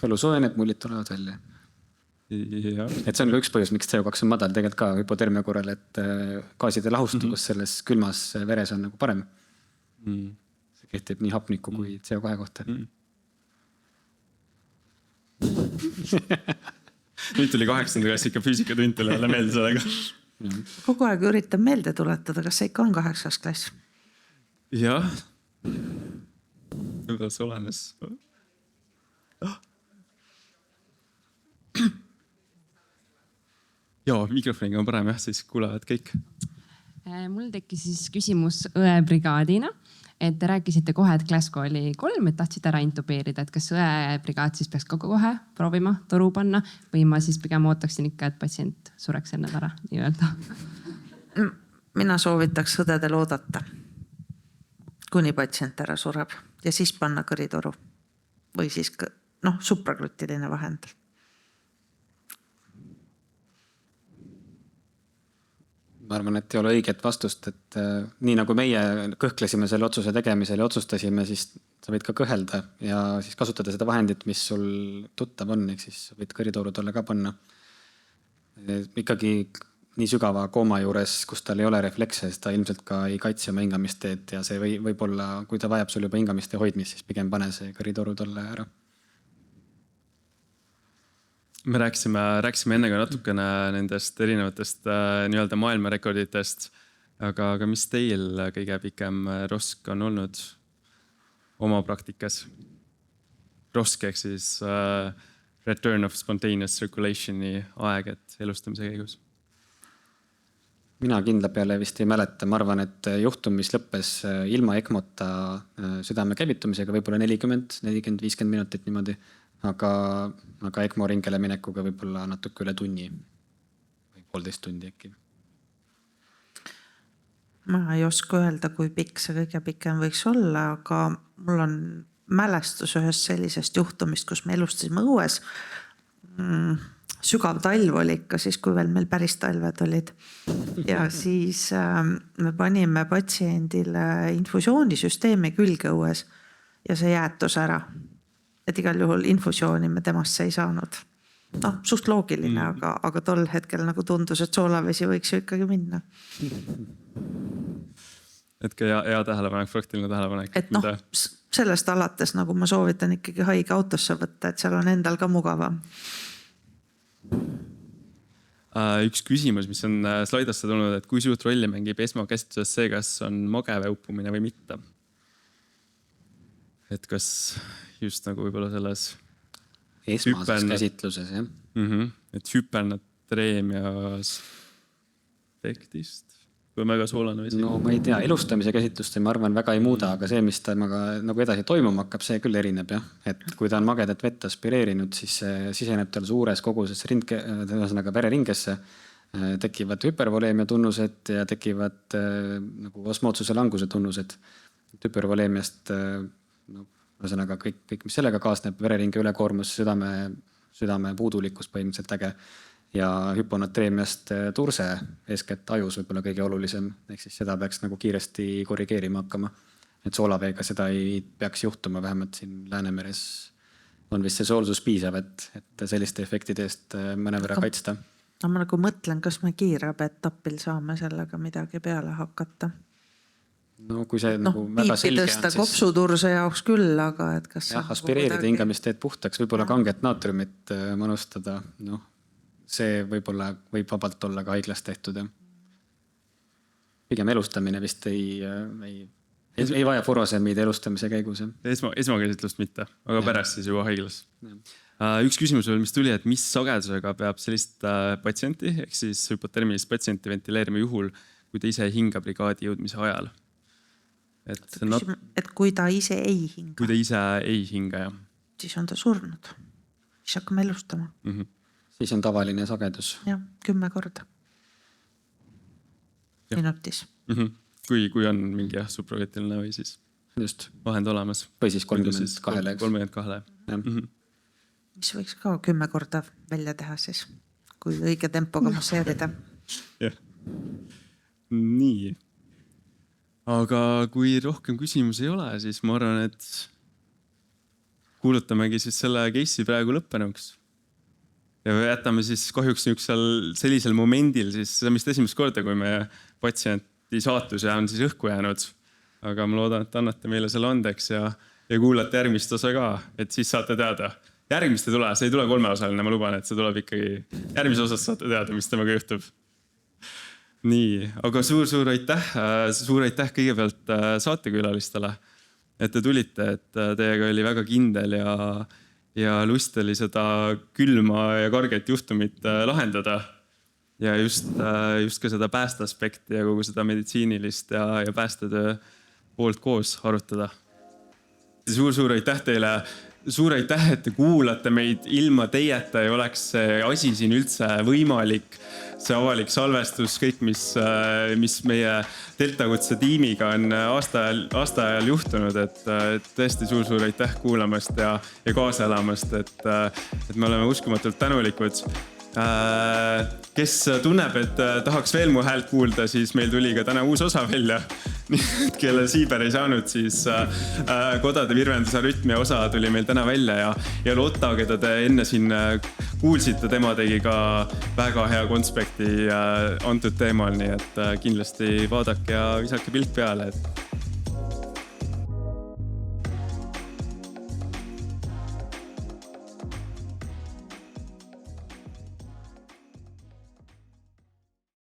B: õlu soojeneb, mullid tulevad välja.
A: Ja.
B: Et see on ka üks põhjus, miks CO2 on madal tegelikult ka hüpotermia korral, et gaaside lahustuvus selles külmas veres on nagu parem. See kehtib nii hapniku kui CO2 kohta.
A: Nüüd tuli 8. klassika füüsikatund tuli jälle meelde sellega.
D: Kogu aeg üritan meelde tuletada, kas see ikka on 8. klass?
A: Jah. Võib-olla see olenes. Joo, mikrofoniga on parem, siis kuulevad kõik.
E: Mul tekkis siis küsimus õebrigaadina, et te rääkisite kohe, et Glasgow oli 3, et tahtsite ära intubeerida, et kas õebrigaad siis peaks kohe proovima toru panna või ma siis pigem ootaksin ikka, et patsient sureks enne ära, nii öelda.
D: Mina soovitaks õdedel oodata, kuni patsient ära sureb ja siis panna kõritoru või siis supraglutiline vahend.
B: Ma arvan, et ei ole õiget vastust, et nii nagu meie kõhklesime selle otsuse tegemisel ja otsustasime, siis sa võid ka kõhelda ja siis kasutada seda vahendit, mis sul tuttav on, ehk siis võid kõritoru talle ka panna. Ikkagi nii sügava kooma juures, kus tal ei ole reflekse, siis ta ilmselt ka ei kaitse oma hingamisteed ja see võib olla, kui ta vajab sul juba hingamiste hoidmist, siis pigem pane see kõritoru talle ära.
A: Me rääkisime enne ka natukene nendest erinevatest nii-öelda maailmarekorditest, aga mis teil kõige pikem rosk on olnud oma praktikas? Rosk ehk siis return of spontaneous circulationi aeg, et elustamise käigus.
B: mina kindla peale vist ei mäleta, ma arvan, et juhtum, mis lõppes ilma ECMO-ta südame käivitumisega võib-olla 40-50 minutit niimoodi, aga ECMO ringele minekuga võib-olla natuke üle tunni või 1,5 tundi äkki.
D: Ma ei oska öelda, kui pikk see kõige pikem võiks olla, aga mul on mälestus ühest sellisest juhtumist, kus me elustasime õues. Sügav talv oli ikka siis, kui veel meil päris talved olid. Ja siis me panime patsiendile infusioonisüsteemi külge õues ja see jäätus ära. Et igal juhul infusiooni me temasse ei saanud. No, suht loogiline, aga tol hetkel nagu tundus, et soolavesi võiks ju ikkagi minna.
A: Et ka hea tähelepanek, praktiline tähelepanek.
D: Et noh, sellest alates nagu ma soovitan ikkagi haige autosse võtta, et seal on endal ka mugavam.
A: Üks küsimus, mis on slaidasse tulnud, et kui suurt rolli mängib esmakäsitluses see, kas on mageve uppumine või mitte? Et kas just nagu võib-olla selles
B: esmases käsitluses, jah.
A: Et hüpernatreemias efektist, kui on väga soolane vesi?
B: No ma ei tea, elustamise käsitlust ma arvan väga ei muuda, aga see, mis temaga nagu edasi toimuma hakkab, see küll erineb, jah. Et kui ta on magedat vett aspireerinud, siis siseneb tal suures koguses vereringesse, tekivad hüpervoleemia tunnused ja tekivad nagu osmootsuse languse tunnused. Hüpervoleemiast, ühesõnaga kõik, mis sellega kaasneb, vereringe ülekoormus, südame puudulikkus põhimõtteliselt äge. Ja hüponatreemiast turse, eeskätt ajus võib-olla kõige olulisem, ehk siis seda peaks nagu kiiresti korrigeerima hakkama. Et soolaveega seda ei peaks juhtuma, vähemalt siin Läänemeres on vist see soolsus piisav, et selliste efektide eest mõnevõrra kaitsta.
D: Ma nagu mõtlen, kas me kiirabetapil saame sellega midagi peale hakata.
B: No kui see nagu väga selge on,
D: tõsta kopsuturse jaoks küll, aga et kas...
B: Jah, aspireerida hingamisteed puhtaks, võib-olla kanget naatriumit manustada, see võib-olla võib vabalt olla ka haiglas tehtud. Pigem elustamine vist ei vaja furosemiid elustamise käigus.
A: Esmakäsitlust mitte, aga pärast siis juba haiglas. Üks küsimus veel, mis tuli, et mis sagedusega peab sellist patsienti, ehk siis hüpotermilist patsienti ventileerima juhul, kui ta ise hinga brigaadi jõudmise ajal?
D: Et kui ta ise ei hinga.
A: Kui ta ise ei hinga, jah.
D: Siis on ta surnud. Siis hakkame elustama.
B: Siis on tavaline sagedus.
D: Jah, 10 korda. Minutis.
A: Kui on mingi supragetiline või siis
B: just
A: vahend olemas.
B: Või siis 32.
A: 32.
D: Mis võiks ka 10 korda välja teha siis, kui õige tempoga masseerida.
A: Jah. Nii. Aga kui rohkem küsimusi ei ole, siis ma arvan, et kuulutamegi siis selle case'i praegu lõppenuks. Ja jätame siis kahjuks sellisel momendil siis vist esimest korda, kui meie patsienti saatuse on siis õhku jäänud. Aga ma loodan, et annate meile selle andeks ja kuulate järgmist osa ka, et siis saate teada. Järgmist ei tule, see ei tule 3-osaline, ma luban, et see tuleb ikkagi järgmise osas saate teada, mis temaga juhtub. Nii, aga suur aitäh kõigepealt saatekülalistele, et te tulite, et teiega oli väga kindel ja lust oli seda külma ja karget juhtumit lahendada. Ja just ka seda päästeaspekti ja kogu seda meditsiinilist ja päästetöö poolt koos arutada. Suur aitäh teile. Suur aitäh, et te kuulate meid. Ilma teieta ei oleks see asi siin üldse võimalik. See avalik salvestus, kõik, mis meie Deltakutse tiimiga on aasta ajal juhtunud, et tõesti suur aitäh kuulamast ja kaasa elamast, et me oleme uskumatult tänulikud. Kes tunneb, et tahaks veel mu häält kuulda, siis meil tuli ka täna uus osa välja. Kelle Siiber ei saanud, siis kodade virvenduse rütmi osa tuli meil täna välja ja Lotta, keda te enne siin kuulsite, tema tegi ka väga hea konspekti antud teemal, nii et kindlasti vaadake ja visake pilk peale, et